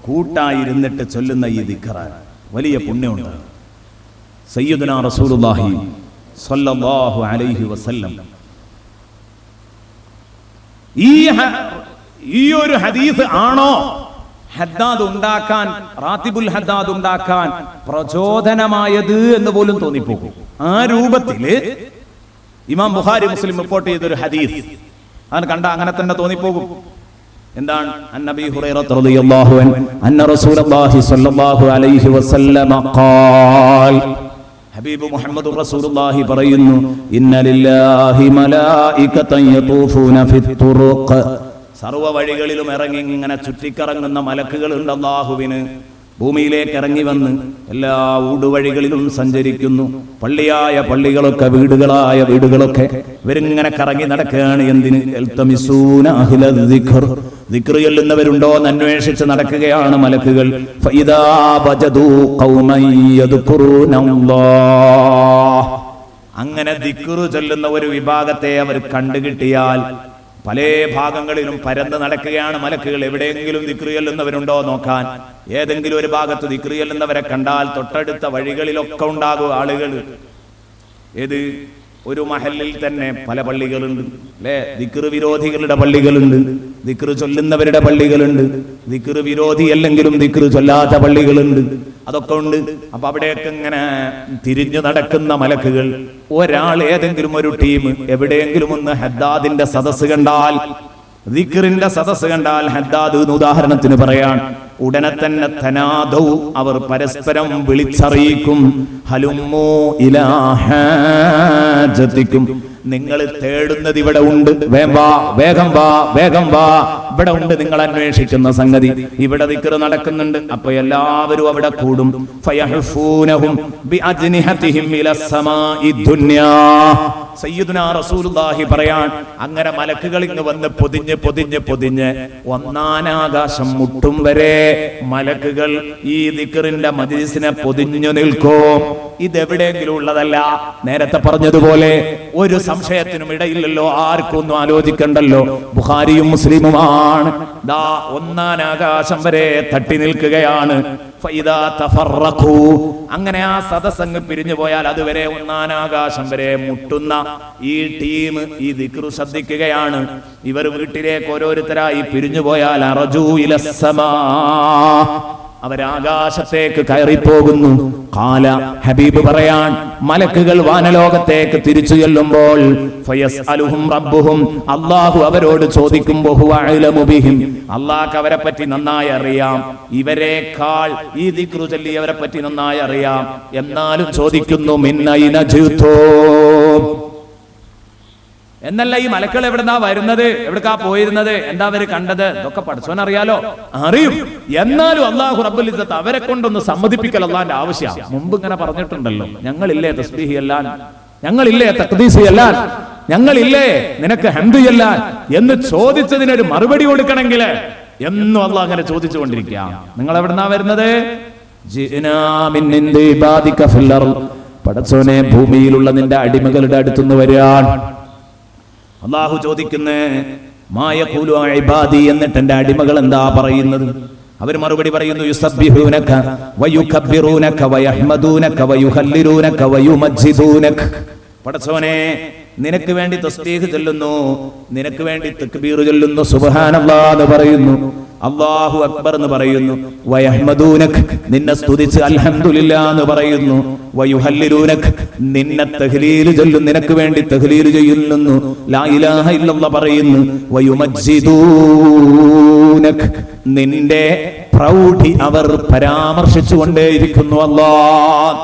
കൂട്ടായിരുന്നിട്ട് ചൊല്ലുന്ന ഈ ദിക്റാണ് വലിയ പുണ്യമുണ്ട്. സയ്യിദുനാ റസൂലുള്ളാഹി സ്വല്ലല്ലാഹു അലൈഹി വസല്ലം ഈ ഒരു ഹദീസ് ആണോ ഹദ്ദാദ് ഉണ്ടാക്കാൻ, റാത്തിബുൽ ഹദ്ദാദ് ഉണ്ടാക്കാൻ പ്രചോദനമായത് എന്ന് പോലും തോന്നിപ്പോകും. ആ രൂപത്തില് ഇമാം ബുഖാരി മുസ്ലിം റിപ്പോർട്ട് ചെയ്തൊരു ഹദീസ് അത് കണ്ട അങ്ങനെ തന്നെ തോന്നിപ്പോകും. എന്താണ്? അന്നബി ഹുറൈറ റളിയല്ലാഹു അൻഹു അന്ന റസൂലുള്ളാഹി സ്വല്ലല്ലാഹു അലൈഹി വസല്ലം ഖാൽ, ഹബീബ് മുഹമ്മദ് റസൂലുള്ളാഹി പറയുന്നു, ഇന്ന ലില്ലാഹി മലായികതൻ യതൂഫൂന ഫിത്തുറുഖ്, സർവ്വ വഴികളിലും ഇറങ്ങി ഇങ്ങനെ ചുറ്റിക്കറങ്ങുന്ന മലക്കുകളുണ്ട് അല്ലാഹുവിന്. ഭൂമിയിലേക്ക് ഇറങ്ങി വന്ന് എല്ലാ ഊടുവഴികളിലും സഞ്ചരിക്കുന്നു. പള്ളിയായ പള്ളികളൊക്കെ വീടുകളായ വീടുകളൊക്കെ ഇവരിങ്ങനെ കറങ്ങി നടക്കുകയാണ്. എന്തിന്? യൽതമിസൂന അഹ്ല ദിക്ർ, ദിക്ർ ചൊല്ലുന്നവരുണ്ടോ എന്ന് അന്വേഷിച്ച് നടക്കുകയാണ് മലക്കുകൾ. ഫഇദാ വജദൂ ഖൗമൻ യദ്കുറൂനല്ലാഹ്, അങ്ങനെ ദിക്ർ ചൊല്ലുന്ന ഒരു വിഭാഗത്തെ അവർ കണ്ടുകിട്ടിയാൽ പല ഭാഗങ്ങളിലും പരന്ന് നടക്കുകയാണ് മലക്കുകൾ. എവിടെയെങ്കിലും ദിക്ർ ചൊല്ലുന്നവരുണ്ടോ നോക്കാൻ. ഏതെങ്കിലും ഒരു ഭാഗത്ത് ദിക്ർ ചൊല്ലുന്നവരെ കണ്ടാൽ തൊട്ടടുത്ത വഴികളിലൊക്കെ ഉണ്ടാകും ആളുകൾ. ഏത് ഒരു മഹല്ലിൽ തന്നെ പല പള്ളികളുണ്ട് അല്ലെ? ദിക്ർ വിരോധികളുടെ പള്ളികളുണ്ട്, ദിക്ർ ചൊല്ലുന്നവരുടെ പള്ളികളുണ്ട്, ദിക്ർ വിരോധി അല്ലെങ്കിലും ദിക്ർ ചൊല്ലാത്ത പള്ളികളുണ്ട്. അതൊക്കെ ഉണ്ട്. അപ്പൊ അവിടെയൊക്കെ ഇങ്ങനെ തിരിഞ്ഞു നടക്കുന്ന മലക്കുകൾ. ഒരാൾ, ഏതെങ്കിലും ഒരു ടീം എവിടെയെങ്കിലും ഒന്ന് ഹദ്ദാദിന്റെ സദസ്സ് കണ്ടാൽ, ദിക്റിന്റെ സദസ്സ് കണ്ടാൽ, ഹദ്ദാദ് ഉദാഹരണത്തിന് പറയാൻ, ഉടനെ തന്നെ തനാദൗ, അവർ പരസ്പരം വിളിച്ചറിയിക്കും, ഹലുമ്മു ഇലാ ഹാജതിക്കും, നിങ്ങൾ തേടുന്നത് ഇവിടെ ഉണ്ട്, വേഗം വാ, വേഗം വാ, വേഗം വാ, ഇവിടെ ഉണ്ട് നിങ്ങൾ അന്വേഷിക്കുന്ന സംഗതി, ഇവിടെ ദിക്ർ നടക്കുന്നുണ്ട്. അപ്പൊ എല്ലാവരും അവിടെ കൂടും. ഫയഹ്ഫൂനഹും ബിഅജ്നിഹതിഹിം ഇലസ്സമാഇ ദുനിയാ, സയ്യിദുനാ റസൂലുള്ളാഹി പറയാൻ, അങ്ങനെ മലക്കുകൾ ഇങ്ങ് വന്ന് പൊതിഞ്ഞ് പൊതിഞ്ഞ് പൊതിഞ്ഞ് ഒന്നാനാകാശം മുട്ടും വരെ മലക്കുകൾ ഈ ദിക്റിന്റെ മജ്ലിസിനെ പൊതിഞ്ഞു നിൽക്കും. ഇതെവിടെയെങ്കിലും ഉള്ളതല്ല. നേരത്തെ പറഞ്ഞതുപോലെ ഒരു സംശയത്തിനും ഇടയില്ലല്ലോ, ആർക്കും ഒന്നും ആലോചിക്കണ്ടല്ലോ. ബുഖാരിയും മുസ്ലിമുമാണ്. ദാ ഒന്നാനാകാശം വരെ തട്ടി നിൽക്കുകയാണ്. ഫൈദാ തഫറഖു, അങ്ങനെ ആ സദസ്സങ്ങ് പിരിഞ്ഞു പോയാൽ അതുവരെ ഒന്നാനാകാശം വരെ മുട്ടുന്ന ഈ ടീം ഈ ദിക്ർ ശ്രദ്ധിക്കുകയാണ്. ഇവർ വീട്ടിലേക്ക് ഓരോരുത്തരായി പിരിഞ്ഞു പോയാൽ അറജൂ ഇലസ്സമാ, അവരാകാശത്തേക്ക് കയറിപ്പോകുന്നു. ഖാല, ഹബീബ് പറയാൻ, മലക്കുകൾ വാനലോകത്തേക്ക് തിരിച്ചു ചെല്ലുമ്പോൾ ഫയസ്അലുഹും റബ്ബുഹും, അല്ലാഹു അവരോട് ചോദിക്കും, വഹുവ അഅലമു ബിഹിം, അല്ലാഹു അവരെ പറ്റി നന്നായി അറിയാം, ഇവരെക്കാൾ ഈ ദിക്ർ ചൊല്ലിയവരെ പറ്റി നന്നായി അറിയാം. എന്നാലും ചോദിക്കുന്നു, മിൻ അയ്ന ജിതൂ, എന്നല്ല ഈ മലക്കൾ എവിടുന്നാ വരുന്നത്, എവിടേക്കാ പോയിരുന്നത്, എന്താ അവര് കണ്ടത്, ഇതൊക്കെ പഠിച്ചവൻ അറിയാലോ, അറിയും. എന്നാലും അല്ലാഹു റബ്ബുൽ ഇസ്സത്ത് അവരെ കൊണ്ടൊന്ന് സമ്മതിപ്പിക്കൽ അല്ലാഹുവിന്റെ ആവശ്യമാണ്. മുമ്പ് ഇങ്ങനെ പറഞ്ഞിട്ടുണ്ടല്ലോ, ഞങ്ങളില്ലേ തസ്ബീഹ് ചെല്ലാൻ, ഞങ്ങളില്ലേ തഖ്ദീസ് ചെല്ലാൻ, ഞങ്ങളില്ലേ നിനക്ക് ഹംദ് ചെല്ലാൻ എന്ന് ചോദിച്ചതിനൊരു മറുപടി കൊടുക്കണമെങ്കിൽ എന്നും അല്ലാഹു അങ്ങനെ ചോദിച്ചുകൊണ്ടിരിക്കുക. നിങ്ങൾ എവിടുന്നാ വരുന്നത്? പടച്ചോനെ, ഭൂമിയിലുള്ള നിന്റെ അടിമകളുടെ അടുത്തുനിന്ന് വരാൻ അല്ലാഹു ചോദിക്കുന്നേ, മായഖൂലു ഇബാദി, എന്നിട്ട് എന്റെ അടിമകൾ എന്താ പറയുന്നത്? അവർ മറുപടി പറയുന്നു, യുസബ്ബിഹൂനക വയുകബ്ബിറൂനക വയഹ്മദൂനക വയുഹല്ലിലൂനക വയുമജ്ജിദൂനക, പടച്ചോനെ നിനക്ക് വേണ്ടി തസ്ബീഹ് ചൊല്ലുന്നു, നിനക്ക് വേണ്ടി തക്ബീർ ചൊല്ലുന്നു, സുബ്ഹാനല്ലാഹ് എന്ന് പറയുന്നു, അല്ലാഹു അക്ബർ എന്ന് പറയുന്നു, വയഹ്മദൂനക നിന്നെ സ്തുതിച്ച് അൽഹംദുലില്ലാഹ് എന്ന് പറയുന്നു, വയുഹല്ലിലൂനക നിന്നെ തഹ്ലീൽ ചൊല്ലുന്നു, നിനക്ക് വേണ്ടി തഹ്ലീൽ ചൊല്ലുന്നു, ലാ ഇലാഹ ഇല്ലല്ലാഹ് പറയുന്നു, വയുമജ്ജിദൂനക നിന്റെ പ്രൗഢി അവർ പരാമർശിച്ചു കൊണ്ടേയിരിക്കുന്നു. അല്ലാഹ്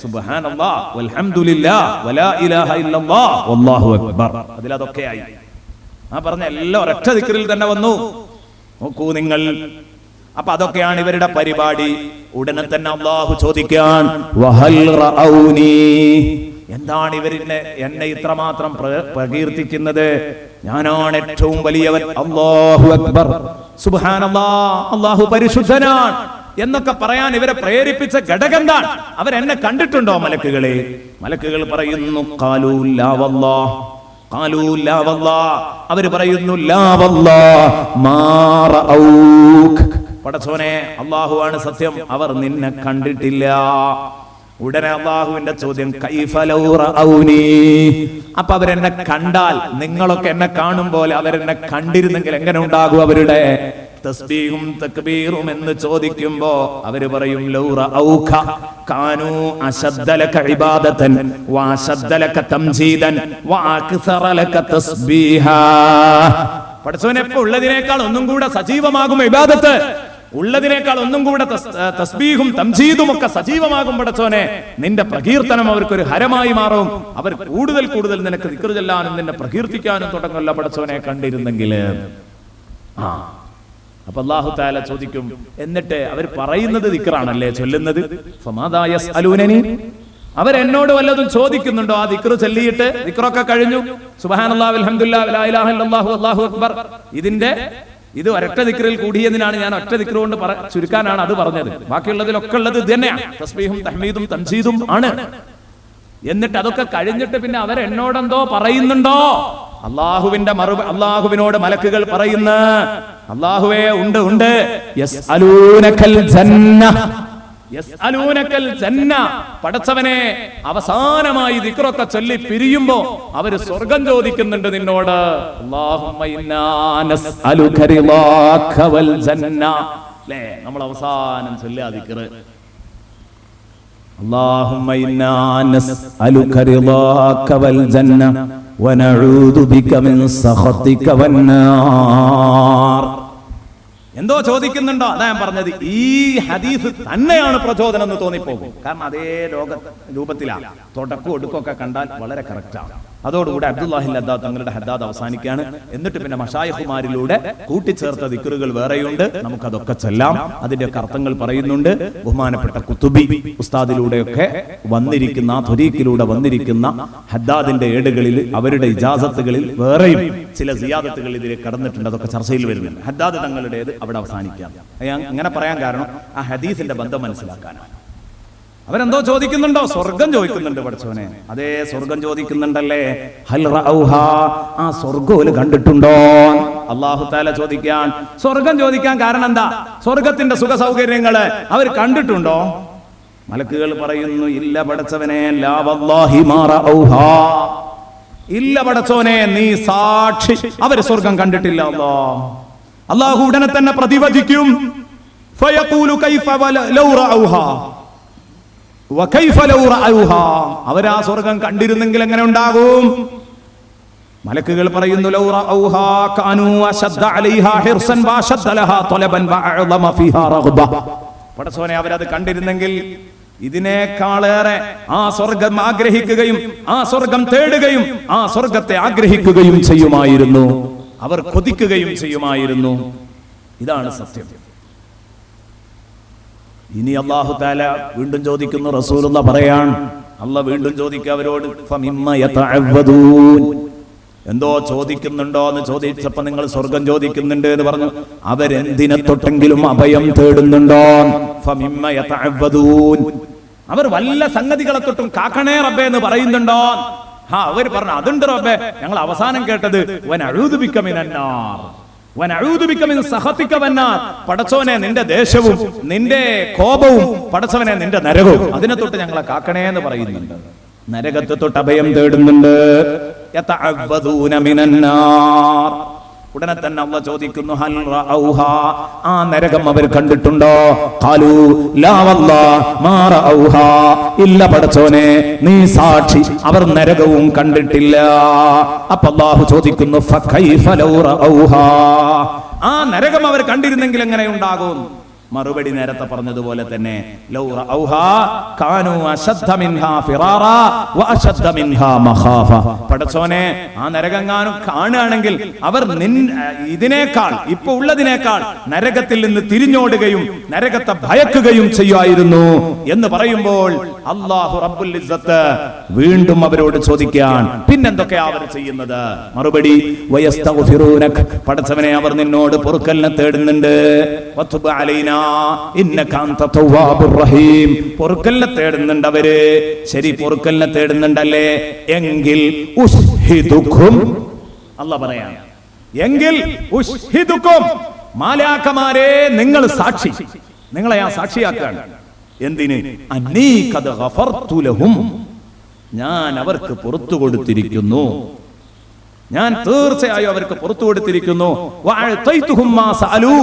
സുബ്ഹാനല്ലാഹ് വൽഹംദുലില്ലാഹ് വലാ ഇലാഹ ഇല്ലല്ലാഹ് വല്ലാഹു അക്ബർ, അതിലതൊക്കെയായി ആ പറഞ്ഞ എല്ലാം ഒരൊറ്റ ദിക്റിൽ തന്നെ വന്നു. നോക്കൂ നിങ്ങൾ. അപ്പൊ അതൊക്കെയാണ് ഇവരുടെ പരിപാടി. ഉടനെ തന്നെ അല്ലാഹു ചോദിക്കാൻ, വഹൽ റഔനി, എന്താണ് ഇവരിനെ എന്നെ ഇത്രമാത്രം പ്രകീർത്തിക്കുന്നത്? ഞാനാണ് ഏറ്റവും വലിയവൻ, അല്ലാഹു അക്ബർ, സുബ്ഹാനല്ലാഹ്, അല്ലാഹു പരിശുദ്ധനാണ് എന്നൊക്കെ പറയാൻ ഇവരെ പ്രേരിപ്പിച്ച ഘടകം എന്താണ്? അവരെന്നെ കണ്ടിട്ടുണ്ടോ മലക്കുകളെ? മലക്കുകൾ പറയുന്നു, ഖാലൂ ലാ വല്ലാഹ്, ഖാലൂ ലാ വല്ലാഹ്, അവർ പറയുന്നു ലാ വല്ലാഹ് മാ റഔക, പടച്ചോനെ അല്ലാഹുവാണ് സത്യം, അവർ നിന്നെ കണ്ടിട്ടില്ല. ഉടനെ അല്ലാഹുവിന്റെ ചോദ്യം കൈഫ ലൗ റഔനി, അപ്പൊ അവരെന്നെ കണ്ടാൽ, നിങ്ങളൊക്കെ എന്നെ കാണും പോലെ അവരെന്നെ കണ്ടിരുന്നെങ്കിൽ എങ്ങനെ ഉണ്ടാകും അവരുടെ തസ്ബീഹും തക്ബീറും എന്ന് ചോദിക്കുമ്പോ അവര് പറയും ലൗ റഔക കാനൂ അശദ്ദ ലക ഇബാദതൻ വഅശദ്ദ ലക തംജീദൻ വഅക്സറ ലക തസ്ബീഹാ. പടച്ചോനെ ഇപ്പോൾ ഉള്ളതിനേക്കാൾ ഒന്നും കൂടെ സജീവമാകും ഇബാദത്ത്, ഉള്ളതിനേക്കാൾ ഒന്നും കൂടെ തസ്ബീഹും തംജീദും ഒക്കെ സജീവമാകും പടച്ചോനെ. നിന്റെ പ്രകീർത്തനം അവർക്കൊരു ഹരമായി മാറും, അവർ കൂടുതൽ കൂടുതൽ നിനക്ക് ദിക്ർ ചൊല്ലാനും നിന്നെ പ്രകീർത്തിക്കാനും തുടങ്ങുമല്ലോ പടച്ചോനെ കണ്ടിരുന്നെങ്കിൽ. അപ്പൊ അല്ലാഹു തആല ചോദിക്കും, എന്നിട്ട് അവർ പറയുന്നത് ദിക്റാണല്ലേ ചൊല്ലുന്നത്? ഫമാദാ യസ്അലൂനനി, അവരെന്നോട് വല്ലതും ചോദിക്കുന്നുണ്ടോ? ആ ദിക്ർ ചൊല്ലിയിട്ട്, ദിക്റൊക്കെ കഴിഞ്ഞു, സുബ്ഹാനല്ലാഹി വൽഹംദുലില്ലാഹി ലാ ഇലാഹ ഇല്ലല്ലാഹു അല്ലാഹു അക്ബർ, ഇത് ഒരൊറ്റ ദിക്റിൽ കൂടിയതിനാണ് ഞാൻ ഒറ്റ ദിക്ർ കൊണ്ട് ചുരുക്കാനാണ് അത് പറഞ്ഞത്. ബാക്കിയുള്ളതിലൊക്കെ ഉള്ളത് ഇത് തന്നെയാണ്, തസ്ബീഹും തഹ്മീദും തംജീദും ആണ്. എന്നിട്ട് അതൊക്കെ കഴിഞ്ഞിട്ട് പിന്നെ അവരെന്നോടെന്തോ പറയുന്നുണ്ടോ? അള്ളാഹുവിന്റെ അള്ളാഹുവിനോട് മലക്കുകൾ പറയുന്ന, അള്ളാഹുവേ ഉണ്ട് ഉണ്ട്, യസ്അലൂനകൽ ജന്ന, യസ്അലൂനകൽ ജന്ന, പടച്ചവനെ അവസാനമായി ദിക്റൊക്കെ ചൊല്ലി പിരിയുമ്പോ അവര് സ്വർഗം ചോദിക്കുന്നുണ്ട് നിന്നോട്. അല്ലാഹുമ്മ ഇന്നാ നസ്അലുക റിളാക വൽ ജന്ന, ല്ലേ നമ്മൾ അവസാനം ചൊല്ലിയ ദിക്ർ, അല്ലാഹുമ്മ ഇന്നാ നസ്അലുക റിളാക വൽ ജന്ന വനഊദു ബിക മിൻ സഖതിക വന്നാർ. എന്തോ ചോദിക്കുന്നുണ്ടോ? അതാ ഞാൻ പറഞ്ഞത്, ഈ ഹദീസ് തന്നെയാണ് പ്രചോദനം എന്ന് തോന്നിപ്പോകും. കാരണം അതേ രൂപത്തിലാണ്, തുടക്കം ഒടുക്കൊക്കെ കണ്ടാൽ വളരെ കറക്റ്റാണ്. അതോടുകൂടി അബ്ദുല്ലാഹി ഹദ്ദാദ് തങ്ങളുടെ ഹദ്ദാദ് അവസാനിക്കുകയാണ്. എന്നിട്ട് പിന്നെ മശായിഖുമാരിലൂടെ കൂട്ടിച്ചേർത്ത ദിക്റുകൾ വേറെയുണ്ട്, നമുക്കതൊക്കെ ചൊല്ലാം. അതിന്റെ അർത്ഥങ്ങൾ പറയുന്നുണ്ട്. ബഹുമാനപ്പെട്ട കുത്തുബി ഉസ്താദിലൂടെയൊക്കെ വന്നിരിക്കുന്ന, ത്വരീഖിലൂടെ വന്നിരിക്കുന്ന ഹദ്ദാദിന്റെ ഏടുകളിൽ, അവരുടെ ഇജാസത്തുകളിൽ വേറെയും ചില സിയാദത്തുകൾ ഇതിലേക്ക് കടന്നിട്ടുണ്ട്. അതൊക്കെ ചർച്ചയിൽ വരുന്നുണ്ട്. ഹദ്ദാദ് തങ്ങളുടേത് അവിടെ അവസാനിക്കാം. ഞാൻ അങ്ങനെ പറയാൻ കാരണം ആ ഹദീസിന്റെ ബന്ധം മനസ്സിലാക്കാനാണ്. അവരെന്തോ ചോദിക്കുന്നുണ്ടോ? സ്വർഗം ചോദിക്കുന്നുണ്ട് പടച്ചോനെ. അതേ സ്വർഗം ചോദിക്കുന്നുണ്ടല്ലേ. ഹൽ റഔഹാ, ആ സ്വർഗ്ഗം കണ്ടിട്ടുണ്ടോ? അല്ലാഹു തആല ചോദിക്കാൻ, സ്വർഗം ചോദിക്കാൻ കാരണം എന്താ? സ്വർഗത്തിന്റെ സുഖ സൗകര്യങ്ങള് അവർ കണ്ടിട്ടുണ്ടോ? മലക്കുകൾ പറയുന്നു, ഇല്ല പടച്ചവനെ, ലാ വല്ലാഹി മാ റഔഹാ, ഇല്ല പടച്ചോനെ, നീ സാക്ഷി, അവർ സ്വർഗം കണ്ടിട്ടില്ല. അല്ലാഹു ഉടനെ തന്നെ പ്രതിവചിക്കും, ഫയഖൂലു കൈഫ ലൗ റഔഹാ വകൈഫ ലൗ റഔഹാ, അവരാ സ്വർഗം കണ്ടിരുന്നെങ്കിൽ എങ്ങനെ ഉണ്ടാകും? മലക്കുകൾ പറയുന്നു, ലൗ റഔഹാ കാനൂ അശദ്ദ അലൈഹാ ഹിർസൻ വഅശദ്ദ ലഹാ തലബൻ വഅഅളമ ഫീഹാ റഗ്ബ. പടച്ചോനെ, അവരത് കണ്ടിരുന്നെങ്കിൽ ഇതിനേക്കാളേറെ ആ സ്വർഗം ആഗ്രഹിക്കുകയും ആ സ്വർഗം തേടുകയും ആ സ്വർഗത്തെ ആഗ്രഹിക്കുകയും ചെയ്യുമായിരുന്നു, അവർ കൊതിക്കുകയും ചെയ്യുമായിരുന്നു. ഇതാണ് സത്യം. ഇനി അല്ലാഹു തആല വീണ്ടും ചോദിക്കുന്നു, റസൂലുള്ള പറയാൻ, അല്ലാഹ് വീണ്ടും ചോദിക്കുക അവരോട്, ഫമിമ്മ യതഅവ്വദൂൻ, എന്തോ ചോദിക്കുന്നുണ്ടോ എന്ന് ചോദിച്ചപ്പോ നിങ്ങൾ സ്വർഗം ചോദിക്കുന്നുണ്ട് എന്ന് പറഞ്ഞു. അവരെന്തിനെ തൊട്ടെങ്കിലും അഭയം തേടുന്നുണ്ടോ? ഫമിമ്മ യതഅവ്വദൂൻ, അവർ വല്ല സംഗതികളെ തൊട്ടും കാക്കണേ റബ്ബേ എന്ന് പറയുന്നുണ്ടോ? അവർ പറഞ്ഞു, അതുണ്ട് റബ്ബേ. ഞങ്ങൾ അവസാനം കേട്ടത് വനഊദു ബിക മിനന്നാർ വനഊദു ബിക മിൻ സഖതിക വന്നാർ, പടച്ചവനെ നിന്റെ ദേശവും നിന്റെ കോപവും, പടച്ചവനെ നിന്റെ നരകവും, അതിനെ തൊട്ട് ഞങ്ങളെ കാക്കണേ എന്ന് പറയുന്നുണ്ട്. നരകത്തെ തൊട്ട് അഭയം തേടുന്നുണ്ട്. യതഅവ്വദൂന മിനന്നാർ. ഉടനെ തന്നെ അല്ലാഹ് ചോദിക്കുന്നു, ഹൽ റഔഹാ, ആ നരകം അവർ കണ്ടിട്ടുണ്ടോ? ഖാലൂ ലാ വല്ലാഹ് മാ റഔഹാ, ഇല്ല പടച്ചോനെ, നീ സാക്ഷി, അവർ നരകവും കണ്ടിട്ടില്ല. അപ്പോൾ അല്ലാഹു ചോദിക്കുന്നു, ഫകൈഫ ലൗ റഔഹാ, ആ നരകം അവർ കണ്ടിരുന്നെങ്കിൽ എങ്ങനെ ഉണ്ടാകും? മറുപടി നേരത്തെ പറഞ്ഞതുപോലെ തന്നെ, ലൗ റഔഹാ കാനൂ അശദ്ദ മിൻഹാ ഫിറാറാ വഅശദ്ദ മിൻഹാ മഖാഫ. പടച്ചോനെ, ആ നരകങ്ങാനും കാണുകയാണെങ്കിൽ അവർ ഇതിനേക്കാൾ, ഇപ്പൊ ഉള്ളതിനേക്കാൾ നരകത്തിൽ നിന്ന് തിരിഞ്ഞോടുകയും നരകത്തെ ഭയക്കുകയും ചെയ്യുമായിരുന്നു എന്ന് പറയുമ്പോൾ അല്ലാഹു റബ്ബുൽ ഇസ്സത്ത് വീണ്ടും അവരോട് ചോദിക്കാൻ, പിന്നെന്തൊക്കെയാ അവർ ചെയ്യുന്നത്? മറുപടി, വയസ്തഗ്ഫിറൂനക, പടച്ചവനെ, അവർ നിന്നോട് പൊറുക്കലിനെ തേടുന്നുണ്ട്. വതുബ് അലൈനാ ഇന്നക അൻത തവ്വാബുർ റഹീം, പൊറുക്കലിനെ തേടുന്നുണ്ട് അവര്. ശരി, പൊറുക്കലിനെ തേടുന്നുണ്ടല്ലേ, എങ്കിൽ ഉശ്ഹിദുക്കും, അല്ലാഹ് പറയാം, എങ്കിൽ ഉശ്ഹിദുക്കും, മാലാഖമാരെ നിങ്ങൾ സാക്ഷി, നിങ്ങളെ ഞാൻ സാക്ഷിയാക്കാണ്. എന്തിന്? അന്നീ ഖദ് ഗഫർതു ലഹും, ഞാൻ അവർക്ക് പുറത്തു കൊടുത്തിരിക്കുന്നു, ഞാൻ തീർച്ചയായും അവർക്ക് പുറത്തു കൊടുത്തിരിക്കുന്നു. വഅതൈതുഹും മാ സഅലൂ,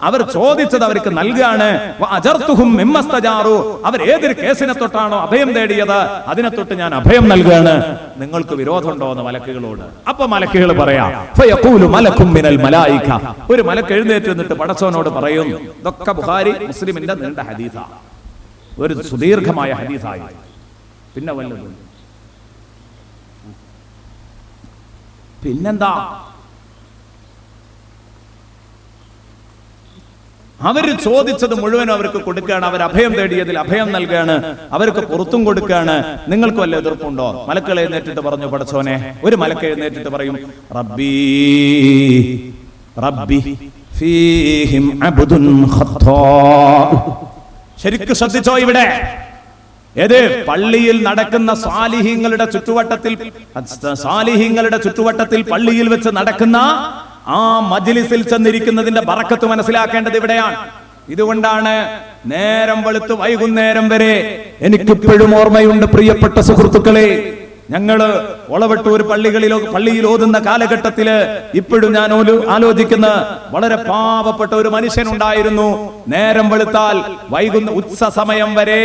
അവർ ചോദിച്ചത് അവർക്ക് നൽകാണ്. വഅജർതുഹും മിമ്മസ്തജാറു, അവർ ഏതൊരു കേസിനെ തൊട്ടാണോ അഭയം തേടിയത് അതിനെ തൊട്ട് ഞാൻ അഭയം നൽകാണ്. നിങ്ങൾക്ക് വിരോധമുണ്ടോ എന്ന് മലക്കുകളോട്. അപ്പൊ മലക്കുകൾ പറയാം, ഫയഖൂലു മലക്കും മിനൽ മലായിക, ഒരു മലക്ക് എഴുന്നേറ്റ് നിന്നിട്ട് പടച്ചവനോട് പറയും. ഇതൊക്കെ ബുഖാരി മുസ്ലിമിന്റെ നീണ്ട ഹദീസാണ്, ഒരു സുദീർഘമായ ഹദീസായി. പിന്നെ വല്ലതും പിന്നെന്താ? അവര് ചോദിച്ചത് മുഴുവനും അവർക്ക് കൊടുക്കുകയാണ്, അവർ അഭയം തേടിയതിൽ അഭയം നൽകുകയാണ്, അവർക്ക് പുറത്തും കൊടുക്കുകയാണ്. നിങ്ങൾക്ക് വല്ല എതിർപ്പുണ്ടോ? മലക്കൾ എഴുന്നേറ്റിട്ട് പറഞ്ഞു, പടച്ചോനെ. ഒരു മലക്ക് എഴുന്നേറ്റിട്ട് പറയും, റബ്ബി റബ്ബി ഫീഹിം അബ്ദുൻ ഖത്താ. ശരിക്കും ശ്രദ്ധിച്ചോ ഇവിടെ? ഏത് പള്ളിയിൽ നടക്കുന്ന സാലിഹീങ്ങളുടെ ചുറ്റുവട്ടത്തിൽ പള്ളിയിൽ വെച്ച് നടക്കുന്ന ആ മജ്ലിസിൽ ചെന്നിരിക്കുന്നതിന്റെ ബറക്കത്ത് മനസ്സിലാക്കേണ്ടത് ഇവിടെയാണ്. ഇതുകൊണ്ടാണ് നേരം വെളുത്ത് വൈകുന്നേരം വരെ എനിക്കിപ്പോഴും ഓർമ്മയുണ്ട് പ്രിയപ്പെട്ട സുഹൃത്തുക്കളെ, ഞങ്ങള് ഒളവട്ടൂർ പള്ളിയിൽ ഓതുന്ന കാലഘട്ടത്തില് ഇപ്പോഴും ഞാൻ ആലോചിക്കുന്ന വളരെ പാവപ്പെട്ട ഒരു മനുഷ്യനുണ്ടായിരുന്നു. നേരം വെളുത്താൽ ഉച്ച സമയം വരെ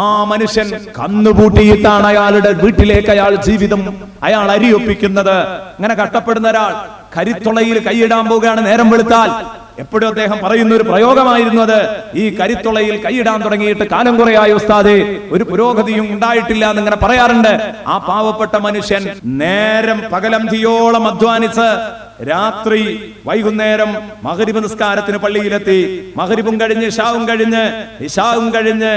ആ മനുഷ്യൻ കന്നുപൂട്ടിയിട്ടാണ് അയാളുടെ വീട്ടിലേക്ക് ജീവിതം അരിയൊപ്പിക്കുന്നത്. അങ്ങനെ കഷ്ടപ്പെടുന്ന ഒരാൾ കരിത്തുളയിൽ കൈയിടാൻ പോവുകയാണ് നേരം വെളുത്താൽ. എപ്പോഴും അദ്ദേഹം പറയുന്ന ഒരു പ്രയോഗമായിരുന്നു അത്, ഈ കരിത്തുളയിൽ കൈയിടാൻ തുടങ്ങിയിട്ട് കാലം കുറയായി ഉസ്താദേ, ഒരു പുരോഗതിയും ഉണ്ടായിട്ടില്ല എന്നിങ്ങനെ പറയാറുണ്ട്. ആ പാവപ്പെട്ട മനുഷ്യൻ നേരം പകലന്തിയോളം അധ്വാനിച്ച് രാത്രി വൈകുന്നേരം മഗ്രിബ് നിസ്കാരത്തിന് പള്ളിയിലെത്തി. മഗ്രിബും കഴിഞ്ഞ് ഇശാവും കഴിഞ്ഞ്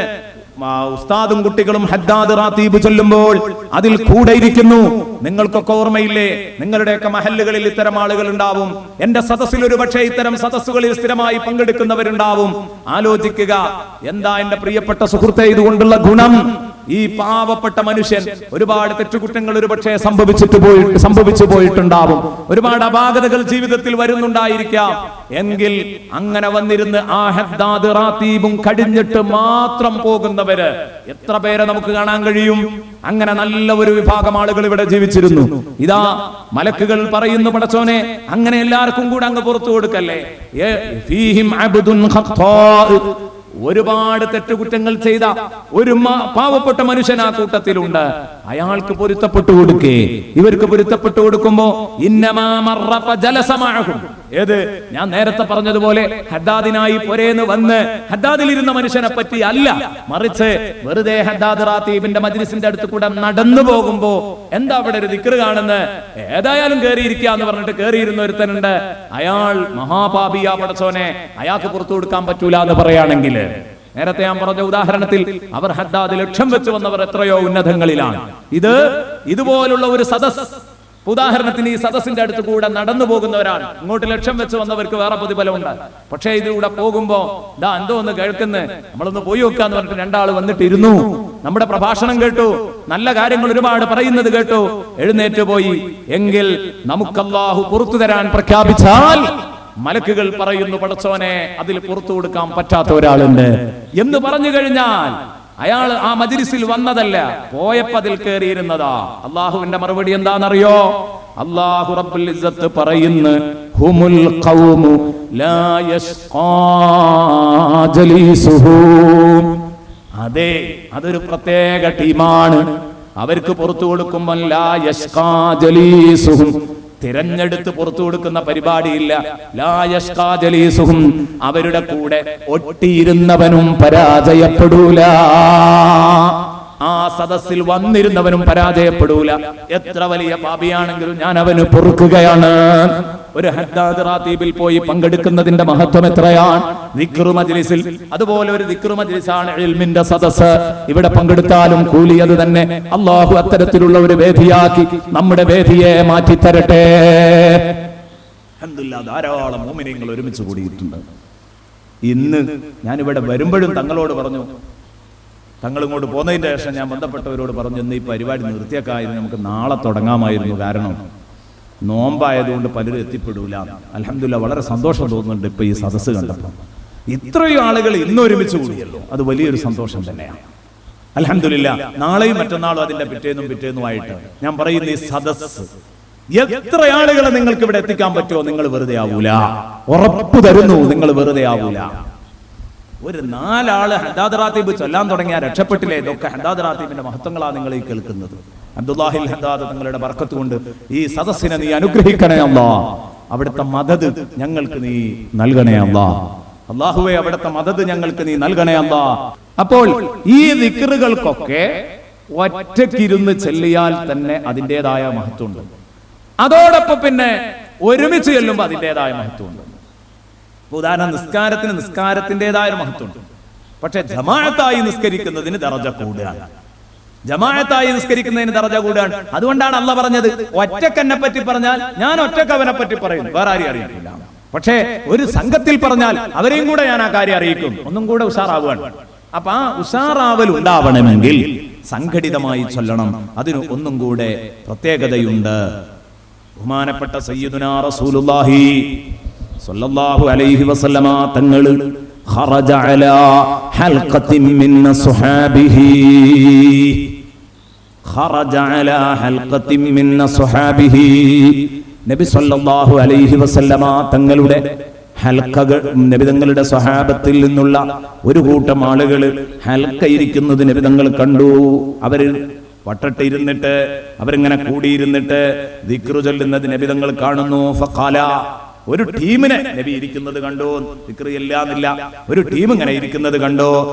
ഉസ്താദും കുട്ടികളും ഹദ്ദാദ് റാത്തീബ് ചൊല്ലുമ്പോൾ അതിൽ കൂടെ ഇരിക്കുന്നു. നിങ്ങൾക്കൊക്കെ ഓർമ്മയില്ലേ, നിങ്ങളുടെയൊക്കെ മഹല്ലുകളിൽ ഇത്തരം ആളുകൾ ഉണ്ടാവും. എന്റെ സദസ്സിൽ ഒരു പക്ഷേ ഇത്തരം സദസ്സുകളിൽ സ്ഥിരമായി പങ്കെടുക്കുന്നവരുണ്ടാവും. ആലോചിക്കുക, എന്താ എന്റെ പ്രിയപ്പെട്ട സുഹൃത്തെ ഇതുകൊണ്ടുള്ള ഗുണം? ഈ പാവപ്പെട്ട മനുഷ്യൻ ഒരുപാട് തെറ്റുകുറ്റങ്ങൾ ഒരു പക്ഷേ സംഭവിച്ചു പോയിട്ടുണ്ടാവും, ഒരുപാട് അപാകതകൾ ജീവിതത്തിൽ വരുന്നുണ്ടായിരിക്കാം. എങ്കിൽ അങ്ങനെ വന്നിരുന്ന് ആ ഹദ്ദാദ് റാത്തീബും കഴിഞ്ഞിട്ട് മാത്രം പോകുന്നവര് എത്ര പേരെ നമുക്ക് കാണാൻ കഴിയും? അങ്ങനെ നല്ല ഒരു വിഭാഗം ആളുകൾ ഇവിടെ ജീവിച്ചിരുന്നു. ഇതാ മലക്കുകൾ പറയുന്നു, പടച്ചോനെ അങ്ങനെ എല്ലാവർക്കും കൂടെ അങ്ങ് പുറത്തു കൊടുക്കല്ലേ. ഫീഹിം അബ്ദുൻ ഖത്താ, ഒരുപാട് തെറ്റുകുറ്റങ്ങൾ ചെയ്ത ഒരു പാവപ്പെട്ട മനുഷ്യൻ ആ കൂട്ടത്തിലുണ്ട്. അയാൾക്ക് പൊരുത്തപ്പെട്ടു കൊടുക്കേ. ഇവർക്ക് പൊരുത്തപ്പെട്ടു കൊടുക്കുമ്പോ ഏത് ഞാൻ നേരത്തെ പറഞ്ഞതുപോലെ ഹദ്ദാദിനായി പൊരേന്ന് വന്ന് ഹദ്ദാദിലിരുന്ന മനുഷ്യനെ പറ്റി അല്ല, മറിച്ച് വെറുതെ ഹദ്ദാദ് റാത്തീബിന്റെ മജ്ലിസിന്റെ അടുത്ത് കൂടെ നടന്നു പോകുമ്പോ എന്താ അവിടെ ഒരു ദിക്ർ കാണുന്നത്, ഏതായാലും കേറിയിരിക്കുക എന്ന് പറഞ്ഞിട്ട് കേറിയിരുന്ന ഒരുത്തനുണ്ട്. അയാൾ മഹാപാപിയാ പടച്ചോനെ, അയാൾക്ക് പുറത്തു കൊടുക്കാൻ പറ്റൂല എന്ന് പറയുകയാണെങ്കിൽ, നേരത്തെ ഞാൻ പറഞ്ഞ ഉദാഹരണത്തിൽ അവർ ഹദ്ദാദ് ലക്ഷ്യം വെച്ച് വന്നവർ എത്രയോ ഉന്നതങ്ങളിലാണ്. ഇതുപോലുള്ള ഒരു സദസ്, ഉദാഹരണത്തിന് ഈ സദസ്സിന്റെ അടുത്ത് കൂടെ നടന്നു പോകുന്നവരാണ്. ഇങ്ങോട്ട് ലക്ഷ്യം വെച്ച് വന്നവർക്ക് വേറെ പ്രതിഫലമുണ്ട്. പക്ഷേ ഇതിലൂടെ പോകുമ്പോ എന്തോ ഒന്ന് കേൾക്കുന്നു, നമ്മളൊന്ന് പോയി വെക്കാന്ന് പറഞ്ഞിട്ട് രണ്ടാൾ വന്നിട്ടിരുന്നു, നമ്മുടെ പ്രഭാഷണം കേട്ടു, നല്ല കാര്യങ്ങൾ ഒരുപാട് പറയുന്നത് കേട്ടു, എഴുന്നേറ്റ് പോയി. എങ്കിൽ നമുക്ക് അല്ലാഹു പുറത്തു തരാൻ പ്രഖ്യാപിച്ചാൽ മലക്കുകൾ പറയുന്നു, പടച്ചോനെ അതിൽ പുറത്തു കൊടുക്കാൻ പറ്റാത്ത ഒരാളുണ്ട് എന്ന് പറഞ്ഞു കഴിഞ്ഞാൽ അയാൾ ആ മജ്ലിസിൽ വന്നതല്ല, പോയപ്പോ അതിൽ കയറിയിരുന്നതാ. അള്ളാഹുവിന്റെ മറുപടി എന്താണെന്നറിയോ? അല്ലാഹു റബ്ബുൽ ഇസ്സത്ത് പറയുന്നു, ഹുമുൽ ഖൗമു ലാ യസ്ഖാ ജലീസുഹും. അതെ, അതൊരു പ്രത്യേക ടീമാണ്. അവർക്ക് പുറത്തു കൊടുക്കുമ്പോൾ ലാ യസ്ഖാ ജലീസുഹും, തിരഞ്ഞെടുത്ത് പുറത്തു കൊടുക്കുന്ന പരിപാടിയില്ല. ലാ യസ്ഖാ ജലീസുഹും, അവരുടെ കൂടെ ഒട്ടിയിരുന്നവനും പരാജയപ്പെടൂല, ആ സദസ്സിൽ വന്നിരുന്നവനും പരാജയപ്പെടൂല. എത്ര വലിയ പാപിയാണെങ്കിലും ഞാൻ അവന് പൊറുക്കുകയാണ്. ഒരു ഹദ്ദാദ് റാത്തീബിൽ പോയി പങ്കെടുക്കുന്നതിന്റെ മഹത്വം എത്രയാണ്! ദിക്ർ മജ്ലിസിൽ, അതുപോലെ ഒരു ദിക്ർ മജ്ലിസാണ് ഇൽമിന്റെ സദസ്സ്. ഇവിടെ പങ്കെടുത്താലും കൂലി അത് തന്നെ. അല്ലാഹു അത്തരത്തിലുള്ള ഒരു വേദിയാക്കി നമ്മുടെ വേദിയെ മാറ്റി തരട്ടെ. അൽഹംദുലില്ലാഹ്, ധാരാളം മുഅ്മിനീങ്ങൾ ഒരുമിച്ച് കൂടിയിട്ടുണ്ട്. ഇന്ന് ഞാനിവിടെ വരുമ്പോഴും തങ്ങളോട് പറഞ്ഞു, തങ്ങൾ ഇങ്ങോട്ട് പോകുന്നതിന്റെ ശേഷം ഞാൻ ബന്ധപ്പെട്ടവരോട് പറഞ്ഞു, ഇന്ന് ഈ പരിപാടി നിർത്തിയേക്കായിരുന്നു, നമുക്ക് നാളെ തുടങ്ങാമായിരുന്നു. കാരണം നോമ്പായതുകൊണ്ട് പലരും എത്തിപ്പെടൂല. അൽഹംദുലില്ലാഹ് വളരെ സന്തോഷം തോന്നുന്നുണ്ട് ഇപ്പൊ ഈ സദസ്സ് കണ്ടപ്പോൾ. ഇത്രയും ആളുകൾ ഇന്ന് ഒരുമിച്ച് കൂടിയല്ലോ, അത് വലിയൊരു സന്തോഷം തന്നെയാണ്. അൽഹംദുലില്ലാഹ് നാളെയും മറ്റന്നാളും അതിന്റെ പിറ്റേന്നുമായിട്ട് ഞാൻ പറയുന്ന ഈ സദസ്സ് എത്ര ആളുകളെ നിങ്ങൾക്ക് ഇവിടെ എത്തിക്കാൻ പറ്റുമോ നിങ്ങൾ വെറുതെ ആവൂല, ഉറപ്പ് തരുന്നു, നിങ്ങൾ വെറുതെ ആവൂല. ഒരു 4 ആള് ഹദ്ദാദ് റാത്തീബ് ചൊല്ലാൻ തുടങ്ങിയാൽ രക്ഷപ്പെട്ടില്ലേ? ഇതൊക്കെ ഹദ്ദാദ് റാത്തീബിന്റെ മഹത്വങ്ങളാണ് നിങ്ങൾ ഈ കേൾക്കുന്നത്. അബ്ദുല്ലാഹിൽ ഹദ്ദാദ് തങ്ങളുടെ ബർക്കത്ത് കൊണ്ട് ഈ സദസ്സിനെ നീ അനുഗ്രഹിക്കണേ അല്ലാഹ്. അവിടുത്തെ മദദ് ഞങ്ങൾക്ക് നീ നൽകണേ അല്ലാഹ്. അല്ലാഹുവേ, അവിടുത്തെ മദദ് ഞങ്ങൾക്ക് നീ നൽകണേ അല്ലാഹ്. അപ്പോൾ ഈ ദിക്റുകൾക്കൊക്കെ ഒറ്റയ്ക്കിരുന്ന് ചെല്ലിയാൽ തന്നെ അതിൻ്റെതായ മഹത്വമുണ്ട്. അതോടൊപ്പം പിന്നെ ഒരുമിച്ച് ചെല്ലുമ്പോൾ അതിൻ്റെതായ മഹത്വമുണ്ട്. ഉദാഹരണം, നിസ്കാരത്തിൻ്റെതായ ഒരു മഹത്വമുണ്ട്. പക്ഷെ ജമാഅത്തായി നിസ്കരിക്കുന്നതിന് ദറജ കൂടുകയാണ്. ജമാഅത്തായി നിസ്കരിക്കുന്നതിന് ദറജ കൂടുകയാണ്. അതുകൊണ്ടാണ് അല്ലാഹ് പറഞ്ഞത്, ഒറ്റക്കെന്നെ പറ്റി പറഞ്ഞാൽ ഞാൻ ഒറ്റക്കവനെ പറ്റി പറയുന്നു, വേറെ ആരെയും അറിയിക്കില്ല. പക്ഷേ ഒരു സംഘത്തിൽ പറഞ്ഞാൽ അവരെയും കൂടെ ഞാൻ ആ കാര്യം അറിയിക്കും, ഒന്നും കൂടെ ഉഷാറാവുകയാണ്. അപ്പൊ ആ ഉഷാറാവൽ ഉണ്ടാവണമെങ്കിൽ സംഘടിതമായി ചൊല്ലണം. അതിന് ഒന്നും കൂടെ പ്രത്യേകതയുണ്ട്. ബഹുമാനപ്പെട്ട സയ്യിദുനാ റസൂലുള്ളാഹി സ്വല്ലല്ലാഹു അലൈഹി വസല്ലമ തങ്ങൾ ഖറജ അലാ ഹൽഖത്തിൻ മിൻ അസ്ഹാബിഹി, ഖറജ അലാ ഹൽഖത്തിൻ മിൻ അസ്ഹാബിഹി, നബി സ്വല്ലല്ലാഹു അലൈഹി വസല്ലമ തങ്ങളുടെ ഹൽഖകൾ, നബി തങ്ങളുടെ സ്വഹാബത്തിൽ നിന്നുള്ള ഒരു കൂട്ടം ആളുകൾ ഹൽഖ ഇരിക്കുന്നത് നബി തങ്ങൾ കണ്ടു. അവര് വട്ടട്ട് ഇരുന്നിട്ട്, അവരിങ്ങനെ കൂടിയിരുന്നിട്ട് ദിക്റ് ചൊല്ലുന്നത് നബി തങ്ങൾ കാണുന്നു. ഫഖാല, ഒരു ടീമിനെ നബി ഇരിക്കുന്നത് കണ്ടു. ദിക്റ് ഇല്ലാന്നില്ല, ഒരു ടീം ഇങ്ങനെ ഇരിക്കുന്നത് കണ്ടു.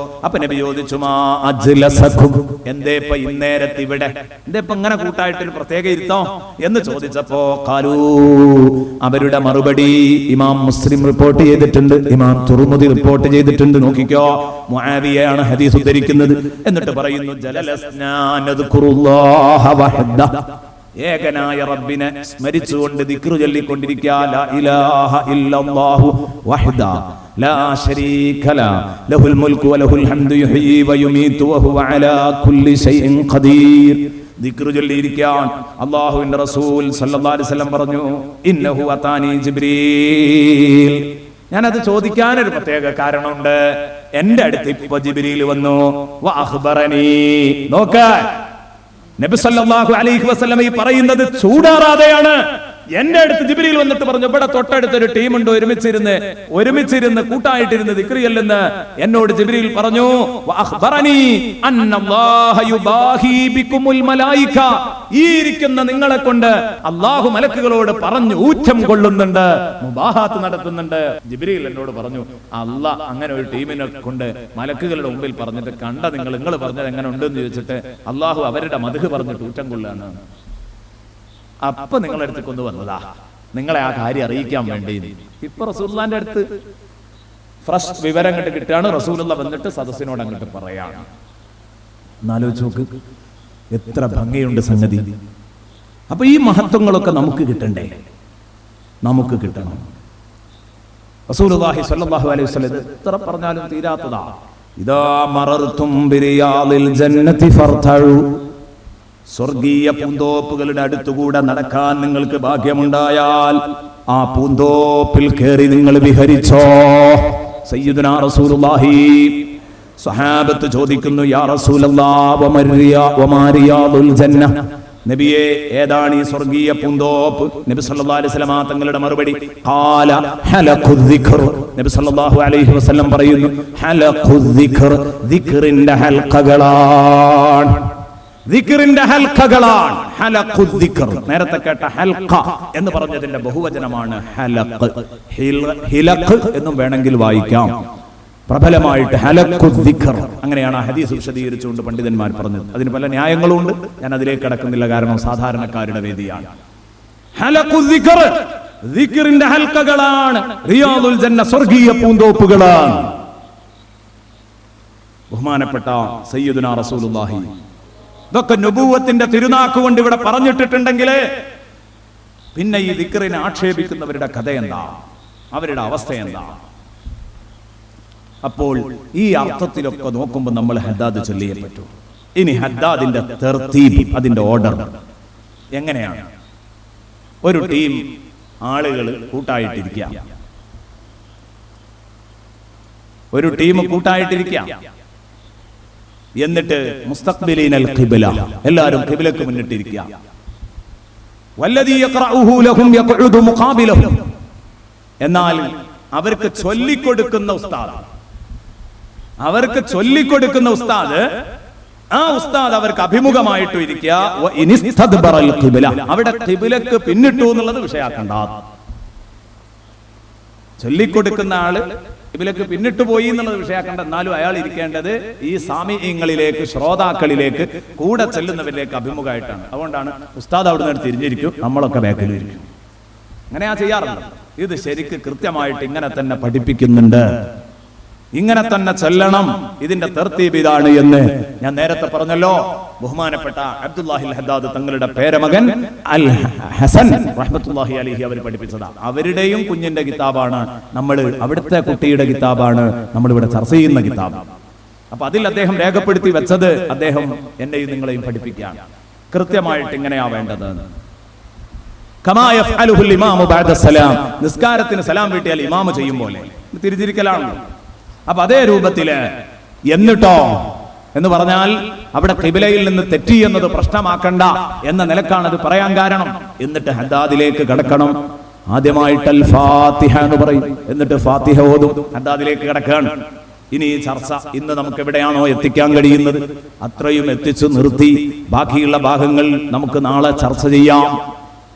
അപ്പൊ നബി ചോദിച്ചു, മാ അജ്ലസകും, എന്തേ ഇപ്പൊ ഇന്നേരത്ത് ഇവിടെ, എന്തേ ഇപ്പൊ ഇങ്ങനെ കൂട്ടായിട്ടൊരു പ്രത്യേക ഇരുത്തോ എന്ന് ചോദിച്ചപ്പോ ഖാലൂ, അവരുടെ മറുപടി ഇമാം മുസ്ലിം റിപ്പോർട്ട് ചെയ്തിട്ടുണ്ട്, ഇമാം തുർമുദി റിപ്പോർട്ട് ചെയ്തിട്ടുണ്ട്. നോക്കിക്കോ, മുആവിയയാണ് ഹദീസ് ഉദ്ധരിക്കുന്നത്. എന്നിട്ട് പറയുന്നു, ജലലസ്നാ നദ്കുറുല്ലാഹ വഹദ, ഏകനായ റബ്ബിനെ സ്മരിച്ചുകൊണ്ട് ദിക്റ് ചൊല്ലിക്കൊണ്ടിരിക്കുക. ലാ ഇലാഹ ഇല്ലല്ലാഹു വഹ്ദ ലാ ശരീക ല ലഹുൽ മുൽക്കു വലഹുൽ ഹംദു യുഹ്യി വയുമീതു വഹുവ അലാ കുല്ലി ഷൈഇൻ ഖദീർ. ദിക്റ് ചൊല്ലിയിരിക്കാൻ അല്ലാഹുവിന്റെ റസൂൽ സല്ലല്ലാഹു അലൈഹി വസല്ലം പറഞ്ഞു, ഇന്നഹു അതാനി ജിബ്രീൽ. ഞാനത് ചോദിക്കാനൊരു പ്രത്യേക കാരണമുണ്ട്. എന്റെ അടുത്ത് ഇപ്പൊ ജിബ്രീൽ വന്നു. വ അഖ്ബറനി, നോക്ക നബി സല്ലല്ലാഹു അലൈഹി വസല്ലം ഈ പറയുന്നത് ചൂടാറാതെയാണ്. എന്റെ അടുത്ത് ജിബ്രീൽ വന്നിട്ട് പറഞ്ഞു, ഇവിടെ തൊട്ടടുത്തൊരു ടീമുണ്ട്, ഒരുമിച്ചിരുന്ന് കൂട്ടായിട്ടിരുന്ന് ദിക്റ് ചൊല്ലുന്ന. എന്നോട് ജിബ്രീൽ പറഞ്ഞു, വഅഖ്ബറനി അന്നല്ലാഹ യുബാഹി ബികുമുൽ മലായിക, ഈ ഇരിക്കുന്ന നിങ്ങളെ കൊണ്ട് അല്ലാഹു മലക്കുകളോട് പറഞ്ഞു ഊറ്റം കൊള്ളുന്നുണ്ട്, മുബാഹാത്ത് നടത്തുന്നുണ്ട്. ജിബ്രീൽ എന്നോട് പറഞ്ഞു, അല്ലാഹ് അങ്ങനെ ഒരു ടീമിനെ കൊണ്ട് മലക്കുകളുടെ മുമ്പിൽ പറഞ്ഞിട്ട് കണ്ട നിങ്ങൾ പറഞ്ഞത് എങ്ങനെ ഉണ്ടെന്ന് ചോദിച്ചിട്ട് അല്ലാഹു അവരുടെ മദ്ഹ് പറഞ്ഞിട്ട് ഊറ്റം കൊള്ളുകയാണ്. അപ്പൊ നിങ്ങളുടെ അടുത്ത് കൊണ്ടുവന്നതാ, നിങ്ങളെ ആ കാര്യം അറിയിക്കാൻ വേണ്ടി. ഇപ്പൊ റസൂലുള്ളാന്റെ അടുത്ത് ഫ്രഷ് വിവരം അങ്ങോട്ട് കിട്ടുകയാണ്. റസൂലുള്ള വന്നിട്ട് സദസ്സിനോട് അങ്ങോട്ട് പറയാണ്. എന്നാലോചിച്ച് നോക്ക്, എത്ര ഭംഗിയുണ്ട് സംഗതി. അപ്പൊ ഈ മഹത്വങ്ങളൊക്കെ നമുക്ക് കിട്ടണ്ടേ? നമുക്ക് കിട്ടണം. റസൂലുള്ളാഹി സ്വല്ലല്ലാഹു അലൈഹി വസല്ലം എത്ര പറഞ്ഞാലും തീരാത്തതാ. ഇദാ മറർതും ബിരിയാദിൽ ജന്നതി ഫർതഉ, സ്വർഗീയ പൂന്തോപ്പുകളുടെ അടുത്തുകൂടെ നടക്കാൻ നിങ്ങൾക്ക് ഭാഗ്യമുണ്ടായാൽ ആ പൂന്തോപ്പിൽ കയറി നിങ്ങൾ വിഹരിച്ചോ. സയ്യിദുനാ റസൂലുള്ളാഹി, സ്വഹാബത്ത് ചോദിക്കുന്നു, യാ റസൂലല്ലാഹ് വമാ റിയാദുൽ ജന്ന, നബിയെ ഏതാണ് ഈ സ്വർഗീയ പൂന്തോപ്പ്? നബി സല്ലല്ലാഹു അലൈഹി വസല്ലം തങ്ങളുടെ മറുപടി, ഖാല ഹലഖുദ് ദിക്ർ. നബി സല്ലല്ലാഹു അലൈഹി വസല്ലം പറയുന്നു, ഹലഖുദ് ദിക്ർ, ദിക്റിന്റെ ഹൽഖകളാണ്, ദിക്റിന്റെ ഹൽഖകളാണ്. ഹലഖുദ് ദിക്ർ, നേരത്തെ കേട്ട ഹൽഖ എന്ന് പറഞ്ഞതിന്റെ ബഹുവചനമാണ് ഹലഖ്. ഹിലഖ് എന്നും വേണമെങ്കിൽ വായിക്കാം. പ്രബലമായിട്ട് ഹലഖുദ് ദിക്ർ, അങ്ങനെയാണ് ആ ഹദീസ് വിശദീകരിച്ചുകൊണ്ട് പണ്ഡിതന്മാർ പറഞ്ഞത്. അതിന് പല ന്യായങ്ങളുണ്ട്, ഞാൻ അതിലേക്ക് കടക്കുന്നില്ല, കാരണം സാധാരണക്കാരുടെ വേദിയാണ്. ഹലഖുദ് ദിക്ർ, ദിക്റിന്റെ ഹൽഖകളാണ്. റിയാദുൽ ജന്ന, സ്വർഗീയ പൂന്തോപ്പുകളാണ്. ബഹുമാനപ്പെട്ട സയ്യിദുനാ റസൂലുള്ളാഹി, ഇതൊക്കെ നുബുവത്തിന്റെ തിരുനാക്ക് കൊണ്ട് ഇവിടെ പറഞ്ഞിട്ടുണ്ടെങ്കിൽ പിന്നെ ഈ ദിക്റിനെ ആക്ഷേപിക്കുന്നവരുടെ കഥ എന്താ, അവരുടെ അവസ്ഥ എന്താ? അപ്പോൾ ഈ അർത്ഥത്തിലൊക്കെ നോക്കുമ്പോൾ നമ്മൾ ഹദ്ദാദ് ചൊല്ലിയേ പറ്റൂ. ഇനി ഹദ്ദാദിന്റെ തർത്തീബ്, അതിന്റെ ഓർഡർ എങ്ങനെയാണ്? ഒരു ടീം ആളുകൾ കൂട്ടായിട്ടിരിക്കുക, ഒരു ടീം കൂട്ടായിട്ടിരിക്കുക. എന്നിട്ട് മുസ്തഖ്ബിലീനൽ ഖിബ്ല, എല്ലാവരും ഖിബ്ലക്ക് മുന്നിട്ടിരിക്കുക. വല്ലദീ യഖറഉഹു ലഹും യഖഉദു മുഖാബിലഹു, എന്നാൽ അവർക്ക് ചൊല്ലിക്കൊടുക്കുന്ന ഉസ്താദ്, അവർക്ക് ചൊല്ലിക്കൊടുക്കുന്ന ഉസ്താദ്, ആ ഉസ്താദ് അവർക്ക് അഭിമുഖമായിട്ട് ഇരിക്കുക. അവിടെ ഖിബ്ലക്ക് പിന്നിട്ടു എന്നുള്ളത് വിഷയാക്കണ്ട. ചൊല്ലിക്കൊടുക്കുന്ന ആള് ഖിബ്ലക്ക് പിന്നിട്ട് പോയി എന്നുള്ളത് വിഷയാക്കണ്ട. എന്നാലും അയാൾ ഇരിക്കേണ്ടത് ഈ സാമിഈങ്ങളിലേക്ക്, ശ്രോതാക്കളിലേക്ക്, കൂടെ ചെല്ലുന്നവരിലേക്ക് അഭിമുഖമായിട്ടാണ്. അതുകൊണ്ടാണ് ഉസ്താദ് അവിടെ നിന്ന് തിരിഞ്ഞിരിക്കും, നമ്മളൊക്കെ ബാക്കിലിരിക്കും. അങ്ങനെയാ ചെയ്യാറുണ്ട്. ഇത് ശരിക്ക് കൃത്യമായിട്ട് ഇങ്ങനെ തന്നെ പഠിപ്പിക്കുന്നുണ്ട്. ഇങ്ങനെ തന്നെ ചെല്ലണം, ഇതിന്റെ തർത്തീബ് ഇതാണ് എന്ന് ഞാൻ നേരത്തെ പറഞ്ഞല്ലോ. ബഹുമാനപ്പെട്ട അബ്ദുല്ലാഹിൽ ഹദ്ദാദ് തങ്ങളുടെ പേരമകൻ അൽ ഹസൻ റഹ്മത്തുള്ളാഹി അലൈഹി അവർ പഠിപ്പിച്ചതാ. അവരുടെയും കുഞ്ഞിന്റെ കിതാബാണ്, നമ്മൾ അവിടുത്തെ കുട്ടിയുടെ കിതാബാണ് നമ്മൾ ഇവിടെ ചർച്ച ചെയ്യുന്ന കിതാബ്. അപ്പൊ അതിൽ അദ്ദേഹം രേഖപ്പെടുത്തി വെച്ചത് അദ്ദേഹം എന്നെയും നിങ്ങളെയും പഠിപ്പിക്കുകയാണ്. കൃത്യമായിട്ട് ഇങ്ങനെയാ വേണ്ടത്. കമാ യഫ്അലുഹുൽ ഇമാമു ബഅദ സലാം, നിസ്കാരത്തിന് സലാം വീട്ടിയാൽ ഇമാമ് ചെയ്യും പോലെ തിരിച്ചിരിക്കലാണ്. അപ്പൊ അതേ രൂപത്തില് എന്നിട്ടോ എന്ന് പറഞ്ഞാൽ അവിടെ ഖിബ്ലയിൽ നിന്ന് തെറ്റി എന്നത് പ്രശ്നമാക്കണ്ട എന്ന നിലക്കാണ് അത് പറയാൻ കാരണം. എന്നിട്ട് ഹദ്ദാദിലേക്ക് കടക്കണം. ആദ്യമായിട്ട് അൽ ഫാത്തിഹ എന്ന് പറയും, എന്നിട്ട് ഫാത്തിഹ ഓതും, ഹദ്ദാദിലേക്ക് കിടക്കുകയാണ്. ഇനി ഈ ചർച്ച ഇന്ന് നമുക്ക് എവിടെയാണോ എത്തിക്കാൻ കഴിയുന്നത് അത്രയും എത്തിച്ചു നിർത്തി ബാക്കിയുള്ള ഭാഗങ്ങൾ നമുക്ക് നാളെ ചർച്ച ചെയ്യാം.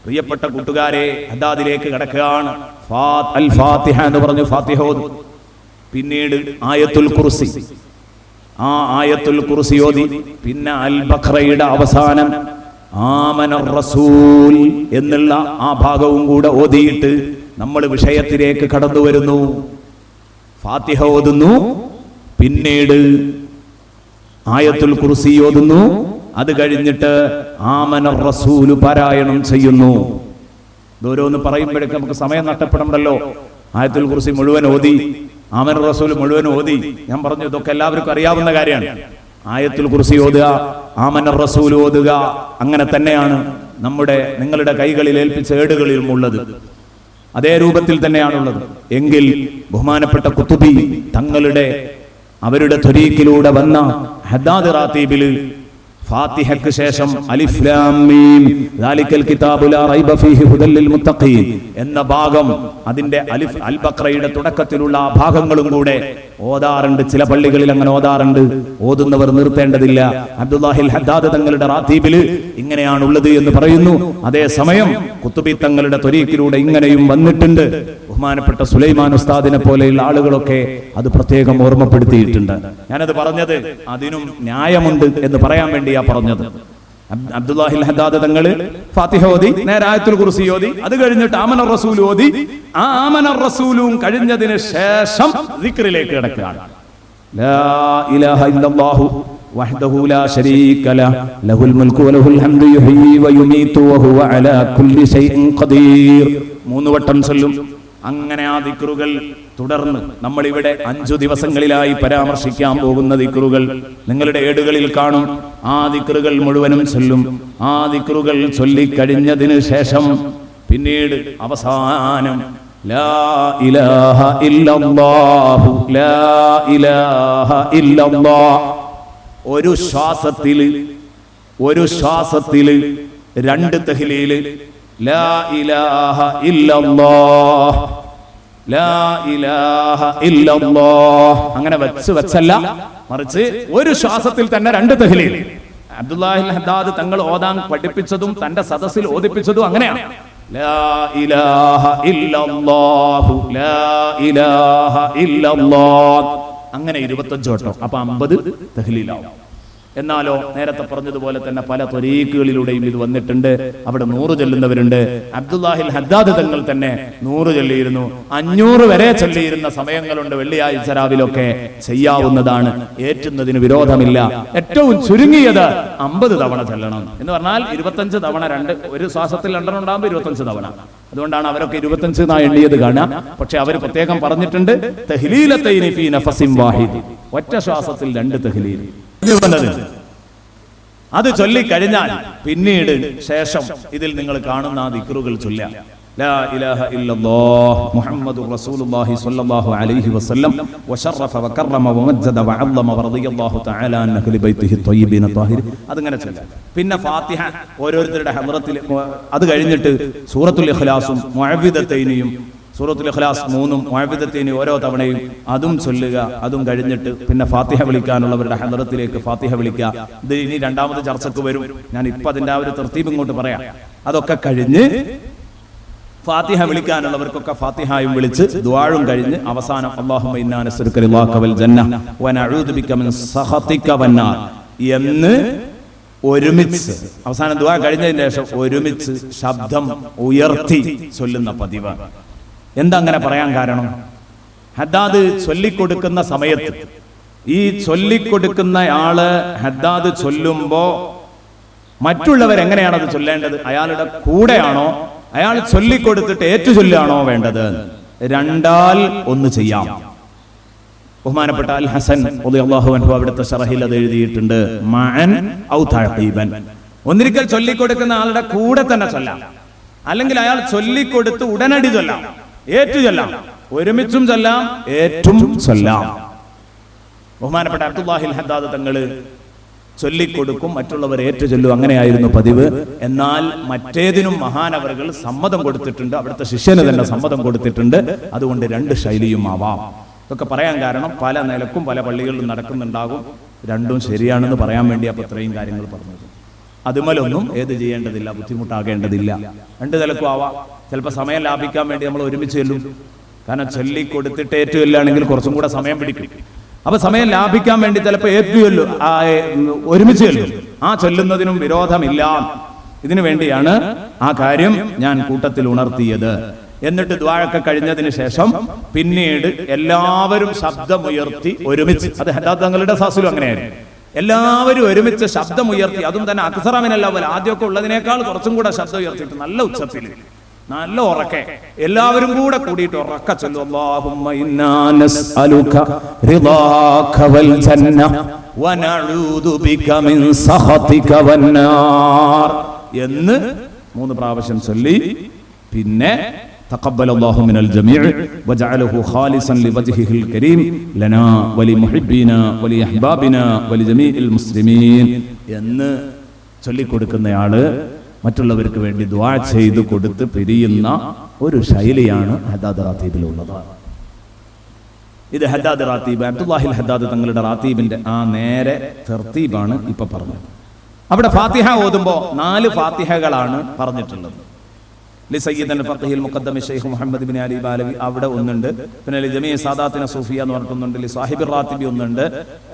പ്രിയപ്പെട്ട കൂട്ടുകാരെ, ഹദ്ദാദിലേക്ക് കിടക്കുകയാണ്. അൽ ഫാത്തിഹ എന്ന് പറഞ്ഞു ഫാത്തിഹ ഓതും. പിന്നീട് ആയത്തുൽ കുർസി, ആ ആയത്തുൽ കുർസി ഓതി. പിന്നെ അൽ ബഖറയുടെ അവസാനം ആമനർ റസൂൽ എന്നുള്ള ആ ഭാഗവും കൂടെ ഓതിയിട്ട് നമ്മൾ വിഷയത്തിലേക്ക് കടന്നു വരുന്നു. ഫാത്തിഹ ഓതുന്നു, പിന്നീട് ആയത്തുൽ കുർസി ഓതുന്നു, അത് കഴിഞ്ഞിട്ട് ആമനർ റസൂൽ പാരായണം ചെയ്യുന്നു. ഓരോന്ന് പറയുമ്പോഴേക്ക് നമുക്ക് സമയം നഷ്ടപ്പെടണ്ടല്ലോ. ആയത്തുൽ കുർസി മുഴുവൻ ഓതി, ആമനർ റസൂൽ മുഴുവൻ ഓതി. ഞാൻ പറഞ്ഞു ഇതൊക്കെ എല്ലാവർക്കും അറിയാവുന്ന കാര്യമാണ്. ആയത്തുൽ കുർസി ഓതുക, ആമനർ റസൂൽ ഓതുക, അങ്ങനെ തന്നെയാണ് നിങ്ങളുടെ കൈകളിൽ ഏൽപ്പിച്ച ഏടുകളിലും ഉള്ളത്. അതേ രൂപത്തിൽ തന്നെയാണുള്ളത്. എങ്കിൽ ബഹുമാനപ്പെട്ട ഖുതുബി അവരുടെ ത്വരീഖിലൂടെ വന്ന ഹദ്ദാദ് റാത്തീബിൽ ഫാത്തിഹയ്ക്ക് ശേഷം അലിഫ് ലാം മീം ദാലിക്കൽ കിതാബു ലാ റൈബ ഫീഹി ഹുദൽ ലിൽ മുത്തഖീൻ എന്ന ഭാഗം, അതിന്റെ അലിഫ് അൽ ബഖറയുടെ തുടക്കത്തിലുള്ള ആ ഭാഗങ്ങളും കൂടെ ഓതാറുണ്ട്. ചില പള്ളികളിൽ അങ്ങനെ ഓതാറുണ്ട്. ഓതുന്നവർ നിർത്തേണ്ടതില്ല. അബ്ദുല്ലാഹിൽ ഹദ്ദാദ് തങ്ങളുടെ റാത്തീബിൽ ഇങ്ങനെയാണുള്ളത് എന്ന് പറയുന്നു. അതേസമയം ഖുതുബി തങ്ങളുടെ ത്വരീഖിലൂടെ ഇങ്ങനെയും വന്നിട്ടുണ്ട്. ബഹുമാനപ്പെട്ട സുലൈമാൻ ഉസ്താദിനെ പോലെയുള്ള ആളുകളൊക്കെ അത് പ്രത്യേകം ഓർമ്മപ്പെടുത്തിയിട്ടുണ്ട്. ഞാനത് പറഞ്ഞത് അതിനും ന്യായമുണ്ട് എന്ന് പറയാൻ വേണ്ടിയാ പറഞ്ഞത്. അബ്ദുല്ലാഹിൽ ഹദ്ദാദ് തങ്ങള് ഫാത്തിഹ ഓതി, നേരെ ആയത്തുൽ കുർസി ഓതി, അത് കഴിഞ്ഞിട്ട് ആമനർ റസൂൽ ഓതി. ആ ആമനർ റസൂലും കഴിഞ്ഞതിന് ശേഷം ദിക്റിലേക്ക് കിടക്കുകയാണ്. ലാ ഇലാഹ ഇല്ലല്ലാഹു വഹ്ദഹു ലാ ശരീക ലഹു ലഹുൽ മുൽക്കു വലഹുൽ ഹംദു യുഹ്യി വയുമീതു വഹുവ അലാ കുല്ലി ശൈഇൻ ഖദീർ 3 വട്ടം ചൊല്ലും. അങ്ങനെ ആ ദിക്റുകൾ തുടർന്ന് നമ്മളിവിടെ 5 ദിവസങ്ങളിലായി പരാമർശിക്കാൻ പോകുന്ന ദിക്റുകൾ നിങ്ങളുടെ ഏടുകളിൽ കാണും. ആ ദിക്റുകൾ മുഴുവനും ചൊല്ലും. ആ ദിക്റുകൾ ചൊല്ലിക്കഴിഞ്ഞതിന് ശേഷം പിന്നീട് അവസാനം ലാ ഇലാഹ ഇല്ലല്ലാഹു ലാ ഇലാഹ ഇല്ലല്ലാഹ്, ഒരു ശ്വാസത്തിൽ 2 തഹ്ലീൽ ലാ ഇലാഹ ഇല്ലല്ലാഹ് ലാ ഇലാഹ ഇല്ലല്ലാഹ്, അങ്ങനെ വെച്ചല്ല, മറിച്ച് ഒരു ശ്വാസത്തിൽ തന്നെ 2 തഹ്ലീൽ. അബ്ദുല്ലാഹിൽ ഹദ്ദാദ് തങ്ങൾ ഓതാൻ പഠിപ്പിച്ചതും തന്റെ സദസ്സിൽ ഓതിപ്പിച്ചതും അങ്ങനെയാണ്. ലാ ഇലാഹ ഇല്ലല്ലാഹു ലാ ഇലാഹ ഇല്ലല്ലാഹ്, അങ്ങനെ 25 വട്ടം. അപ്പൊ 50 തഹ്ലീലാവും. എന്നാലോ നേരത്തെ പറഞ്ഞതുപോലെ തന്നെ പല ത്വരീഖുകളിലൂടെയും ഇത് വന്നിട്ടുണ്ട്. അവിടെ 100 ചൊല്ലുന്നവരുണ്ട്. അബ്ദുല്ലാഹിൽ ഹദ്ദാദ് തങ്ങൾ തന്നെ 100 ചൊല്ലിയിരുന്നു. 500 വരെ ചൊല്ലിയിരുന്ന സമയങ്ങളുണ്ട്. വെള്ളിയാഴ്ച രാവിലൊക്കെ ചെയ്യാവുന്നതാണ്. ഏറ്റുന്നതിന് വിരോധമില്ല. ഏറ്റവും ചുരുങ്ങിയത് 50 തവണ ചൊല്ലണം എന്ന് പറഞ്ഞാൽ 25 തവണ ഒരു ശ്വാസത്തിൽ 2 ഉണ്ടാകുമ്പോൾ 25 തവണ. അതുകൊണ്ടാണ് അവരൊക്കെ 25 എണ്ണിയത് കാണാം. പക്ഷെ അവർ പ്രത്യേകം പറഞ്ഞിട്ടുണ്ട് തഹ്ലീലത്തൈനി ഫീ നഫസിൻ വാഹിദ്, ഒറ്റ ശ്വാസത്തിൽ 2 തഹ്ലീൽ. അത് ചൊല്ലിക്കഴിഞ്ഞാൽ പിന്നീട് ശേഷം ഇതിൽ നിങ്ങൾ കാണുന്ന ആ ദിക്റുകൾ ചൊല്ലുക. ലാ ഇലാഹ ഇല്ലല്ലാഹ് മുഹമ്മദുർ റസൂലുള്ളാഹി സ്വല്ലല്ലാഹു അലൈഹി വസല്ലം വശറഫ വകറമ വമജ്ജദ വഅല്ലമ വറളിയല്ലാഹു തആല അൻ അഹ്ലി ബൈത്തിഹി ത്വയ്യിബീന ത്വാഹിർ. അതിങ്ങനെ ചൊല്ലുക. പിന്നെ ഫാത്തിഹ ഓരോരുത്തരുടെ ഹദ്റത്തിൽ, അത് കഴിഞ്ഞിട്ട് സൂറത്തുൽ ഇഖ്ലാസും മുഅവ്വിദത്തൈനിയും സൂറത്തുൽ ഇഖ്ലാസ് 3ഉം മുഅവ്വിദത്തൈനി ഓരോ തവണയും അതും ചൊല്ലുക. അതും കഴിഞ്ഞിട്ട് പിന്നെ ഫാത്തിഹ വിളിക്കാനുള്ളവരുടെ ഹദ്റത്തിലേക്ക് ഫാത്തിഹ വിളിക്കുക. ഇത് ഇനി രണ്ടാമത് ചർച്ചക്ക് വരും. ഞാൻ ഇപ്പൊ അതിന്റെ ആ ഒരു തർത്തീബ് ഇങ്ങോട്ട് പറയാം. അതൊക്കെ കഴിഞ്ഞ് ഫാത്തിഹ വിളിക്കാനുള്ളവർക്കൊക്കെ ഫാത്തിഹായും വിളിച്ച് ദുആഉം കഴിഞ്ഞ് അവസാനം അല്ലാഹുമ്മ ഇന്നാ നസ്അലുക റിളാക വൽ ജന്ന വ നഊദു ബിക മിൻ സഖതിക വന്നാർ എന്ന് ഒരുമിച്ച് അവസാനം ദുആ കഴിഞ്ഞതിന് ശേഷം ഒരുമിച്ച് ശബ്ദം ഉയർത്തി ചൊല്ലുന്ന പതിവ്. എന്താ അങ്ങനെ പറയാൻ കാരണം? ഹദ്ദാദ് ചൊല്ലിക്കൊടുക്കുന്ന സമയത്ത് ഈ ചൊല്ലിക്കൊടുക്കുന്ന ആള് ഹദ്ദാദ് ചൊല്ലുമ്പോ മറ്റുള്ളവരെങ്ങനെയാണ് അത് ചൊല്ലേണ്ടത്? അയാളുടെ കൂടെയാണോ, അയാൾ ചൊല്ലിക്കൊടുത്തിട്ട് ഏറ്റു ചൊല്ലുകയാണോ വേണ്ടത്? രണ്ടാൽ ഒന്ന് ചെയ്യാം. ബഹുമാനപ്പെട്ട അൽ ഹസൻ റളിയല്ലാഹു അൻഹു അവിടുത്തെ ശറഹിൽ അത് എഴുതിയിട്ടുണ്ട്. മഅൻ ഔ തഅഖീബൻ. ഒന്നിരിക്കൽ ചൊല്ലിക്കൊടുക്കുന്ന ആളുടെ കൂടെ തന്നെ ചൊല്ലാം, അല്ലെങ്കിൽ അയാൾ ചൊല്ലിക്കൊടുത്ത് ഉടനടി ചൊല്ലാം, ഏറ്റു ചൊല്ലാം, ഒരുമിച്ചും ചൊല്ലാം, ഏറ്റും ചൊല്ലാം. ബഹുമാനപ്പെട്ട അബ്ദുല്ലാഹിൽ ഹദ്ദാദ് തങ്ങള് ചൊല്ലിക്കൊടുക്കും, മറ്റുള്ളവർ ഏറ്റു ചൊല്ലും. അങ്ങനെയായിരുന്നു പതിവ്. എന്നാൽ മറ്റേതിനും മഹാനവറുകൾ സമ്മതം കൊടുത്തിട്ടുണ്ട്, അവിടുത്തെ ശിഷ്യന് തന്നെ സമ്മതം കൊടുത്തിട്ടുണ്ട്. അതുകൊണ്ട് രണ്ട് ശൈലിയും ആവാം. ഇതൊക്കെ പറയാൻ കാരണം പല നിലക്കും പല പള്ളികളിലും നടക്കുന്നുണ്ടാകും. രണ്ടും ശരിയാണെന്ന് പറയാൻ വേണ്ടി അപ്പൊ ഇത്രയും കാര്യങ്ങൾ പറഞ്ഞത്. അതുമലൊന്നും ഏത് ചെയ്യേണ്ടതില്ല, ബുദ്ധിമുട്ടാകേണ്ടതില്ല. രണ്ട് നിലക്കും ആവാം. ചിലപ്പോൾ സമയം ലാഭിക്കാൻ വേണ്ടി നമ്മൾ ഒരുമിച്ച് ചെല്ലും. കാരണം ചൊല്ലിക്കൊടുത്തിട്ട് ഏറ്റവും ഇല്ലാണെങ്കിൽ കുറച്ചും കൂടെ സമയം പിടിക്കും. അപ്പൊ സമയം ലാഭിക്കാൻ വേണ്ടി ചിലപ്പോൾ ഏറ്റവും ഒരുമിച്ച് ചൊല്ലും. ആ ചൊല്ലുന്നതിനും വിരോധമില്ല. ഇതിനു വേണ്ടിയാണ് ആ കാര്യം ഞാൻ കൂട്ടത്തിൽ ഉണർത്തിയത്. എന്നിട്ട് ദുആയൊക്കെ കഴിഞ്ഞതിന് ശേഷം പിന്നീട് എല്ലാവരും ശബ്ദമുയർത്തി ഒരുമിച്ച്, അത് ഹദ്ദാദ് തങ്ങളുടെ സാസിലും അങ്ങനെയായിരുന്നു, എല്ലാവരും ഒരുമിച്ച് ശബ്ദമുയർത്തി, അതും തന്നെ അക്സറ മിനൽ അവ്വൽ, ആദ്യമൊക്കെ ഉള്ളതിനേക്കാൾ കുറച്ചും കൂടെ ശബ്ദം ഉയർത്തിയിട്ട് നല്ല ഉച്ചത്തിൽ, നല്ല ഉറക്കെ എല്ലാവരും കൂടെ കൂടിയിട്ട് ഉറക്കെ ചൊല്ലും. അല്ലാഹുമ്മ ഇന്നാ നസ്അലുക റിളാക വൽ ജന്ന വ നഊദു ബിക മിൻ സഖതിക വന്നാർ എന്ന് 3 പ്രാവശ്യം ചൊല്ലി പിന്നെ തഖബ്ബലല്ലാഹു മിനൽ ജമീഅ വജഅലഹു ഖാലിസൻ ലിവജ്ഹിഹിൽ കരീം ലനാ വലിമുഹിബ്ബീനാ വലിഅഹ്ബാബിനാ വലിജമീഇൽ മുസ്ലിമീൻ എന്ന് ചൊല്ലിക്കൊടുക്കുന്നയാള് മറ്റുള്ളവർക്ക് വേണ്ടി ദുആ ചെയ്തു കൊടുത്ത് പിരിയുന്ന ഒരു ശൈലിയാണ് ഹദ്ദാദ് റാത്തീബിലുള്ളത്. ഇത് ഹദ്ദാദ് റാത്തീബ്, അബ്ദുല്ലാഹിൽ ഹദ്ദാദ് തങ്ങളുടെ റാത്തീബിന്റെ ആ നേരെ തർത്തീബാണ് ഇപ്പൊ പറഞ്ഞത്. അവിടെ ഫാത്തിഹ ഓതുമ്പോ 4 ഫാത്തിഹകളാണ് പറഞ്ഞിട്ടുള്ളത്. ലിസയ്യിദുൽ ഫഖീഹുൽ മുഖദ്ദം Sheikh Mohammed bin Ali Balavi അവിടെ ഒന്നുണ്ട്. പിന്നെ ജമീഅ സാദാത്തിന സൂഫിയ എന്ന് പറഞ്ഞിട്ടുണ്ട്. ലി സാഹിബിർ റാത്തിബി ഒന്നുണ്ട്.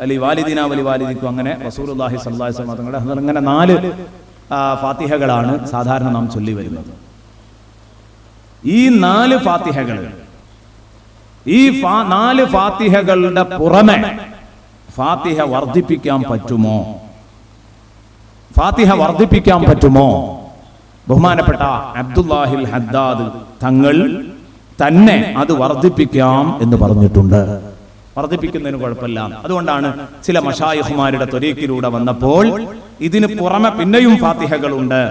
അലി വാലിദിന വലി വാലിദിക്കും, അങ്ങനെ റസൂലുള്ളാഹി സ്വല്ലല്ലാഹി അലൈഹി വസല്ലം തങ്ങളുടെ അങ്ങനെ 4 ഫാത്തിഹകളാണ് സാധാരണ നാം ചൊല്ലി വരുന്നത്. ഈ 4 ഫാത്തിഹകൾ, ഈ 4 ഫാത്തിഹകളുടെ പുറമെ ഫാത്തിഹ വർദ്ധിപ്പിക്കാൻ പറ്റുമോ? ഫാത്തിഹ വർദ്ധിപ്പിക്കാൻ പറ്റുമോ? ബഹുമാനപ്പെട്ട അബ്ദുല്ലാഹിൽ ഹദ്ദാദ് തങ്ങൾ തന്നെ അത് വർദ്ധിപ്പിക്കാം എന്ന് പറഞ്ഞിട്ടുണ്ട്. വർദ്ധിപ്പിക്കുന്നതിന് കുഴപ്പമില്ല. അതുകൊണ്ടാണ് ചില മശായിഖുമാരുടെ ത്വരീഖിലൂടെ വന്നപ്പോൾ ഇതിന് പുറമെ പിന്നെയും ഫാത്തിഹകളുണ്ട്.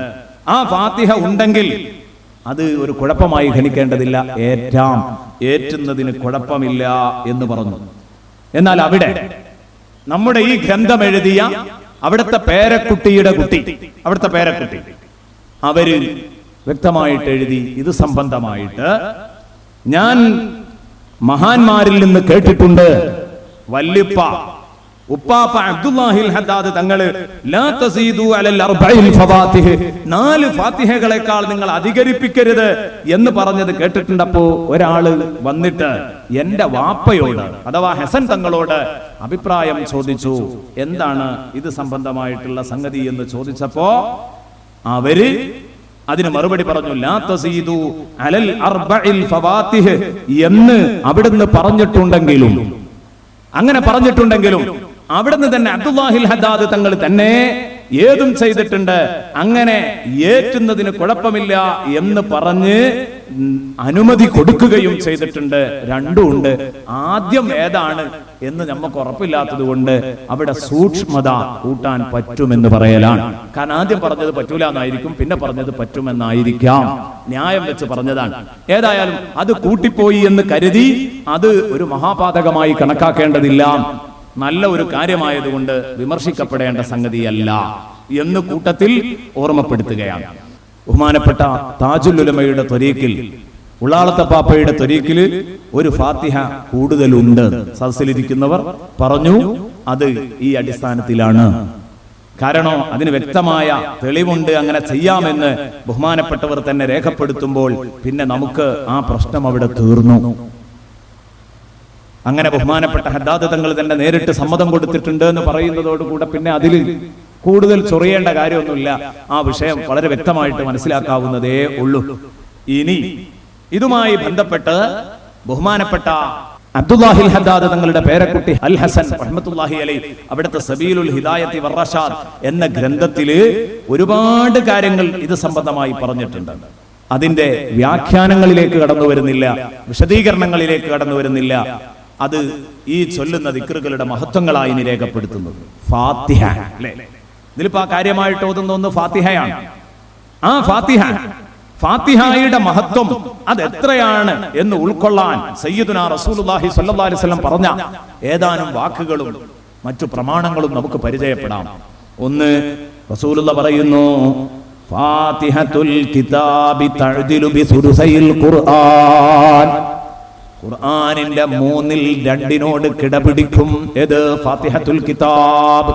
ആ ഫാത്തിഹ ഉണ്ടെങ്കിൽ അത് ഒരു കുഴപ്പമായി ഗണിക്കേണ്ടതില്ല, ഏറ്റുന്നതിന് കുഴപ്പമില്ല എന്ന് പറഞ്ഞു. എന്നാൽ അവിടെ നമ്മുടെ ഈ ഗ്രന്ഥം എഴുതിയ അവിടുത്തെ പേരക്കുട്ടിയുടെ കുട്ടി, അവിടുത്തെ പേരക്കുട്ടി, അവര് വ്യക്തമായിട്ട് എഴുതി ഇത് സംബന്ധമായിട്ട്, ഞാൻ മഹാന്മാരിൽ നിന്ന് കേട്ടിട്ടുണ്ട്, വല്ലിപ്പ ഉപ്പാപ്പ അബ്ദുല്ലാഹിൽ ഹദ്ദാദ് തങ്ങള് ലാ തസീദു അലൽ അർബഇൽ ഫവാത്തിഹ്, 4 ഫാത്തിഹകളെക്കാൾ നിങ്ങൾ അധികരിപ്പിക്കരുത് എന്ന് പറഞ്ഞത് കേട്ടിട്ടുണ്ടപ്പോ ഒരാള് വന്നിട്ട് എന്റെ വാപ്പയോട് അഥവാ ഹസൻ തങ്ങളോട് അഭിപ്രായം ചോദിച്ചു, എന്താണ് ഇത് സംബന്ധമായിട്ടുള്ള സംഗതി എന്ന് ചോദിച്ചപ്പോ അവര് അതിന് മറുപടി പറഞ്ഞു, ലാ തസീദു അലൽ അർബഇൽ ഫവാത്തിഹ് എന്ന് അവിടുന്ന് പറഞ്ഞിട്ടുണ്ടെങ്കിലും, അങ്ങനെ പറഞ്ഞിട്ടുണ്ടെങ്കിലും അവിടുന്ന് തന്നെ അബ്ദുല്ലാഹിൽ ഹദ്ദാദ് തങ്ങൾ തന്നെ ഏതും ചെയ്തിട്ടുണ്ട്. അങ്ങനെ ഏറ്റുന്നതിന് കുഴപ്പമില്ല എന്ന് പറഞ്ഞ് അനുമതി കൊടുക്കുകയും ചെയ്തിട്ടുണ്ട്. രണ്ടും ഉണ്ട്. ആദ്യം ഏതാണ് എന്ന് നമുക്ക് ഉറപ്പില്ലാത്തത് കൊണ്ട് അവിടെ സൂക്ഷ്മത കൂട്ടാൻ പറ്റുമെന്ന് പറയലാണ്. കാരണം ആദ്യം പറഞ്ഞത് പറ്റൂല എന്നായിരിക്കും, പിന്നെ പറഞ്ഞത് പറ്റുമെന്നായിരിക്കാം. ന്യായം വെച്ച് പറഞ്ഞതാണ്. ഏതായാലും അത് കൂട്ടിപ്പോയി എന്ന് കരുതി അത് ഒരു മഹാപാതകമായി കണക്കാക്കേണ്ടതില്ല. നല്ല ഒരു കാര്യമായതുകൊണ്ട് വിമർശിക്കപ്പെടേണ്ട സംഗതിയല്ല എന്ന് കൂട്ടത്തിൽ ഓർമ്മപ്പെടുത്തുകയാണ്. ബഹുമാനപ്പെട്ട താജുൽ ഉലമയുടെ ത്വരീഖിൽ, ഉള്ളാളത്തെ പാപ്പയുടെ ത്വരീഖിൽ ഒരു ഫാത്തിഹ കൂടുതലുണ്ട്. സദസ്സിലിരിക്കുന്നവർ പറഞ്ഞു അത് ഈ അടിസ്ഥാനത്തിലാണ്. കാരണം അതിന് വ്യക്തമായ തെളിവുണ്ട്, അങ്ങനെ ചെയ്യാമെന്ന് ബഹുമാനപ്പെട്ടവർ തന്നെ രേഖപ്പെടുത്തുമ്പോൾ പിന്നെ നമുക്ക് ആ പ്രശ്നം അവിടെ തീർന്നു. അങ്ങനെ ബഹുമാനപ്പെട്ട ഹദ്ദാദ് തങ്ങൾ തന്നെ നേരിട്ട് സമ്മതം കൊടുത്തിട്ടുണ്ട് എന്ന് പറയുന്നതോടുകൂടെ പിന്നെ അതിൽ കൂടുതൽ ചൊറിയേണ്ട കാര്യമൊന്നുമില്ല. ആ വിഷയം വളരെ വ്യക്തമായിട്ട് മനസ്സിലാക്കാവുന്നതേ ഉള്ളൂ. ഇനി ഇതുമായി ബന്ധപ്പെട്ട് ബഹുമാനപ്പെട്ട അബ്ദുല്ലാഹിൽ ഹദ്ദാദ് തങ്ങളുടെ പേരക്കുട്ടി അൽ ഹസൻ റഹ്മത്തുള്ളാഹി അലൈഹി അവിടുത്തെ സബീലുൽ ഹിദായത്തി വറഷാദ് എന്ന ഗ്രന്ഥത്തില് ഒരുപാട് കാര്യങ്ങൾ ഇത് സംബന്ധമായി പറഞ്ഞിട്ടുണ്ട്. അതിന്റെ വ്യാഖ്യാനങ്ങളിലേക്ക് കടന്നു വരുന്നില്ല, വിശദീകരണങ്ങളിലേക്ക് കടന്നു വരുന്നില്ല. അത് ഈ ചൊല്ലുന്ന ദിക്റുകളുടെ മഹത്വങ്ങളായി ഇനി രേഖപ്പെടുത്തുന്നത്. ഫാത്തിഹ അല്ലേ, ഇതിലിപ്പോ ആ കാര്യമായിട്ട് ഓതുന്ന ഒന്ന് ഫാത്തിഹയാണ്. ആ ഫാത്തിഹയുടെ മഹത്വം അത് എത്രയാണ് എന്ന് ഉൾക്കൊള്ളാൻ സയ്യിദുനാ റസൂലുള്ളാഹി സ്വല്ലല്ലാഹി അലൈഹി വസല്ലം പറഞ്ഞ ഏതാനും വാക്കുകളും മറ്റു പ്രമാണങ്ങളും നമുക്ക് പരിചയപ്പെടാം. ഒന്ന്, റസൂലുള്ളാഹി പറയുന്നു, ഫാത്തിഹത്തുൽ കിതാബി തഅദിലു ബിസുലുസൈൽ ഖുർആൻ. ഖുർആനിന്റെ 2/3 കിടപിടിക്കും. ഏത്? ഫാത്തിഹത്തുൽ കിതാബ്.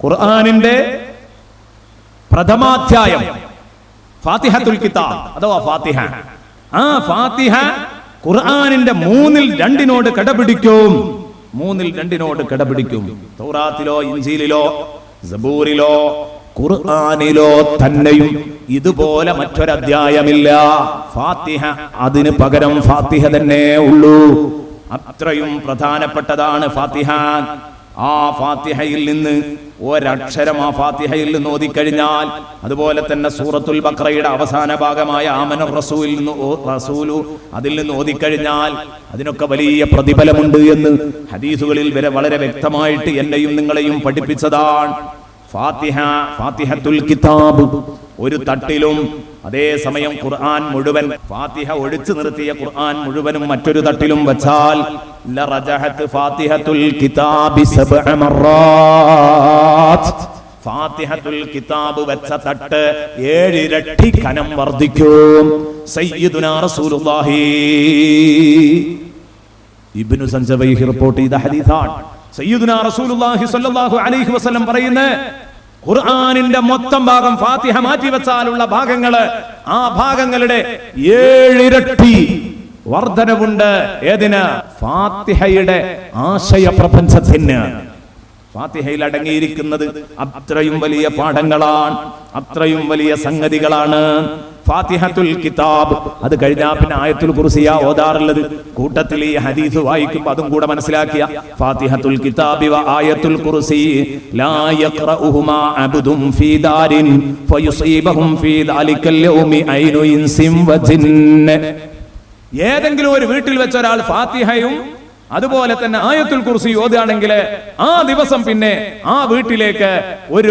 ഖുർആനിന്റെ പ്രഥമാധ്യായം ഫാത്തിഹത്തുൽ കിതാബ് അഥവാ ഫാത്തിഹ. ആ ഫാത്തിഹ ഖുർആനിന്റെ 2/3 കിടപിടിക്കും. 2/3 കിടപിടിക്കും. തൗറാത്തിലോ ഇൻജീലിലോ സബൂറിലോ ഖുർആനിലോ തന്നെയും ഇതുപോലെ മറ്റൊരധ്യായമില്ല. ഫാത്തിഹ അതിന് പകരം ഫാത്തിഹ തന്നെ ഉള്ളൂ. അത്രയും പ്രധാനപ്പെട്ടതാണ് ഫാത്തിഹ. ആ ഫാത്തിഹയിൽ നിന്ന് ഒരക്ഷരം ആ ഫാത്തിഹയിൽ നിന്ന് ഓതിക്കഴിഞ്ഞാൽ, അതുപോലെ തന്നെ സൂറത്തുൽ ബഖറയുടെ അവസാന ഭാഗമായ ആമന റസൂലു അതിൽ നിന്ന് ഓതിക്കഴിഞ്ഞാൽ അതിനൊക്കെ വലിയ പ്രതിഫലമുണ്ട് എന്ന് ഹദീസുകളിൽ വരെ വളരെ വ്യക്തമായിട്ട് എന്നെയും നിങ്ങളെയും പഠിപ്പിച്ചതാണ്. ഫാത്തിഹത്തുൽ കിതാബ് ഒരു തട്ടിലും, അതേസമയം ഖുർആൻ മുഴുവൻ, ഫാത്തിഹ ഒഴിച്ചു നിർത്തിയ ഖുർആൻ മുഴുവനും മറ്റൊരു തട്ടിലും വച്ചാൽ ലറജഹത്ത് ഫാത്തിഹത്തുൽ കിതാബി 7 മററാത്ത്. ഫാത്തിഹത്തുൽ കിതാബ് വെച്ച തട്ട് 7 ഇരട്ടി കനം വർദ്ധിക്കും. സയ്യിദുനാ റസൂലുള്ളാഹി ഇബ്നു സഞ്ചബൈഹി റിപ്പോർട്ട് ചെയ്ത ഹദീസാണ്. സയ്യിദുനാ റസൂലുള്ളാഹി സ്വല്ലല്ലാഹു അലൈഹി വസല്ലം പറയുന്നു, ഖുർആനിന്റെ മൊത്തം ഭാഗം ഫാത്തിഹ മാറ്റി വെച്ചാലുള്ള ഭാഗങ്ങള്, ആ ഭാഗങ്ങളുടെ 7 ഇരട്ടി വർധനവുണ്ട്. ഏതിന്? ഫാത്തിഹയുടെ ആശയ പ്രപഞ്ചത്തിന്. ഫാത്തിഹയിൽ അടങ്ങിയിരിക്കുന്നത് അത്രയും വലിയ പാഠങ്ങളാണ്, അത്രയും വലിയ സംഗതികളാണ്. ഫാത്തിഹത്തുൽ കിതാബ് അത് കഴിഞ്ഞാ പിന്നെ ആയത്തുൽ കുർസിയ ഓതാറുള്ളത്. കൂട്ടത്തിൽ ഈ ഹദീസ് വായിക്കുമ്പോൾ അതും കൂടെ മനസ്സിലാക്കിയ ഫാത്തിഹത്തുൽ കിതാബി വ ആയത്തുൽ കുർസി ലാ യഖറഉഹുമാ അബ്ദുൻ ഫീ ദാരിൻ ഫയുസീബഹും ഫീ ദാലിക്കൽ യൗമി ഐനു ഇൻസിൻ വ ജിന്ന. ഏതെങ്കിലും ഒരു വീട്ടിൽ വെച്ച ഒരാൾ ഫാത്തിഹയും അതുപോലെ തന്നെ ആയത്തുൽ കുർസി ഓതുകയാണെങ്കിൽ ആ ദിവസം പിന്നെ ആ വീട്ടിലേക്ക് ഒരു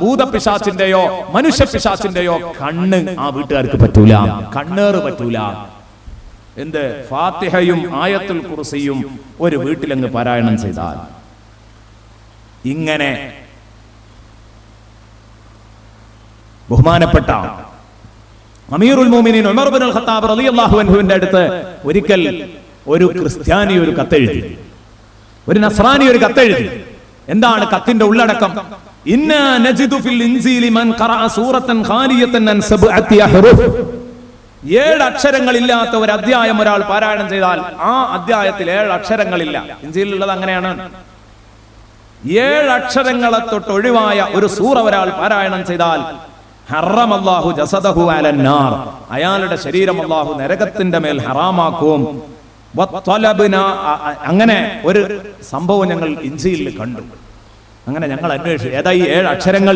ഭൂതപിശാചിന്റെയോ മനുഷ്യപിശാചിന്റെയോ കണ്ണ് ആ വീട്ടുകാർക്ക് പറ്റൂല, കണ്ണേറ് പറ്റൂല. എന്ത്? ഫാത്തിഹയും ആയത്തുൽ കുർസിയും ഒരു വീട്ടിലങ്ങ് പാരായണം ചെയ്താൽ. ഇങ്ങനെ ബഹുമാനപ്പെട്ട അമീറുൽ മുഅ്മിനീൻ ഉമർ ഇബ്നുൽ ഖത്താബ് റളിയല്ലാഹു അൻഹുവിന്റെ അടുത്ത് ഒരിക്കൽ ഒരു ക്രിസ്ത്യാനി ഒരു കത്തെഴുതി, ഒരു നസ്രാനി ഒരു കത്തെഴുതി. എന്താണ് കത്തിന്റെ ഉള്ളടക്കം? ഇന്നാ നജിദു ഫിൽ ഇൻജീലി മൻ ഖറഅ സൂറത്തൻ ഖാലിയതൻ അൻ സബ്അത്തി അഹ്റുഫ്. 7 അക്ഷരങ്ങളില്ലാത്ത ഒരു അധ്യായം ഒരാൾ പാരായണം ചെയ്താൽ ആ അധ്യായത്തിൽ 7 അക്ഷരങ്ങളില്ല. ഇൻജീലിലുള്ളത് അങ്ങനെയാണ്. 7 അക്ഷരങ്ങളെ തൊട്ട് ഒഴിവായ ഒരു സൂറ ഒരാൾ പാരായണം ചെയ്താൽ ഹറമല്ലാഹു ജസദഹു അലന്നാർ, അയാളുടെ ശരീരം അല്ലാഹു നരകത്തിന്റെ മേൽ ഹറാമാക്കും. അങ്ങനെ ഒരു സംഭവം ഞങ്ങൾ ഇഞ്ചിയിൽ കണ്ടു. അങ്ങനെ ഞങ്ങൾ അന്വേഷിച്ചു ഏതാ ഈ 7 അക്ഷരങ്ങൾ.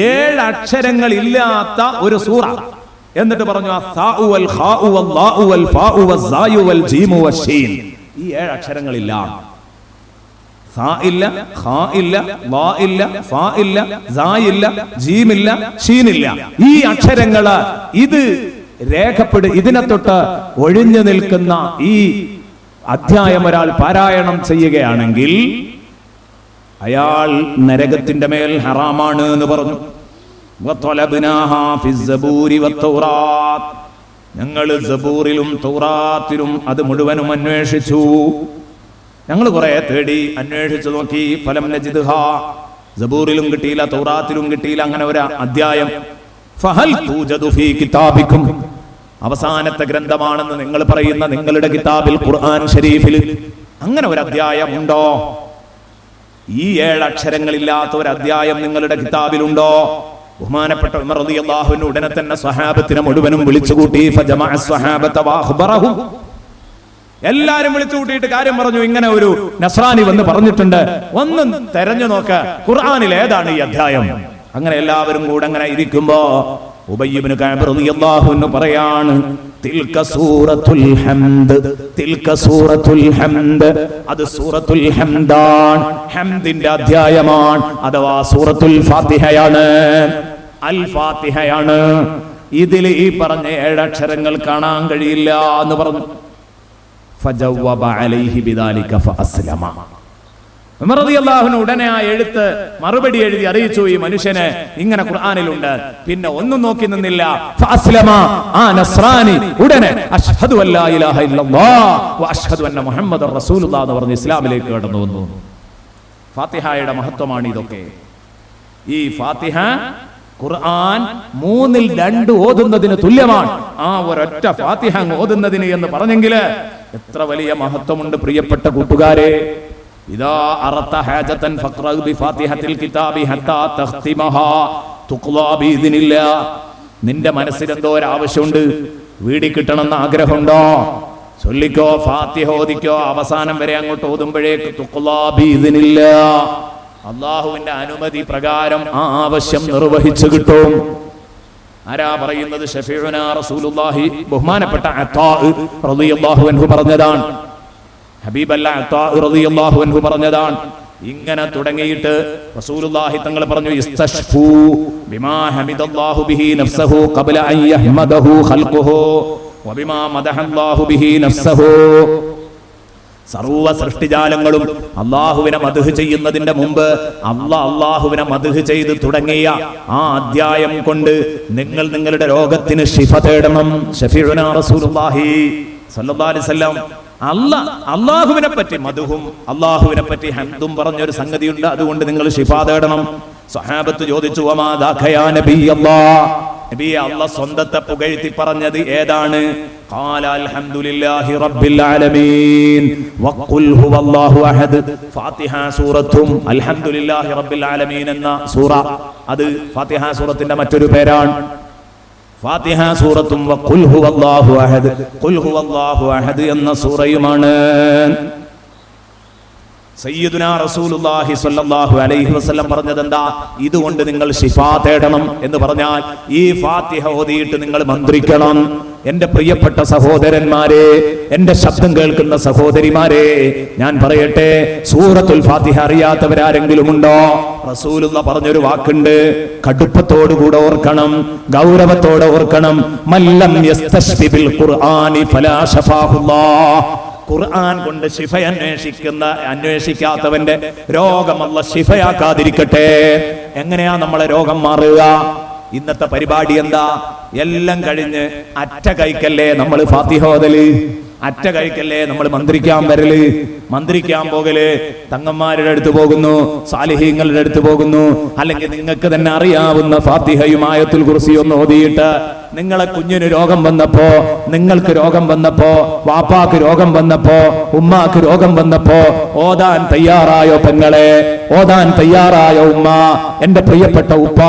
7 അക്ഷരങ്ങൾ ഇല്ലാത്ത ഒരു സൂറ. എന്നിട്ട് പറഞ്ഞു ഈ 7 അക്ഷരങ്ങളില്ല. ഖ ഇല്ല, ഖ ഇല്ല, ള ഇല്ല, ഫ ഇല്ല, സ ഇല്ല, ജീം ഇല്ല, ഷീൻ ഇല്ല. ഈ അക്ഷരങ്ങള് ഇത് ഇതിനെ തൊട്ട് ഒഴിഞ്ഞു നിൽക്കുന്ന ഈ അധ്യായം ഒരാൾ പാരായണം ചെയ്യുകയാണെങ്കിൽ അയാൾ നരകത്തിന്റെ മേൽ ഹറാമാണ് എന്ന് പറഞ്ഞു. ഞങ്ങൾ സബൂറിലും തൗറാത്തിലും അത് മുഴുവനും അന്വേഷിച്ചു. ഞങ്ങൾ കുറെ തേടി അന്വേഷിച്ചു നോക്കി. ഫലം നജിദ്ഹാ, സബൂറിലും കിട്ടിയില്ല, തൗറാത്തിലും കിട്ടിയില്ല. അങ്ങനെ ഒരു അധ്യായം. ഫഹൽ തൂജദു ഫീ കിതാബിക്കും, അവസാനത്തെ ഗ്രന്ഥമാണെന്ന് നിങ്ങൾ പറയുന്ന നിങ്ങളുടെ കിതാബിൽ ഖുർആൻ ഷരീഫിൽ അങ്ങനെ ഒരു അധ്യായം ഉണ്ടോ? ഈ 7 അക്ഷരങ്ങളില്ലാത്ത ഒരു അധ്യായം നിങ്ങളുടെ കിതാബിലുണ്ടോ? ബഹുമാനപ്പെട്ട ഉമർ റളിയല്ലാഹു അൻഹു ഉടനെ തന്നെ സ്വഹാബത്തിനെ മുഴുവനും വിളിച്ചുകൂട്ടി. ഫജമഅ സ്വഹാബത വഅഖ്ബറഹും, എല്ലാരും വിളിച്ചു കൂട്ടിയിട്ട് കാര്യം പറഞ്ഞു. ഇങ്ങനെ ഒരു നസ്രാനി വന്ന് പറഞ്ഞിട്ടുണ്ട്, ഒന്ന് തെരഞ്ഞു നോക്ക് ഖുർആനിൽ ഏതാണ് ഈ അധ്യായം. അങ്ങനെ എല്ലാവരും കൂടെ അങ്ങനെ ഇരിക്കുമ്പോ ഉബയ്യ് ഇബ്നു കഅബ് റളിയല്ലാഹു അൻഹു പറയാണ്, തിൽക സൂറത്തുൽ ഹംദ്, തിൽക സൂറത്തുൽ ഹംദ്, അത് സൂറത്തുൽ ഹംദാണ്, ഹംദിന്റെ അധ്യായമാണ്, അഥവാ സൂറത്തുൽ ഫാത്തിഹയാണ്, അൽ ഫാത്തിഹയാണ്. ഇതിൽ ഈ പറഞ്ഞ 7 അക്ഷരങ്ങൾ കാണാൻ കഴിയില്ല എന്ന് പറഞ്ഞു. ഫജവബ അലൈഹി ബിദാലിക ഫഅസ്ലമ. ഉമർ റളിയല്ലാഹു അൻഹു ഉടനെ ആ എഴുത്ത് മറുപടി എഴുതി അറിയിച്ചു, ഈ മനുഷ്യന് ഇങ്ങനെ ഖുർആനിലുണ്ട്. പിന്നെ ഒന്നും നോക്കി നിന്നില്ല. ഫഅസ്ലമ, ആ നസ്രാനി ഉടനെ അശ്ഹദു അല്ലാ ഇലാഹ ഇല്ലല്ലാഹ് വ അശ്ഹദു അന്ന മുഹമ്മദർ റസൂലുള്ളാഹ് എന്ന് പറഞ്ഞ് ഇസ്ലാമിലേക്ക് കടന്നു വന്നു. ഫാത്തിഹയുടെ മഹത്വമാണ് ഇതൊക്കെ. ഈ ഫാത്തിഹ ഖുർആൻ 3ൽ 2 ഓതുന്നതിന് തുല്യമാണ്. ആ ഒരൊറ്റ ഫാത്തിഹ ഓതുന്നതിന് എന്ന് പറഞ്ഞെങ്കിൽ എത്ര വലിയ മഹത്വമുണ്ട് പ്രിയപ്പെട്ട കൂട്ടുകാരെ. ഇദാ അറത ഹാജതൻ ഫഖറ ബിഫാത്തിഹത്തിൽ കിതാബി ഹത്താ തഖ്തിമഹാ തുഖ്ലാ ബിഇദ്നില്ലാ. നിന്റെ മനസ്സിൽ എന്തോ ഒരു ആവശ്യമുണ്ട്, വീടി കിട്ടണമെന്ന് ആഗ്രഹമുണ്ടോ, ചൊല്ലിക്കോ, ഫാത്തിഹ ഓദിക്കോ. അവസാനം വരെ അങ്ങോട്ട് ഓതുമ്പോഴേക്ക് തുഖ്ലാ ബിഇദ്നില്ലാ, അല്ലാഹുവിന്റെ അനുമതി പ്രകാരം ആ ആവശ്യം നിർവഹിച്ചു കിട്ടും. ആരാ പറയുന്നത്? ഷഫീഉനാ റസൂലുള്ളാഹി, ബഹുമാനപ്പെട്ട അത്താ റളിയല്ലാഹു അൻഹു പറഞ്ഞതാണ്. ഹബീബല്ല അത്താ റളിയല്ലാഹു അൻഹു പറഞ്ഞതാണ്. ഇങ്ങനെ തുടങ്ങിയിട്ട് റസൂലുള്ളാഹി തങ്ങൾ പറഞ്ഞു, ഇസ്തശ്ഫൂ ബിമാ ഹമിദല്ലാഹു ബിഹി നഫ്സഹു ഖബ്ല അൻ യഹ്മദഹു ഖൽഖുഹു വബിമാ മദഹല്ലാഹു ബിഹി നഫ്സഹു. സർവ സൃഷ്ടിജാലങ്ങളും അള്ളാഹുവിനെ മദ്ഹ് ചെയ്യുന്നതിന്റെ മുമ്പ് അള്ളാഹുവിനെ മദ്ഹ് ചെയ്ത് തുടങ്ങിയ ആ അധ്യായം കൊണ്ട് നിങ്ങൾ നിങ്ങളുടെ രോഗത്തിന് ശിഫ തേടണം. ഷഫീഉനാ റസൂലുള്ളാഹി സ്വല്ലല്ലാഹു അലൈഹി വസല്ലം അള്ളാഹുവിനെ പറ്റി മദ്ഹും അള്ളാഹുവിനെ പറ്റി ഹംദും പറഞ്ഞൊരു സംഗതിയുണ്ട്. അതുകൊണ്ട് നിങ്ങൾ ശിഫ തേടണം. സ്വഹാബത്ത് ചോദിച്ചു, വമാ ദാക യാ നബിയല്ലാഹ്, നബിയെ അല്ലാഹ് സ്വന്തത്തെ പുകഴ്ത്തി പറഞ്ഞത് ഏതാണ്? ഖാല അൽഹംദുലില്ലാഹി റബ്ബിൽ ആലമീൻ വഖുൽ ഹുവല്ലാഹു അഹദ്. ഫാത്തിഹ സൂറത്തും അൽഹംദുലില്ലാഹി റബ്ബിൽ ആലമീൻ എന്ന സൂറ, അത് ഫാത്തിഹ സൂറത്തിന്റെ മറ്റൊരു പേരാണ്. ഫാത്തിഹ സൂറത്തും വഖുൽ ഹുവല്ലാഹു അഹദ്, ഖുൽ ഹുവല്ലാഹു അഹദ് എന്ന സൂറയുമാണ്. സയ്യിദുനാ റസൂലുള്ളാഹി സ്വല്ലല്ലാഹു അലൈഹി വസല്ലം പറഞ്ഞത് എന്താ? ഇതുകൊണ്ട് നിങ്ങൾ ശിഫാ തേടണം എന്ന് പറഞ്ഞാൽ ഈ ഫാത്തിഹ ഓതിയിട്ട് നിങ്ങൾ മന്ത്രിക്കണം. എന്റെ പ്രിയപ്പെട്ട സഹോദരന്മാരെ, എന്റെ ശബ്ദം കേൾക്കുന്ന സഹോദരിമാരെ, ഞാൻ പറയട്ടെ, സൂറത്തുൽ ഫാത്തിഹ അറിയാത്തവരാരെങ്കിലും ഉണ്ടോ? റസൂലുള്ള പറഞ്ഞൊരു വാക്കുണ്ട്, കടുപ്പത്തോടുകൂടെ ഓർക്കണം, ഗൗരവത്തോടെ ഓർക്കണം. മല്ലം യസ്തശ്ഫി ബിൽ ഖുർആനി ഫലാ ശഫാഹുല്ലാഹ്. ഖുർആൻ കൊണ്ട് ശിഫ അന്വേഷിക്കാത്തവന്റെ രോഗം അല്ലാഹ് ശിഫയാക്കാതിരിക്കട്ടെ. എങ്ങനെയാ നമ്മളെ രോഗം മാറുക? ഇന്നത്തെ പരിപാടി എന്താ? എല്ലാം കഴിഞ്ഞ് അറ്റ കൈക്കല്ലേ നമ്മൾ ഫാത്തിഹ ഓതല്, അറ്റ കഴിക്കല്ലേ നമ്മൾ മന്ത്രിക്കാൻ വരല്, മന്ത്രിക്കാൻ പോകല്, തങ്ങന്മാരുടെ അടുത്ത് പോകുന്നു, സാലിഹീങ്ങളുടെ അടുത്ത് പോകുന്നു, അല്ലെങ്കിൽ നിങ്ങൾക്ക് തന്നെ അറിയാവുന്ന ഫാത്തിഹയും ആയത്തുൽ കുർസിയും ഓതിയിട്ട് നിങ്ങളെ കുഞ്ഞിന് രോഗം വന്നപ്പോ, നിങ്ങൾക്ക് രോഗം വന്നപ്പോ, വാപ്പാക്ക് രോഗം വന്നപ്പോ, ഉമ്മാക്ക് രോഗം വന്നപ്പോ ഓതാൻ തയ്യാറായോ പെങ്ങളെ? ഓതാൻ തയ്യാറായോ ഉമ്മ? എന്റെ പ്രിയപ്പെട്ട ഉപ്പ,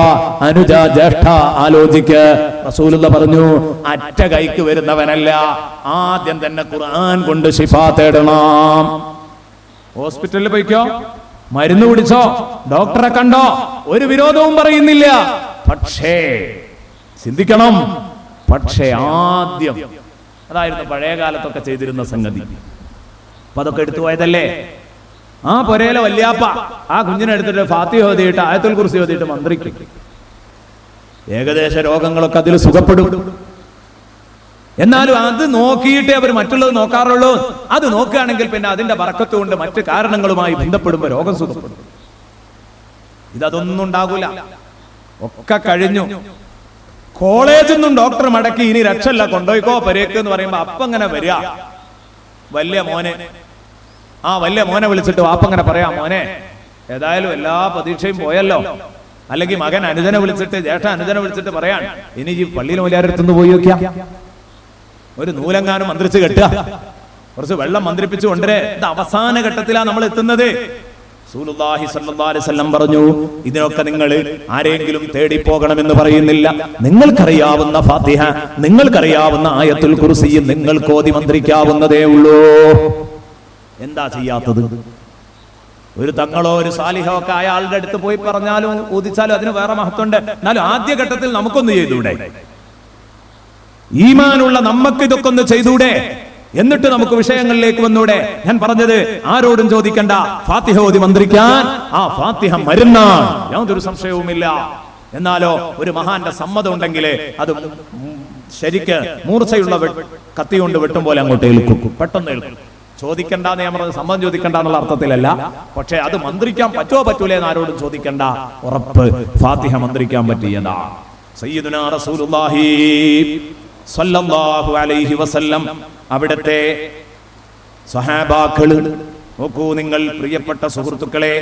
അനുജ, ജ്യേഷ്ഠ, ആലോചിക്ക്. റസൂലുള്ള പറഞ്ഞു, അറ്റ കൈക്ക് വരുന്നവനല്ല, ആദ്യം തന്നെ ഖുർആൻ കൊണ്ട് ശിഫ തേടണം. ഹോസ്പിറ്റലിൽ പോയിക്കോ, മരുന്ന് കുടിച്ചോ, ഡോക്ടറെ കണ്ടോ, ഒരു വിരോധവും പറയുന്നില്ല. പക്ഷേ ചിന്തിക്കണം, പക്ഷേ ആദ്യം അതായിരുന്നു പഴയ കാലത്തൊക്കെ ചെയ്തിരുന്ന സംഗതി. അപ്പൊ അതൊക്കെ എടുത്തു പോയതല്ലേ. ആ പൊരയിലെ വല്യാപ്പ ആ കുഞ്ഞിനെ എടുത്തിട്ട് ഫാത്തിഹ ഓതിയിട്ട് ആയത്തുൽ കുർസി ഓതിയിട്ട് മന്ത്രിക്കും. ഏകദേശ രോഗങ്ങളൊക്കെ അതിൽ സുഖപ്പെടും. എന്നാലും അത് നോക്കിയിട്ടേ അവർ മറ്റുള്ളത് നോക്കാറുള്ളൂ. അത് നോക്കുകയാണെങ്കിൽ പിന്നെ അതിന്റെ ബർക്കത്ത് കൊണ്ട് മറ്റു കാരണങ്ങളുമായി ബന്ധപ്പെടുമ്പോൾ രോഗം സുഖപ്പെടും. ഇതൊന്നും ഉണ്ടാകൂല. ഒക്കെ കഴിഞ്ഞു. കോളേജിൽ നിന്നും ഡോക്ടർ മടക്കി, ഇനി രക്ഷല്ല, കൊണ്ടുപോയിക്കോ പരേക്ക് എന്ന് പറയുമ്പോ അപ്പങ്ങനെ വരിക വലിയ മോനെ. ആ വലിയ മോനെ വിളിച്ചിട്ട് വാപ്പങ്ങനെ പറയാം, മോനെ ഏതായാലും എല്ലാ പ്രതീക്ഷയും പോയല്ലോ. അല്ലെങ്കിൽ മകൻ അനുജനെ വിളിച്ചിട്ട്, ജ്യേഷ്ഠ അനുജനെ വിളിച്ചിട്ട് പറയാൻ, ഇനി ഈ പള്ളിയിൽ മൂല്യാരത്തുനിന്ന് പോയി നോക്കിയാ ഒരു നൂലെങ്ങാനും മന്ത്രിച്ച് കെട്ടുക, കുറച്ച് വെള്ളം മന്ത്രിപ്പിച്ചു കൊണ്ടുവരെ. ഇത് അവസാന ഘട്ടത്തിലാണ് നമ്മൾ എത്തുന്നത്. റസൂലുള്ളാഹി സ്വല്ലല്ലാഹു അലൈഹി വസല്ലം പറഞ്ഞു, ഇതിനൊക്കെ നിങ്ങൾ ആരെങ്കിലും തേടി പോകണമെന്ന് പറയുന്നില്ല. നിങ്ങൾക്കറിയാവുന്ന ഫാത്തിഹ, നിങ്ങൾക്കറിയാവുന്ന ആയത്തുൽ കുർസി നിങ്ങൾക്ക് ഓതി മന്ത്രിക്കാവുന്നതേ ഉള്ളൂ. എന്താ ചെയ്യാത്തത്? ഒരു തങ്ങളോ ഒരു സാലിഹോ ഒക്കെ അയാളുടെ അടുത്ത് പോയി പറഞ്ഞാലും ഊതിച്ചാലും അതിന് വേറെ മഹത്വമുണ്ട്. എന്നാലും ആദ്യഘട്ടത്തിൽ നമുക്കൊന്ന് ചെയ്തൂടെ? ഈമാനുള്ള നമുക്ക് ഇതൊക്കെ ഒന്ന് ചെയ്തൂടെ? എന്നിട്ട് നമുക്ക് വിഷയങ്ങളിലേക്ക് വന്നൂടെ? ഞാൻ പറഞ്ഞത് ആരോടും ചോദിക്കണ്ട, ഫാത്തിഹ ഓതി മന്ത്രിക്കാൻ ആ ഫാത്തിഹ മരുന്നാണ്, യാതൊരു സംശയവുമില്ല. എന്നാലോ ഒരു മഹാന്റെ സമ്മതം ഉണ്ടെങ്കിൽ അത് ശരിക്ക് മൂർച്ചയുള്ള കത്തി കൊണ്ട് വെട്ടും പോലെ അങ്ങോട്ട് ഏൽക്കും, പെട്ടെന്ന് ഏൽക്കും. ചോദിക്കണ്ടെന്ന് ഞാൻ പറഞ്ഞത് സമ്മതം ചോദിക്കണ്ട എന്നുള്ള അർത്ഥത്തിലല്ല. പക്ഷെ അത് മന്ത്രിക്കാൻ പറ്റുമോ പറ്റൂലേ എന്ന് ആരോടും ചോദിക്കണ്ട. ഉറപ്പ് ഫാത്തിഹ മന്ത്രിക്കാൻ പറ്റിയതാ. സയ്യിദുനാ റസൂലുള്ളാഹി സ്വല്ലല്ലാഹു അലൈഹി വസല്ലം അവിടുത്തെ സ്വഹാബാക്കള് നോക്കൂ നിങ്ങൾ, പ്രിയപ്പെട്ട സുഹൃത്തുക്കളെ,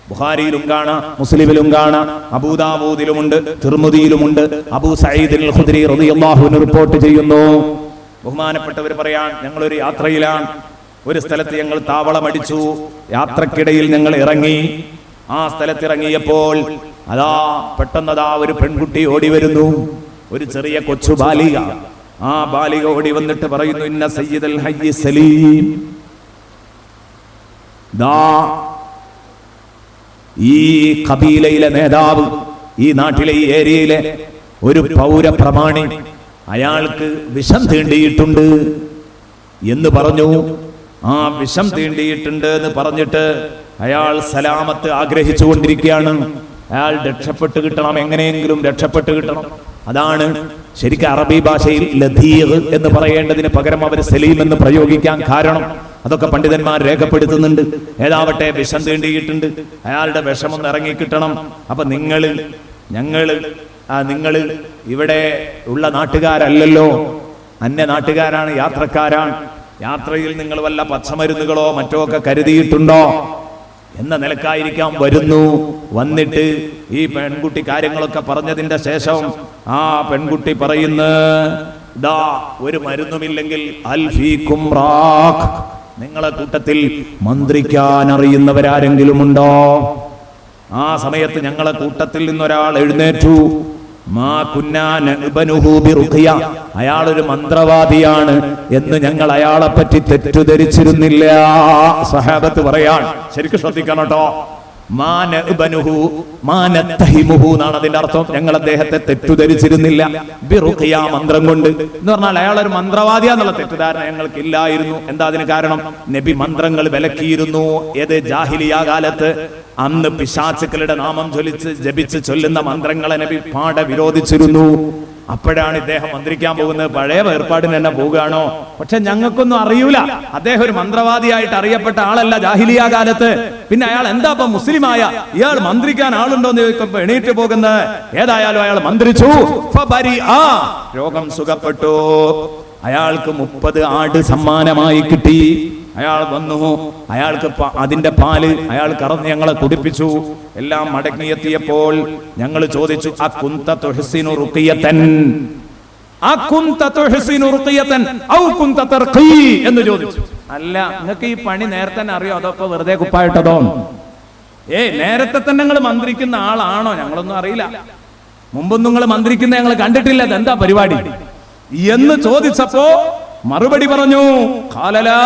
ബുഖാരിയിലും കാണാം, മുസ്ലിമിലും കാണാം, അബൂദാവൂദിലുമുണ്ട്, തിർമിദിയിലുമുണ്ട്. അബൂ സഈദ് അൽ ഖുദ്രി റളിയല്ലാഹു അൻഹു റിപ്പോർട്ട് ചെയ്യുന്നു. ബഹുമാനപ്പെട്ടവർ പറയാൻ, ഞങ്ങളൊരു യാത്രയിലാണ്. ഒരു സ്ഥലത്ത് ഞങ്ങൾ താവളമടിച്ചു. യാത്രക്കിടയിൽ ഞങ്ങൾ ഇറങ്ങി. ആ സ്ഥലത്ത് ഇറങ്ങിയപ്പോൾ അതാ പെട്ടെന്നതാ ഒരു പെൺകുട്ടി ഓടി വരുന്നു, ഒരു ചെറിയ കൊച്ചു ബാലിക. ആ ബാലിക ഓടി വന്നിട്ട് പറയുന്നു, ഇന്ന സയ്യിദൽ ഹയ്യി സലീം, ദാ ഈ ഖബീലയിലെ നേതാവ്, ഈ നാട്ടിലെ ഈ ഏരിയയിലെ ഒരു പൗരപ്രമാണി, അയാൾക്ക് വിഷം തീണ്ടിയിട്ടുണ്ട് എന്ന് പറഞ്ഞു. ആ വിഷം തീണ്ടിയിട്ടുണ്ട് എന്ന് പറഞ്ഞിട്ട് അയാൾ സലാമത്ത് ആഗ്രഹിച്ചു കൊണ്ടിരിക്കുകയാണ്. അയാൾ രക്ഷപ്പെട്ട് കിട്ടണം, എങ്ങനെയെങ്കിലും രക്ഷപ്പെട്ട് കിട്ടണം. അതാണ് ശരിക്കും അറബി ഭാഷയിൽ ലദീഖ് എന്ന് പറയേണ്ടതിന് പകരം അവർ സലീം എന്ന് പ്രയോഗിക്കാൻ കാരണം. അതൊക്കെ പണ്ഡിതന്മാർ രേഖപ്പെടുത്തുന്നുണ്ട്. ഏതാവട്ടെ വിഷം തീണ്ടിയിട്ടുണ്ട്, അയാളുടെ വിഷമൊന്ന് ഇറങ്ങിക്കിട്ടണം. അപ്പൊ നിങ്ങൾ ഇവിടെ ഉള്ള നാട്ടുകാരല്ലല്ലോ, അന്യ നാട്ടുകാരാണ്, യാത്രക്കാരാണ്. യാത്രയിൽ നിങ്ങൾ വല്ല പച്ചമരുന്നുകളോ മറ്റോ ഒക്കെ കരുതിയിട്ടുണ്ടോ എന്ന നിലക്കായിരിക്കാം വരുന്നു. വന്നിട്ട് ഈ പെൺകുട്ടി കാര്യങ്ങളൊക്കെ പറഞ്ഞതിന്റെ ശേഷം ആ പെൺകുട്ടി പറയുന്നു, ദാ ഒരു മരുന്നുമില്ലെങ്കിൽ അൽ ഫീകും റാഖ്, നിങ്ങളെ കൂട്ടത്തിൽ മന്ത്രിക്കാൻ അറിയുന്നവരാരെങ്കിലും ഉണ്ടോ? ആ സമയത്ത് ഞങ്ങളെ കൂട്ടത്തിൽ നിന്നൊരാൾ എഴുന്നേറ്റു. അയാളൊരു മന്ത്രവാദിയാണ് എന്ന് ഞങ്ങൾ അയാളെ പറ്റി തെറ്റിദ്ധരിച്ചിരുന്നില്ല. സഹാബത്ത് പറയാൻ ശരിക്കും ശ്രദ്ധിക്കണം കേട്ടോ. എന്നാണ് അതിന്റെ അർത്ഥം. ഞങ്ങൾ അദ്ദേഹത്തെ തെറ്റിദ്ധരിച്ചിരുന്നില്ല ബിറുഖിയ, മന്ത്രം കൊണ്ട് എന്ന് പറഞ്ഞാൽ അയാൾ ഒരു മന്ത്രവാദിയാന്നുള്ള തെറ്റിദ്ധാരണ ഞങ്ങൾക്കില്ലായിരുന്നു. എന്താ അതിന് കാരണം? നബി മന്ത്രങ്ങൾ വിലക്കിയിരുന്നു. ഏത് ജാഹിലിയ കാലത്ത് അന്ന് പിശാചുക്കളുടെ നാമം ജപിച്ച് ചൊല്ലുന്ന മന്ത്രങ്ങളെ നബി പാഠ വിരോധിച്ചിരുന്നു. അപ്പോഴാണ് ഇദ്ദേഹം മന്ത്രിക്കാൻ പോകുന്നത്. പഴയ ഏർപ്പാടിന് തന്നെ പോവുകയാണോ? പക്ഷെ ഞങ്ങൾക്കൊന്നും അറിയൂല. അദ്ദേഹം ഒരു മന്ത്രവാദിയായിട്ട് അറിയപ്പെട്ട ആളല്ല ജാഹിലിയ കാലത്ത്. പിന്നെ അയാൾ എന്താ ഇപ്പൊ മുസ്ലിമായ, ഇയാൾ മന്ത്രിക്കാൻ ആളുണ്ടോ എന്ന് ചോദിക്കുമ്പോ എണീറ്റ് പോകുന്നത്. ഏതായാലും അയാൾ മന്ത്രിച്ചു. രോഗം സുഖപ്പെട്ടു. അയാൾക്ക് 30 ആട് സമ്മാനമായി കിട്ടി. അയാൾ വന്നു, അയാൾക്ക് അതിന്റെ പാല് അയാൾ കറന്ന് ഞങ്ങളെ കുടിപ്പിച്ചു. എല്ലാം മടങ്ങിയെത്തിയപ്പോൾ ഞങ്ങൾ ചോദിച്ചു, അകുന്ത തുഹ്സിനു റുഖിയതൻ, അകുന്ത തുഹ്സിനു റുഖിയതൻ ഔ കുന്ത തർഖി എന്ന് ചോദിച്ചു. അല്ല, നിങ്ങൾക്ക് ഈ പണി നേരത്തെ തന്നെ അറിയോ അതോ ഇപ്പൊ വെറുതെ കുപ്പായിട്ടതോ? നേരത്തെ തന്നെ നിങ്ങൾ മന്ത്രിക്കുന്ന ആളാണോ? ഞങ്ങളൊന്നും അറിയില്ല. മുമ്പൊന്നും നിങ്ങൾ മന്ത്രിക്കുന്ന ഞങ്ങൾ കണ്ടിട്ടില്ല, എന്താ പരിപാടി എന്ന് ചോദിച്ചപ്പോ മറുപടി പറഞ്ഞു, ഖാലലാ,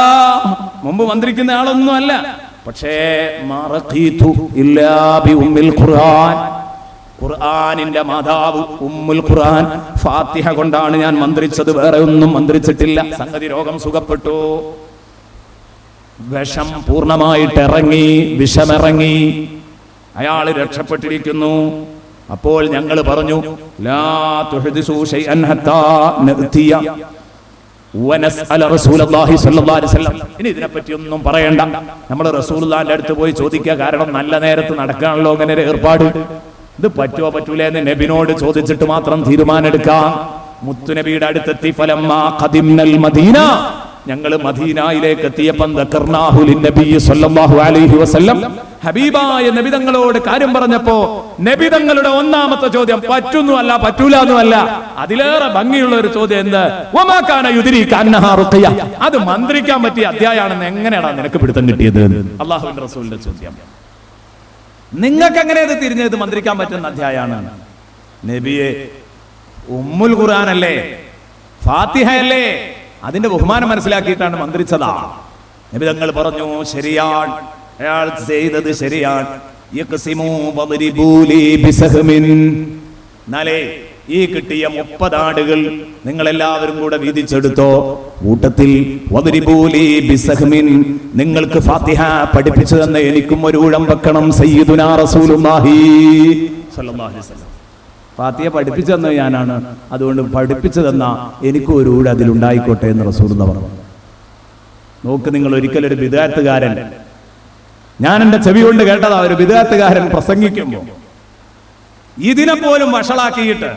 മുമ്പ് മന്ത്രിക്കുന്ന ആളൊന്നും അല്ല, പക്ഷേ ഖുർആനിന്റെ മാതാവ് ഉമ്മുൽ ഖുർആൻ ഫാത്തിഹ കൊണ്ടാണ് ഞാൻ മന്ത്രിച്ചത്, വേറെ ഒന്നും മന്ത്രിച്ചിട്ടില്ല. സംഗതി രോഗം സുഖപ്പെട്ടു, വിഷം പൂർണ്ണമായിട്ട് ഇറങ്ങി, വിഷമിറങ്ങി, അയാൾ രക്ഷപ്പെട്ടിരിക്കുന്നു. അപ്പോൾ ഞങ്ങൾ പറഞ്ഞു, ലാ തുഹദിസു ശൈഅൻ ഹത്താ നഅതിയ വനസ്അല റസൂലുള്ളാഹി സ്വല്ലല്ലാഹു അലൈഹി വസല്ലം. ഇനി ഇതിനെപ്പറ്റി ഒന്നും പറയണ്ട, നമ്മൾ റസൂലുള്ളാഹിന്റെ അടുത്ത് പോയി ചോദിക്കുക. കാരണം നല്ല നേരത്ത് നടക്കാണല്ലോ അങ്ങനെ ഒരു ഏർപ്പാട്. ഇത് പറ്റുമോ പറ്റൂല എന്ന് നബിനോട് ചോദിച്ചിട്ട് മാത്രം തീരുമാനമെടുക്കാം. മുത്തുനബിയുടെ അടുത്തെത്തി, ഫലമ്മാ ഖദിംനൽ മദീന, ഞങ്ങൾ മദീനയിലേക്ക് എത്തിയപ്പോൾ ദക്കർനാഹു ലിന്നബി സ്വല്ലല്ലാഹു അലൈഹി വസല്ലം, ഹബീബായ നബി തങ്ങളോട് കാര്യം പറഞ്ഞപ്പോ നബി തങ്ങളുടെ ഒന്നാമത്തെ ചോദ്യം പറ്റുന്നു അല്ല പറ്റൂല എന്നുമല്ല, അതിലേറെ ഭംഗിയുള്ള ഒരു ചോദ്യം, എന്ത്? വമാ കാന യുദ്രീക അന്നഹാ റുഖിയ, അത് മന്ത്രിക്കാൻ പറ്റിയ അധ്യായമാണെന്ന് എങ്ങനെയാണ് നിനക്ക് പിടുത്തം കിട്ടിയത്? അല്ലാഹുവിന്റെ റസൂലിന്റെ ചോദ്യം. നിങ്ങൾക്ക് എങ്ങനെ ഇത് തിരിഞ്ഞത് മന്ത്രിക്കാൻ പറ്റുന്ന അധ്യായമാണ്? നബിയെ, ഉമ്മുൽ ഖുർആൻ അല്ലേ, ഫാത്തിഹ അല്ലേ, അതിന്റെ ബഹുമാനം മനസ്സിലാക്കിയിട്ടാണ് മന്ത്രിച്ചതാ. നബി തങ്ങൾ പറഞ്ഞു, ശരിയാണ്, അയാൾ ചെയ്തത് ശരിയാണ്. എന്നാലേ ഈ കിട്ടിയ 30 ആടുകൾ നിങ്ങൾ എല്ലാവരും കൂടെ വീതിച്ചെടുത്തോ. കൂട്ടത്തിൽ നിങ്ങൾക്ക് ഫാത്തിഹ പഠിപ്പിച്ചു തന്ന എനിക്കും ഒരു ഊഴം വെക്കണം. സയ്യിദുനാ റസൂലുള്ളാഹി സ്വല്ലല്ലാഹു അലൈഹി വസല്ലം ഫാത്തിഹ പഠിപ്പിച്ചു തന്ന ഞാനാണ്, അതുകൊണ്ട് പഠിപ്പിച്ചു തന്ന എനിക്കും ഒരു ഊഴം അതിലുണ്ടായിക്കോട്ടെ എന്ന് റസൂലുള്ളാഹി പറഞ്ഞു. നോക്ക് നിങ്ങൾ, ഒരിക്കലൊരു ബിദ്അത്തുകാരൻ, ഞാൻ എന്റെ ചെവി കൊണ്ട് കേട്ടതാ, ഒരു ബിദ്അത്തുകാരൻ പ്രസംഗിക്കുമ്പോ ഇതിനെ പോലും വഷളാക്കിയിട്ട്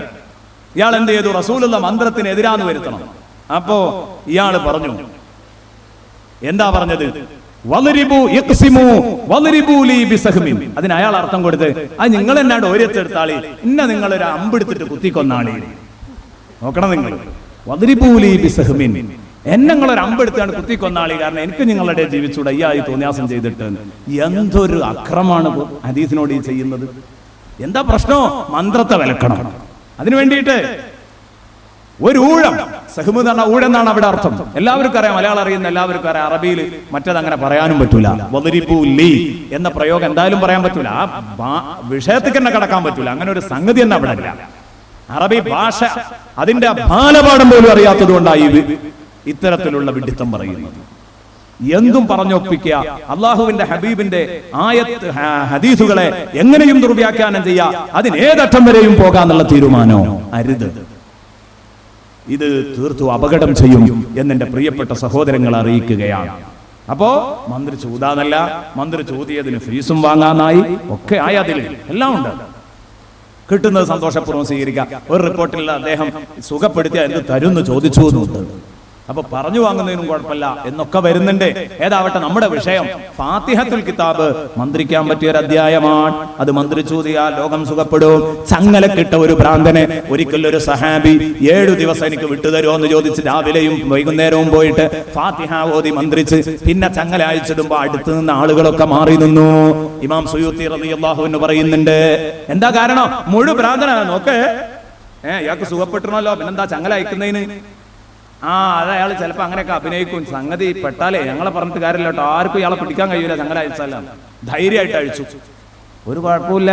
ഇയാൾ എന്ത് ചെയ്തു? റസൂലുള്ള മന്ത്രത്തിന് എതിരാന്ന് വരുത്തണം. അപ്പോ ഇയാള് പറഞ്ഞു, എന്താ പറഞ്ഞത്? അതിന് അയാൾ അർത്ഥം കൊടുത്ത്, അത് നിങ്ങൾ എന്നാണ്ട് ഓരോരുത്തടുത്താളി, ഇന്ന നിങ്ങളൊരു അമ്പെടുത്തിട്ട് കുത്തിക്കൊന്നാളി. നോക്കണം നിങ്ങൾ, വദ്രിബൂലി ബിസഹ്മിൻ, എന്നങ്ങളൊരു അമ്പെടുത്താണ് കുത്തിക്കൊന്നാളി, കാരണം എനിക്ക് നിങ്ങളുടെ ജീവിച്ചൂടെ ഈ ആയി തോന്നിയാസം ചെയ്തിട്ട്. എന്തൊരു അക്രമാണ് ഹദീസിനോട് ഈ ചെയ്യുന്നത്. എന്താ പ്രശ്നം? മന്ത്രത്തെ വിലക്കണം. അതിനു വേണ്ടിയിട്ട് ഒരു ഊഴം, സഹ്മ് എന്ന ഊഴം എന്നാണ് അവിടെ അർത്ഥം. എല്ലാവർക്കും അറിയാം, മലയാളം അറിയുന്ന എല്ലാവർക്കും അറിയാം. അറബിയിൽ മറ്റത് അങ്ങനെ പറയാനും പറ്റൂല. വദ്രിബൂലി എന്ന പ്രയോഗം എന്തായാലും പറയാൻ പറ്റൂല, ആ വിഷയത്തേക്ക് തന്നെ കടക്കാൻ പറ്റൂല. അങ്ങനെ ഒരു സംഗതി തന്നെ അവിടെ ഇല്ല. അറബി ഭാഷ അതിന്റെ ബാലപാഠം പോലും അറിയാത്തത് കൊണ്ടായി ഇത്തരത്തിലുള്ള വിഡിത്തം പറയുന്നത്. എന്തും പറഞ്ഞൊപ്പിക്കുക, അള്ളാഹുവിന്റെ ഹബീബിന്റെ ആയത്ത് ഹദീസുകളെ എങ്ങനെയും ദുർവ്യാഖ്യാനം ചെയ്യാം, അതിനേതറ്റം വരെയും പോകാന്നുള്ള തീരുമാനോ അരുത്. ഇത് തീർത്തും അപകടം ചെയ്യും എന്നെന്റെ പ്രിയപ്പെട്ട സഹോദരങ്ങൾ അറിയിക്കുകയാണ്. അപ്പോ മന്ത്രി ചൂതാന്നല്ല, മന്ത്രി ചൂതിയതിന് ഫീസും വാങ്ങാനായി, ഒക്കെ ആയി, അതിൽ എല്ലാം ഉണ്ട്. കിട്ടുന്നത് സന്തോഷപൂർവ്വം സ്വീകരിക്കുക. ഒരു റിപ്പോർട്ടിൽ അദ്ദേഹം സുഖപ്പെടുത്തിയ എന്ത് തരുന്ന് ചോദിച്ചു എന്നുണ്ട്. അപ്പൊ പറഞ്ഞു വാങ്ങുന്നതിനും കുഴപ്പമില്ല എന്നൊക്കെ വരുന്നുണ്ട്. ഏതാവട്ടെ, നമ്മുടെ വിഷയം ഫാത്തിഹത്തുൽ കിതാബ് മന്ത്രിക്കാൻ പറ്റിയ ഒരു അധ്യായമാണ്. അത് മന്ത്രിച്ചൂതിയാൽ ലോകം സുഖപ്പെടും. ചങ്ങലക്കിട്ട ഒരു ഭ്രാന്തനെ ഒരിക്കൽ ഒരു സഹാബി 7 ദിവസം എനിക്ക് വിട്ടുതരുമോ എന്ന് ചോദിച്ച് രാവിലെയും വൈകുന്നേരവും പോയിട്ട് ഫാത്തിഹ ഓതി മന്ത്രിച്ച് പിന്നെ ചങ്ങല അയച്ചിടുമ്പോ അടുത്ത് നിന്ന് ആളുകളൊക്കെ മാറി നിന്നു. ഇമാം സുയൂത്തി റളിയല്ലാഹു അൻഹു പറയുന്നുണ്ട്, എന്താ കാരണം? മുഴു ഭ്രാന്തനാണ്. നോക്ക്, ഇയാൾക്ക് സുഖപ്പെട്ടണല്ലോ, പിന്നെന്താ ചങ്ങല അയക്കുന്നതിന്? അത് അയാൾ ചിലപ്പോ അങ്ങനെയൊക്കെ അഭിനയിക്കും. സംഗതി പെട്ടാലേ ഞങ്ങളെ പറഞ്ഞിട്ട് കാര്യമില്ല കേട്ടോ, ആർക്കും ഇയാളെ പിടിക്കാൻ കഴിയൂല. ഞങ്ങളെ അയച്ചാല ധൈര്യമായിട്ട് അഴിച്ചു, ഒരു കുഴപ്പമില്ല,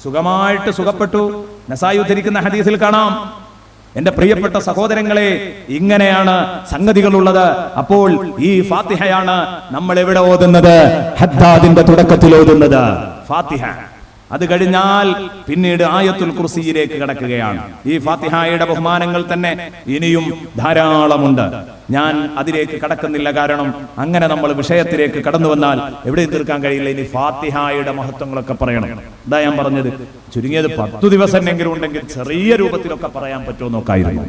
സുഖമായിട്ട് സുഖപ്പെട്ടു. നസായി ഉദ്ധരിക്കുന്ന ഹദീസിൽ കാണാം. എന്റെ പ്രിയപ്പെട്ട സഹോദരങ്ങളെ, ഇങ്ങനെയാണ് സംഗതികളുള്ളത്. അപ്പോൾ ഈ ഫാത്തിഹയാണ് നമ്മൾ എവിടെ ഓതുന്നത്? ഹദ്ദാദിന്റെ തുടക്കത്തിൽ ഓതുന്നത് ഫാത്തിഹ. അത് കഴിഞ്ഞാൽ പിന്നീട് ആയത്തുൽ കുർസിയിലേക്ക് കടക്കുകയാണ്. ഈ ഫാത്തിഹയുടെ ബഹുമാനങ്ങൾ തന്നെ ഇനിയും ധാരാളമുണ്ട്. ഞാൻ അതിലേക്ക് കടക്കുന്നില്ല, കാരണം അങ്ങനെ നമ്മൾ വിഷയത്തിലേക്ക് കടന്നു വന്നാൽ എവിടെയും തീർക്കാൻ കഴിയില്ല. ഇനി ഫാത്തിഹയുടെ മഹത്വങ്ങളൊക്കെ പറയണം. ഇതാ ഞാൻ പറഞ്ഞത്, ചുരുങ്ങിയത് 10 ദിവസമെങ്കിലും ഉണ്ടെങ്കിൽ ചെറിയ രൂപത്തിലൊക്കെ പറയാൻ പറ്റുമോ നോക്കായിരുന്നു.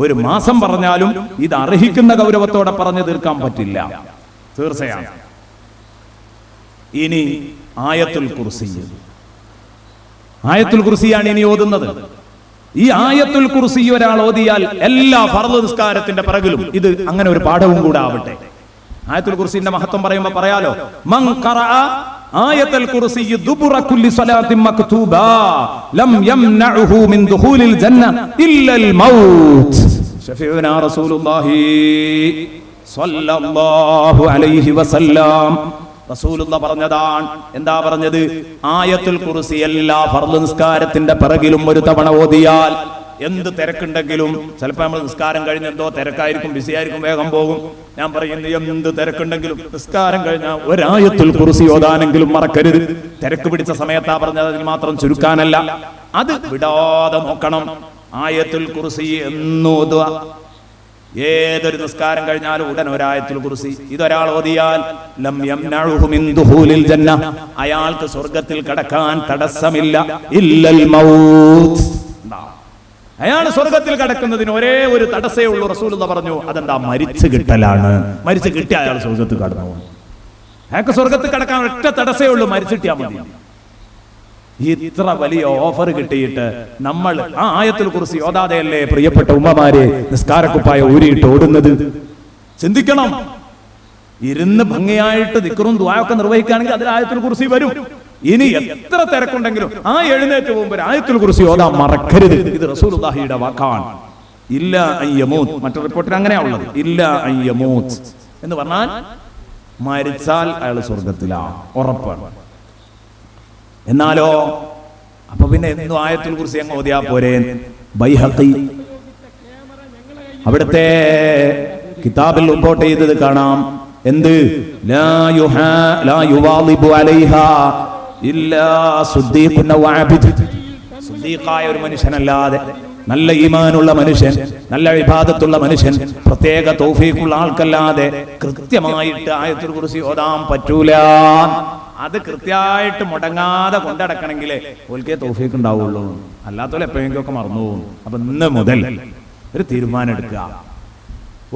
ഒരു മാസം പറഞ്ഞാലും ഇത് അർഹിക്കുന്ന ഗൗരവത്തോടെ പറഞ്ഞു തീർക്കാൻ പറ്റില്ല, തീർച്ചയാണ്. ഇനി ആയത്തുൽ കുർസി, ആയത്തുൽ കുർസിയാണ് ഇനി ഓതുന്നത്. ഈ ആയത്തുൽ കുർസി ഒരാൾ ഓതിയാൽ എല്ലാ ഫർള് നിസ്കാരത്തിന്റെ പിറകിലും ഇത് അങ്ങനെ ഒരു പാഠവും കൂടെ ആവട്ടെ. ആയത്തുൽ കുർസിന്റെ മഹത്വം പറയുമ്പോൾ പറയാലോ, മൻ ഖറഅ ആയത്തുൽ കുർസി ദുബുറ കുല്ലി സ്വലാത്തിൻ മക്തൂബ ലം യംനഉഹു മിൻ ദുഖൂലിൽ ജന്ന ഇല്ലൽ മൗത്ത്. ശഫീഉനാ റസൂലുള്ളാഹി സ്വല്ലല്ലാഹു അലൈഹി വസല്ലം റസൂലുള്ളാഹി പറഞ്ഞതാണ്. എന്താ പറഞ്ഞത്? ആയത്തുൽ കുർസി എല്ലാ ഫർള് നിസ്കാരത്തിന്റെ പിറകിലും ഒരു തവണ ഓതിയാൽ എന്ത് തിരക്കുണ്ടെങ്കിലും, ചിലപ്പോൾ നമ്മൾ നിസ്കാരം കഴിഞ്ഞ് എന്തോ തിരക്കായിരിക്കും, ബിസി ആയിരിക്കും, വേഗം പോകും. ഞാൻ പറയുന്നത് എന്ത് തിരക്കുണ്ടെങ്കിലും നിസ്കാരം കഴിഞ്ഞാൽ ഒരായത്തുൽ കുർസി ഓതാനെങ്കിലും മറക്കരുത്. തിരക്ക് പിടിച്ച സമയത്താ പറഞ്ഞത്, അതിൽ മാത്രം ചുരുക്കാനല്ല, അത് വിടാതെ നോക്കണം. ആയത്തുൽ കുർസി എന്നോതുക. ഏതൊരു നിസ്കാരം കഴിഞ്ഞാലും ഉടൻ ഒരായത്തുൽ കുർസി ഇതൊരാൾ ഓതിയാൽ ലം യംനഉഹു മിൻ ദുഖൂലിൽ ജന്ന, അയാൾക്ക് സ്വർഗ്ഗത്തിൽ കടക്കാൻ തടസ്സമില്ല. ഇല്ലൽ മൗത്ത്, അയാൾ സ്വർഗത്തിൽ കടക്കുന്നതിന് ഒരേ ഒരു തടസ്സേ ഉള്ളൂ. റസൂലുള്ളാഹി പറഞ്ഞു, അതെന്താ? മരിച്ചു കിട്ടലാണ്. മരിച്ചു കിട്ടിയ അയാൾ സ്വർഗത്തിൽ കടന്നു. അയാൾക്ക് സ്വർഗത്തിൽ കടക്കാൻ ഒറ്റ തടസ്സേ ഉള്ളൂ, മരിച്ചിട്ടാ മതി. ഇത്ര വലിയ ഓഫർ കിട്ടിയിട്ട് നമ്മൾ ആ ആയത്തുൽ കുർസി ഓതാതെയല്ലേ പ്രിയപ്പെട്ട ഉമ്മമാരെ നിസ്കാരക്കുപ്പായ ഊരിയിട്ട് ഓടുന്നത്? ചിന്തിക്കണം. ഇരുന്ന് ഭംഗിയായിട്ട് ദിക്റും ദുആയൊക്കെ നിർവഹിക്കുകയാണെങ്കിൽ അതിൽ ആയത്തുൽ കുർസി വരും. ഇനി എത്ര തിരക്കുണ്ടെങ്കിലും ആ എഴുന്നേറ്റ് പോകുമ്പോൾ ആയത്തുൽ കുർസി ഓതാൻ മറക്കരുത്. ഇത് റസൂലുള്ളാഹിയുടെ വാക്കാണ്. ഇല്ല അയ്യമൂത്ത്, മറ്റൊരു റിപ്പോർട്ടിൽ അങ്ങനെയാ ഉള്ളത്. ഇല്ല അയ്യമൂത്ത് എന്ന് പറഞ്ഞാൽ മരിച്ചാൽ അയാൾ സ്വർഗത്തിലാണ്, ഉറപ്പാണ്. എന്നാലോ അപ്പൊ പിന്നെ എന്നും ആയത്തുൽ കുർസി അങ്ങ് ഓതിയാ പോരെ? ബൈഹഖി അവിടുത്തെ കിതാബിൽ റിപ്പോർട്ട് ചെയ്തത് കാണാം. എന്ത്? ലാ യുവാളിബു അലൈഹാ ഇല്ലാ സുദ്ദീഖുൻ വഅബിദ്. സുദ്ദീഖായ ഒരു മനുഷ്യനല്ലാതെ, നല്ല ഈമാനുള്ള മനുഷ്യൻ, നല്ല ഇബാദത്തുള്ള മനുഷ്യൻ, പ്രത്യേക തൗഫീഖുള്ള ആൾക്കല്ലാതെ കൃത്യമായിട്ട് ആയത്തുൽ കുർസി ഓതാൻ പറ്റൂല. അത് കൃത്യമായിട്ട് മുടങ്ങാതെ കൊണ്ടടക്കണമെങ്കിൽ ഓൽക്കേ തൗഫീഖ് ഉണ്ടാവുള്ളൂ. അല്ലാത്തവരെ എപ്പോഴെങ്കിലും ഒക്കെ മറന്നു പോകും. അപ്പൊ ഇന്ന് മുതൽ ഒരു തീരുമാനം എടുക്കുക.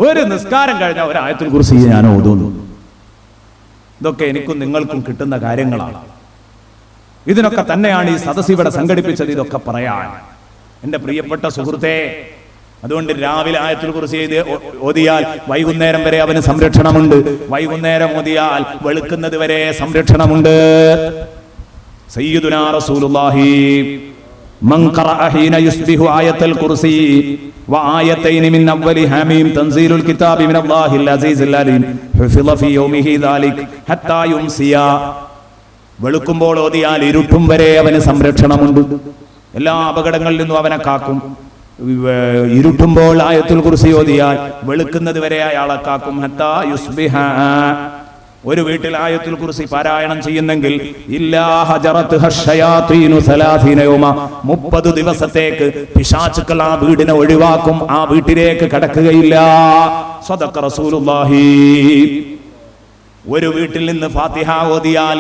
ഒരു നിസ്കാരം കഴിഞ്ഞാൽ ഒരു ആയത്തുൽ കുർസി ഞാൻ ഓതുന്നു. ഇതൊക്കെ എനിക്കും നിങ്ങൾക്കും കിട്ടുന്ന കാര്യങ്ങളാണ്. ഇതിനൊക്കെ തന്നെയാണ് ഈ സദസ്സ് ഇവിടെ സംഘടിപ്പിച്ചത്. ഇതൊക്കെ പറയാൻ എന്റെ പ്രിയപ്പെട്ട സുഹൃത്തെ, അതുകൊണ്ട് രാവിലെ ആയത്തുൽ കുർസി ഓതിയാൽ വൈകുന്നേരം വരെ അവന് സംരക്ഷണമുണ്ട്. വൈകുന്നേരം ഓതിയാൽ വെളുക്കുന്നത് വരെ സംരക്ഷണമുണ്ട്. സയ്യിദുനാ റസൂലുള്ളാഹി മൻ ഖറഅ ഹീന യുസ്ബിഹു ആയത്തുൽ കുർസി വആയതൈനി മിൻ അവ്വലി ഹാമീം തൻസീലുൽ കിതാബി മിനല്ലാഹിൽ അസീസിൽ അലീം ഹുഫിള ഫീ യൗമിഹി ദാലിക് ഹത്താ യുംസിയ. വെളുക്കുമ്പോൾ ഓതിയാൽ ഇരുട്ടും വരെ അവന് സംരക്ഷണമുണ്ട്. എല്ലാ അപകടങ്ങളിൽ നിന്നും അവനെ കാക്കും. ഇരുട്ടുമ്പോൾ ആയത്തുൽ കുർസി ഓതിയാൽ വെളുക്കുന്നത് വരെ അയാളെ കാക്കും. ഹത്താ യുസ്ബിഹ. ഒരു വീട്ടിൽ ആയത്തുൽ കുർസി പാരായണം ചെയ്യുന്നെങ്കിൽ ഇല്ലാ ഹജറത്ഹ ശയാതീനു 30 യൗമ, 30 ദിവസത്തേക്ക് പിശാചുക്കൾ ആ വീടിനെ ഒഴിവാക്കും. ആ വീട്ടിലേക്ക് കടക്കുകയില്ല. സദഖ റസൂലുള്ളാഹി. ഒരു വീട്ടിൽ നിന്ന് ഫാത്തിഹ ഓതിയാൽ,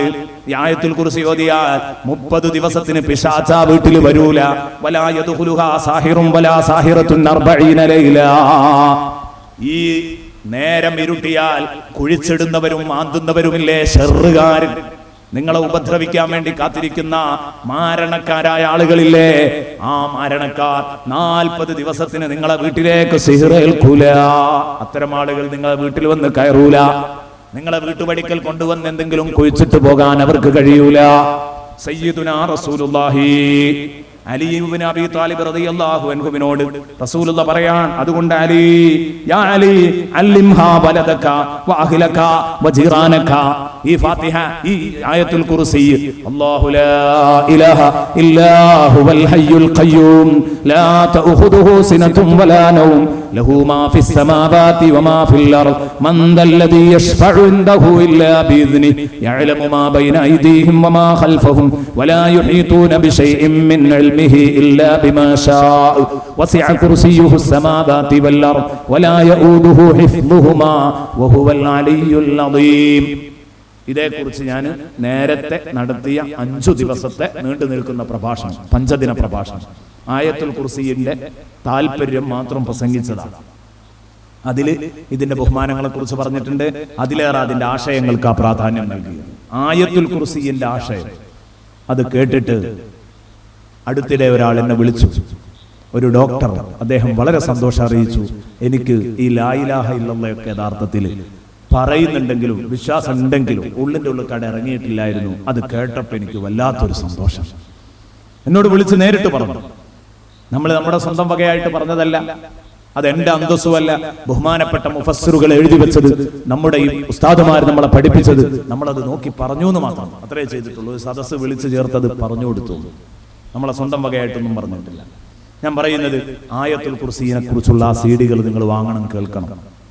ആയത്തുൽ കുർസി ഓതിയാൽ 30 ദിവസത്തിന് പിശാച് ആ വീട്ടിൽ വരൂല. വലാ യദ്ഖുലുഹാ സാഹിറുൻ വലാ സാഹിറത്തുൻ 40 ലൈല. ഈ നേരം ഇരുട്ടിയാൽ കുഴിച്ചിടുന്നവരും മാന്തുന്നവരുമില്ലേ ഷർറുകാർ, നിങ്ങളെ ഉപദ്രവിക്കാൻ വേണ്ടി കാത്തിരിക്കുന്ന മാരണക്കാരായ ആളുകളില്ലേ, ആ മാരണക്കാർ 40 ദിവസത്തിന് നിങ്ങളെ വീട്ടിലേക്ക് സിഹ്ർ ഏൽക്കൂല. അത്തരം ആളുകൾ നിങ്ങളെ വീട്ടിൽ വന്ന് കയറൂല. നിങ്ങളെ വീട്ടുപടിക്കൽ കൊണ്ടുവന്ന് എന്തെങ്കിലും കുഴിച്ചിട്ട് പോകാൻ അവർക്ക് കഴിയൂല. സയ്യിദുനാ റസൂലുള്ളാഹി അലി ഇബ്നു അബീ താലിബ് റളിയല്ലാഹു അൻഹുവിനോട് റസൂലുള്ളാഹി പറയാൻ, അതുകൊണ്ട് അലി, യാ അലി അല്ലിംഹാ വലദക വഅഹ്ലക വജിറാനക. ഈ ഫാത്തിഹ, ഈ ആയത്തുൽ കുർസി, അല്ലാഹു ലാ ഇലാഹ ഇല്ലാ ഹുവൽ ഹയ്യുൽ ഖയ്യൂം ലാ തഅഖുദുഹു സിനതും വലാ നൗം ലഹു മാ ഫിസ് സമാവാതി വമാ ഫിൽ അർദ് മൻ ദല്ലദീ യശ്ഫഉ ഇൻദഹു ഇല്ലാ ബിഇذ്നി യഅലമു മാ ബൈന അയ്ദീഹിം വമാ ഖൽഫഹും വലാ യുഹീതൂന ബിശൈഇൻ മിൻ ഇൽമിഹി ഇല്ലാ ബിമാ ശാഅ വസിഅ കുർസിയ്യുഹു السماوات والأرض ولا يؤوده حفظهما وهو العلي العظيم. ഇതേക്കുറിച്ച് ഞാൻ നേരത്തെ നടത്തിയ 5 ദിവസത്തെ നീണ്ടു നിൽക്കുന്ന പ്രഭാഷണം, 5 ദിന പ്രഭാഷണം, ആയത്തുൽ കുർസിയുടെ താല്പര്യം മാത്രം പ്രസംഗിച്ചതാണ്. അതിൽ ഇതിന്റെ ബഹുമാനങ്ങളെ കുറിച്ച് പറഞ്ഞിട്ടുണ്ട്. അതിലേറെ അതിന്റെ ആശയങ്ങൾക്ക് ആ പ്രാധാന്യം നൽകി. ആയത്തുൽ കുർസിയുടെ ആശയം അത് കേട്ടിട്ട് അടുത്തിടെ ഒരാൾ എന്നെ വിളിച്ചു, ഒരു ഡോക്ടർ. അദ്ദേഹം വളരെ സന്തോഷം അറിയിച്ചു, എനിക്ക് ഈ ലാ ഇലാഹ ഇല്ലല്ലാഹ് യഥാർത്ഥത്തിൽ പറയുന്നുണ്ടെങ്കിലും വിശ്വാസം ഉണ്ടെങ്കിലും ഉള്ളിന്റെ ഉള്ളിൽ കട ഇറങ്ങിയിട്ടില്ലായിരുന്നു. അത് കേട്ടപ്പോൾ എനിക്ക് വല്ലാത്തൊരു സന്തോഷം. എന്നോട് വിളിച്ച് നേരിട്ട് പറഞ്ഞു. നമ്മൾ നമ്മുടെ സ്വന്തം വകയായിട്ട് പറഞ്ഞതല്ല, അത് എന്റെ അന്തസ്സുമല്ല. ബഹുമാനപ്പെട്ട മുഫസ്സിറുകൾ എഴുതി വെച്ചത്, നമ്മുടെ ഈ ഉസ്താദുമാർ നമ്മളെ പഠിപ്പിച്ചത്, നമ്മളത് നോക്കി പറഞ്ഞു എന്ന് മാത്രം, അത്രേ ചെയ്തിട്ടുള്ളൂ. സദസ്സ് വിളിച്ചു ചേർത്തത് പറഞ്ഞു കൊടുത്തു, നമ്മളെ സ്വന്തം വകയായിട്ടൊന്നും പറഞ്ഞിട്ടില്ല. ഞാൻ പറയുന്നത്, ആയത്തുൽ കുർസിയെ കുറിച്ചുള്ള ആ സീഡികൾ നിങ്ങൾ വാങ്ങണം, കേൾക്കണം.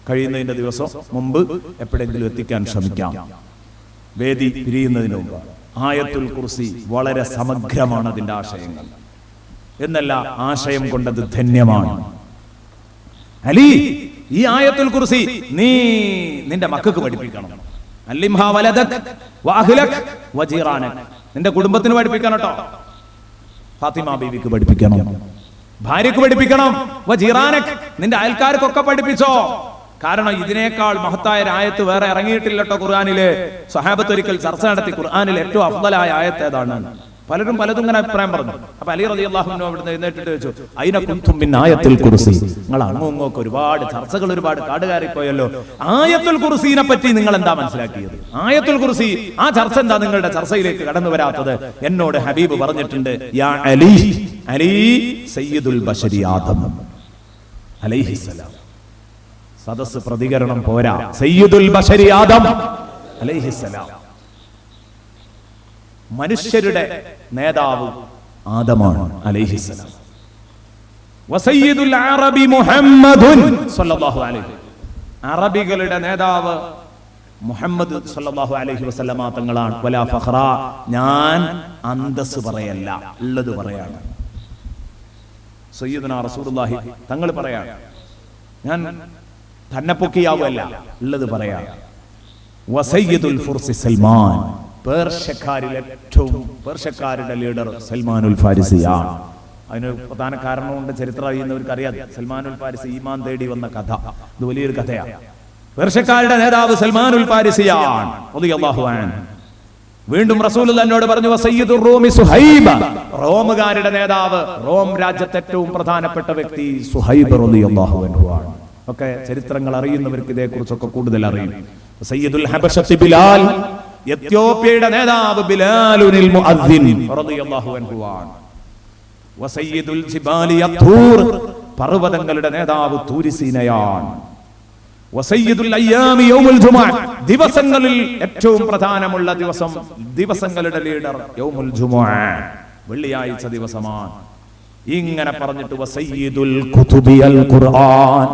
കഴിയുന്നതിന്റെ ദിവസം മുമ്പ് എപ്പോഴെങ്കിലും എത്തിക്കാൻ ശ്രമിക്കാം, വേദി പിരിയുന്നതിന് മുമ്പ്. ആയത്തുൽ കുർസി വളരെ സമഗ്രമാണ് അതിന്റെ ആശയങ്ങൾ എന്നല്ല, ആശയം കൊണ്ടത് ധന്യമാണ്. അലി, ഈ ആയത്തുൽ കുർസി നീ നിന്റെ മക്കൾക്ക് പഠിപ്പിക്കണം. അല്ലിംഹാ വലദക് വഅഹ്ലക് വജീറാനക്, നിന്റെ കുടുംബത്തിന് പഠിപ്പിക്കണം കേട്ടോ. ഫാത്തിമ ബീവിക്ക് പഠിപ്പിക്കണം, ഭാര്യക്ക് പഠിപ്പിക്കണം. വജീറാനക്, നിന്റെ അയൽക്കാർക്കൊക്കെ പഠിപ്പിച്ചോ. കാരണം ഇതിനേക്കാൾ മഹത്തായ ആയത്ത് വേറെ ഇറങ്ങിയിട്ടില്ല കേട്ടോ ഖുർആനില്. സ്വഹാബത്ത് ഒരിക്കൽ ചർച്ച നടത്തി, ഖുർആനിൽ ഏറ്റവും അഫ്ളലായ ആയത്ത് ഏതാണ്? പലരും പലതും ഇങ്ങനെ അഭിപ്രായം പറഞ്ഞു. അപ്പൊ അലി റളിയല്ലാഹു അൻഹു അവിടുന്ന് എഴുന്നേറ്റിട്ട് ചോദിച്ചു, അയിന കുൻതും മിൻ ആയത്തുൽ കുർസി. നിങ്ങൾ അങ്ങോങ്ങൊക്കെ ഒരുപാട് ചർച്ചകൾ, ഒരുപാട് കാടുകാരിപ്പോയല്ലോ. ആയത്തുൽ കുർസിനെ പറ്റി നിങ്ങൾ എന്താ മനസ്സിലാക്കിയത്? ആയത്തുൽ കുർസി, ആ ചർച്ച എന്താ നിങ്ങളുടെ ചർച്ചയിലേക്ക് കടന്നു വരാത്തത്? എന്നോട് ഹബീബ് പറഞ്ഞിട്ടുണ്ട്, യാ അലി, അലി സയ്യിദുൽ ബശരി ആദം അലൈഹിസ്സലാം. സദസ് പ്രതികരണം പോരാ, സയ്യിദുൽ ബശരി ആദം അലൈഹിസ്സലാം, മനുഷ്യരുടെ നേതാവ് ആദമാണ് അലൈഹിസ്സലാം. വസയ്യിദുൽ അറബി മുഹമ്മദുൻ സ്വല്ലല്ലാഹു അലൈഹി, അറബികളുടെ നേതാവ് മുഹമ്മദ് സ്വല്ലല്ലാഹു അലൈഹി വസല്ലമ തങ്ങളാണ്. വലാ ഫഖറ, ഞാൻ അന്തസ് പറയല്ല, ഉള്ളത് പറയാണ്. സയ്യിദുനാ റസൂലുള്ളാഹി തങ്ങൾ പറയാണ്, ഞാൻ തന്നെ പൊക്കിയാവല്ല, ഉള്ളത് പറയാം. വസയ്യിദുൽ ഫുർസി സൽമാൻ, പേർഷ്യക്കാരുടെ ലീഡർ സൽമാനുൽ ഫാരിസിയാണ്. അതിന് പ്രധാന കാരണമുണ്ട്, ചരിത്രം അറിയുന്നവർക്ക് അറിയാം. സൽമാനുൽ ഫാരിസി ഈമാൻ തേടി വന്ന കഥ, ഇത് വലിയൊരു കഥയാണ്. പേർഷ്യക്കാരുടെ നേതാവ് സൽമാനുൽ ഫാരിസിയാണ് റളിയല്ലാഹു അൻഹു. വീണ്ടും റസൂലുള്ളാഹി എന്നോട് പറഞ്ഞു, വസയ്യിദുർ റൂമി സുഹൈബ, റോമുകാരുടെ നേതാവ്, റോം രാജ്യത്തെ ഏറ്റവും പ്രധാനപ്പെട്ട വ്യക്തി സുഹൈബ് റളിയല്ലാഹു അൻഹു ആണ്. ഒക്കെ ചരിത്രങ്ങൾ അറിയുന്നവർക്ക് ഇതേക്കുറിച്ചൊക്കെ കൂടുതൽ അറിയും. സയ്യിദുൽ ഹബശത്തി ബിലാൽ, എത്യോപ്യയുടെ നേതാവ് ബിലാലുൽ മുഅദ്ദിൻ റളിയല്ലാഹു അൻഹു ആണ്. വസയ്യിദുൽ ജിബാലി യത്തൂർ, പർവതങ്ങളുടെ നേതാവ് തൂരിസീനയാണ്. വസയ്യിദുൽ അയ്യാമി യൗമുൽ ജുമുഅ, ദിവസങ്ങളിൽ ഏറ്റവും പ്രധാനമുള്ള ദിവസം, ദിവസങ്ങളുടെ ലീഡർ യൗമുൽ ജുമുഅ, വെള്ളിയാഴ്ച ദിവസമാണ്. ഇങ്ങനെ പറഞ്ഞിട്ട് വസയ്യിദുൽ കുതുബി അൽ ഖുർആൻ,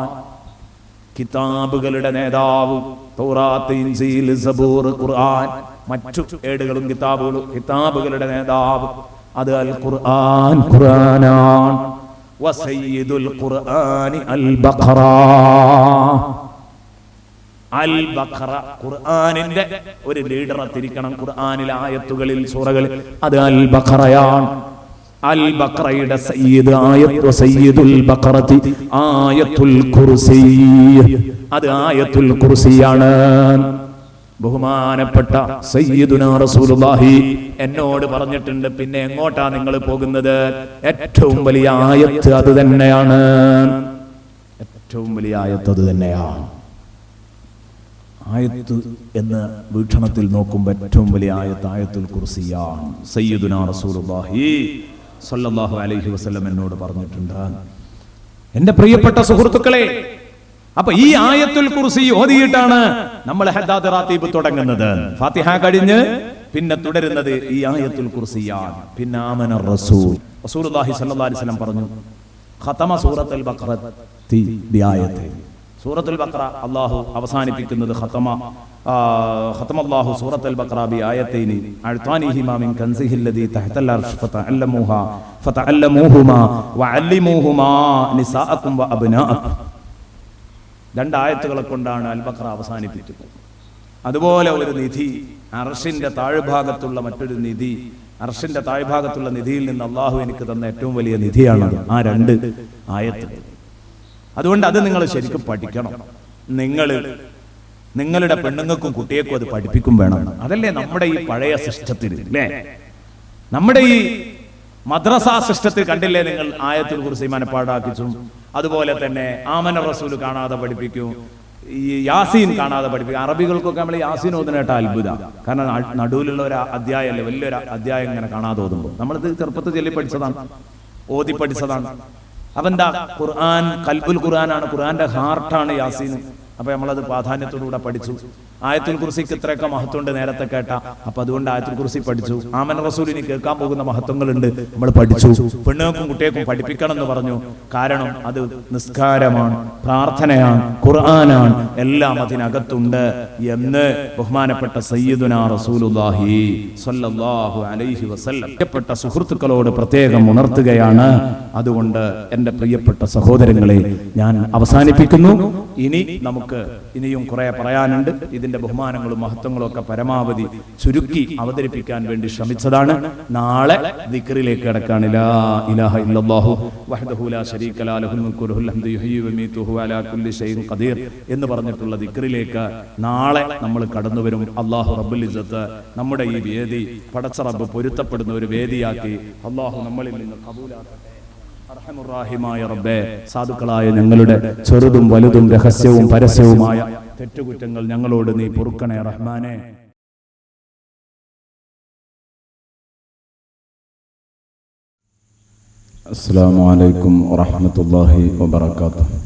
കിതാബുകളുടെ നേതാവ്, തൗറാത്ത്, ഇൻജീൽ, സബൂർ, ഖുർആൻ, മറ്റു ഏടുകളും കിതാബുകളുടെ നേതാവ് അത് അൽ ഖുർആൻ, ഖുർആനാണ്. വസയ്യിദുൽ ഖുർആനി അൽ ബഖറ, അൽ ബഖറ, ഖുർആനിന്റെ ഒരു ലീഡറെ തിരിക്കണം ഖുർആനിലെ ആയത്തുകളിൽ, സൂറകളിൽ, അത് അൽ ബഖറയാണ്. അൽ ബഖറയുടെ സയ്യിദ് ആയത്ത്, സയ്യിദുൽ ബഖറത്തി ആയത്തുൽ കുർസി, അത് ആയത്തുൽ കുർസിയാണ്. ബഹുമാനപ്പെട്ട സയ്യിദുനാ റസൂലുള്ളാഹി എന്നോട് പറഞ്ഞിട്ടുണ്ട്, പിന്നെ എങ്ങോട്ടാ നിങ്ങൾ പോകുന്നത്? ഏറ്റവും വലിയ ആയത്ത് അത് തന്നെയാണ്, ഏറ്റവും വലിയ ആയത്ത് അത് തന്നെയാണ്. ആയത്ത് എന്ന വീക്ഷണത്തിൽ നോക്കുമ്പോൾ ഏറ്റവും വലിയ ആയത്ത് ആയത്തുൽ കുർസിയാണ്. സയ്യിദുനാ റസൂലുള്ളാഹി സ്വല്ലല്ലാഹു അലൈഹി വസല്ലം എന്നോട് പറഞ്ഞിട്ടുണ്ട്. എന്റെ പ്രിയപ്പെട്ട സുഹൃത്തുക്കളെ, അപ്പൊ ഈ ആയത്തുൽ കുർസി ഓതിയിട്ടാണ് നമ്മൾ ഹദ്ദാദ് റാത്തീബ് തുടങ്ങുന്നത്. ഫാത്തിഹ കഴിഞ്ഞ് പിന്നെ തുടരുന്നത് ഈ ആയത്തുൽ കുർസിയാണ്. പിന്നെ ആമന റസൂൽ, റസൂലുള്ളാഹി സ്വല്ലല്ലാഹു അലൈഹി വസല്ലം പറഞ്ഞു, ഖതമ സൂറത്തുൽ ബഖറത്തി ബിആയത്തി, സൂറത്തുൽ ബഖറ അല്ലാഹു അവസാനിപ്പിക്കുന്നത് ഖതമല്ലാഹു സൂറത്തുൽ ബഖറ ബിആയത്തൈനി അഅ്താനിഹിമാ മിൻ കൻസിഹില്ലദീ തഹ്തൽ അർശ് ഫതഅല്ലമൂഹുമാ വഅല്ലിമൂഹുമാ നിസാഅകും വഅബ്നാഅകും. രണ്ടായത്തുകളെ കൊണ്ടാണ് അൽ ബഖറ അവസാനിപ്പിക്കുന്നത്. അതുപോലെ ഒരു നിധി, അർശിന്റെ താഴ്ഭാഗത്തുള്ള മറ്റൊരു നിധി, അർശിന്റെ താഴ്ഭാഗത്തുള്ള നിധിയിൽ നിന്ന് അല്ലാഹു എനിക്ക് തന്ന ഏറ്റവും വലിയ നിധിയാണത് ആ രണ്ട് ആയത്തുകൾ. അതുകൊണ്ട് അത് നിങ്ങൾ ശരിക്കും പഠിക്കണം. നിങ്ങളുടെ പെണ്ണുങ്ങൾക്കും കുട്ടിയേക്കും അത് പഠിപ്പിക്കും വേണം. അതല്ലേ നമ്മുടെ ഈ പഴയ സിസ്റ്റത്തിൽ, അല്ലേ, നമ്മുടെ ഈ മദ്രസ സിസ്റ്റത്തിൽ കണ്ടില്ലേ നിങ്ങൾ, ആയത്തുൽ കുർസി മനപ്പാടാക്കിച്ചും അതുപോലെ തന്നെ ആമന റസൂൽ കാണാതെ പഠിപ്പിക്കും. ഈ യാസീൻ കാണാതെ പഠിപ്പിക്കുക. അറബികൾക്കൊക്കെ നമ്മൾ യാസീൻ ഓതുന്നേട്ട അത്ഭുത. കാരണം നടുവിലുള്ള ഒരു അധ്യായമല്ലേ, വലിയൊരു അധ്യായം ഇങ്ങനെ കാണാതെ ഓതുമ്പോൾ നമ്മളിത് ചെറുപ്പത്തിൽ ചൊല്ലി പഠിച്ചതാണ്, ഓതി പഠിച്ചതാണ്. അപ്പൊ എന്താ, ഖുർആൻ കൽബുൽ ഖുർആനാണ്, ഖുർആന്റെ ഹാർട്ടാണ് യാസീൻ. അപ്പൊ നമ്മളത് പ്രാധാന്യത്തോടുകൂടെ പഠിച്ചു. ആയത്തുൽ കുർസിക്ക് ഇത്രയൊക്കെ മഹത്വമുണ്ട് നേരത്തെ കേട്ട. അപ്പൊ അതുകൊണ്ട് ആയത്തുൽ കുർസി പഠിച്ചു. ആമൻ റസൂലിന് കേൾക്കാൻ പോകുന്ന മഹത്വങ്ങളുണ്ട്, നമ്മൾ പഠിച്ചു. പെണ്ണുങ്ങൾക്കും കുട്ടികൾക്കും പഠിപ്പിക്കണം എന്ന് പറഞ്ഞു. കാരണം അത് നിസ്കാരമാണ്, പ്രാർത്ഥനയാണ്, ഖുർആനാണ്, എല്ലാം അതിനകത്തുണ്ട് എന്ന് ബഹുമാനപ്പെട്ട സയ്യിദുനാ റസൂലുള്ളാഹി സ്വല്ലല്ലാഹു അലൈഹി വസല്ലം പ്രിയപ്പെട്ട സുഹൃത്തുക്കളോട് പ്രത്യേകം ഉണർത്തുകയാണ്. അതുകൊണ്ട് എൻ്റെ പ്രിയപ്പെട്ട സഹോദരങ്ങളെ ഞാൻ അവസാനിപ്പിക്കുന്നു. ഇനിയും കുറെ പറയാനുണ്ട്. ഇതിന്റെ ബഹുമാനങ്ങളും മഹത്വങ്ങളും ഒക്കെ പരമാവധി ചുരുക്കി അവതരിപ്പിക്കാൻ വേണ്ടി ശ്രമിച്ചതാണ്. നാളെ ദിക്റിലേക്ക് കടക്കാണ്. ലാ ഇലാഹ ഇല്ലല്ലാഹു വഹ്ദഹു ലാ ശരീക ലഹു ലഹുൽ മുൽക്കു വലഹുൽ ഹംദു യുഹ്യി വയുമീതു വഹുവ അലാ കുല്ലി ഷൈഇൻ ഖദീർ എന്ന് പറഞ്ഞിട്ടുള്ള ദിക്റിലേക്ക് നാളെ നമ്മൾ കടന്നു വരും. അല്ലാഹു റബ്ബുൽ ഇസ്സത്ത് നമ്മുടെ ഈ വേദി പടച്ച റബ്ബ് പൊരുത്തപ്പെടുന്ന ഒരു വേദിയാക്കി അല്ലാഹു നമ്മളിൽ നിന്ന് കബൂലാക്കട്ടെ. അർഹമുറാഹിമായ റബ്ബേ, സാധുക്കളായ ഞങ്ങളുടെ ചെറുതും വലുതും രഹസ്യവും പരസ്യവുമായ തെറ്റുകുറ്റങ്ങൾ ഞങ്ങളോട് നീ പൊറുക്കണേ റഹ്മാനെ. അസ്സലാമു അലൈക്കും വറഹ്മത്തുള്ളാഹി വബറകാതുഹു.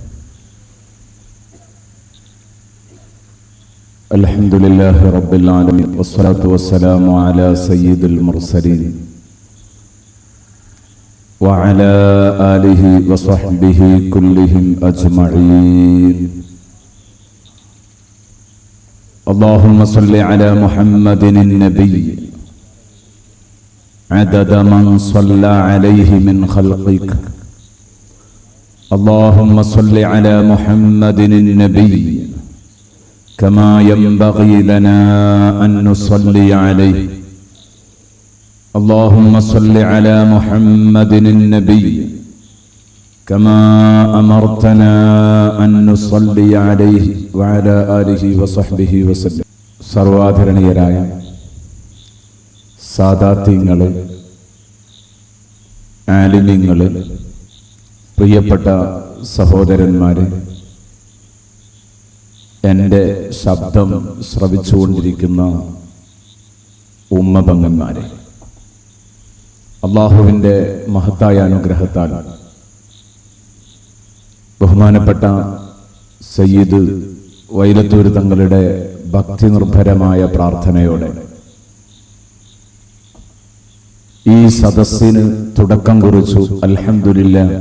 അൽഹംദുലില്ലാഹി റബ്ബിൽ ആലമീൻ വസ്സലാത്തു വസ്സലാമു അലാ സയ്യിദിൽ മുർസലീൻ وعلى آله وصحبه كلهم أجمعين. اللهم صل على محمد النبي عدد من صلى عليه من خلقك. اللهم صل على محمد النبي كما ينبغي لنا أن نصلي عليه. اللهم صل على محمد النبي كما أمرتنا أن نصلي عليه وعلى آله وصحبه وسلم. സർവാധരണീയരായ സാദാത്യങ്ങള്, ആലിമീങ്ങള്, പ്രിയപ്പെട്ട സഹോദരന്മാരെ, എൻ്റെ ശബ്ദം ശ്രവിച്ചുകൊണ്ടിരിക്കുന്ന ഉമ്മപങ്ങന്മാരെ, അള്ളാഹുവിൻ്റെ മഹത്തായ അനുഗ്രഹത്താൽ ബഹുമാനപ്പെട്ട സയ്യിദ് വൈലത്തൂർ തങ്ങളുടെ ഭക്തി നിർഭരമായ പ്രാർത്ഥനയോടെ ഈ സദസ്സിന് തുടക്കം കുറിച്ചു. അൽഹംദുലില്ലാഹ്,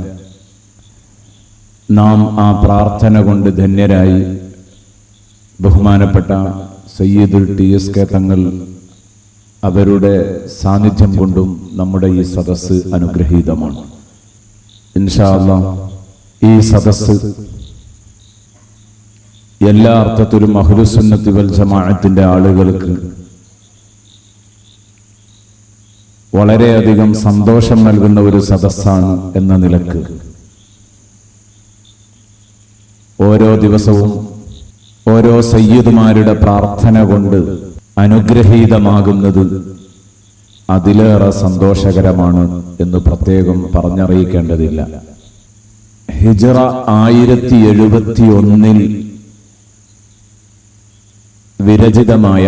നാം ആ പ്രാർത്ഥന കൊണ്ട് ധന്യരായി. ബഹുമാനപ്പെട്ട സയ്യിദുൽ TSK തങ്ങൾ അവരുടെ സാന്നിധ്യം കൊണ്ടും നമ്മുടെ ഈ സദസ്സ് അനുഗ്രഹീതമാണ്. ഇൻഷാ അല്ലാഹ് ഈ സദസ്സ് എല്ലാ അർത്ഥത്തിലും അഹ്ലുസുന്നത്തി വൽ ജമാഅത്തിന്റെ ആളുകൾക്ക് വളരെയധികം സന്തോഷം നൽകുന്ന ഒരു സദസ്സാണ് എന്ന നിലക്ക് ഓരോ ദിവസവും ഓരോ സയ്യിദുമാരുടെ പ്രാർത്ഥന കൊണ്ട് അനുഗ്രഹീതമാകുന്നത് അതിലേറെ സന്തോഷകരമാണ് എന്ന് പ്രത്യേകം പറഞ്ഞറിയിക്കേണ്ടതില്ല. ഹിജ്റ 1071 വിരചിതമായ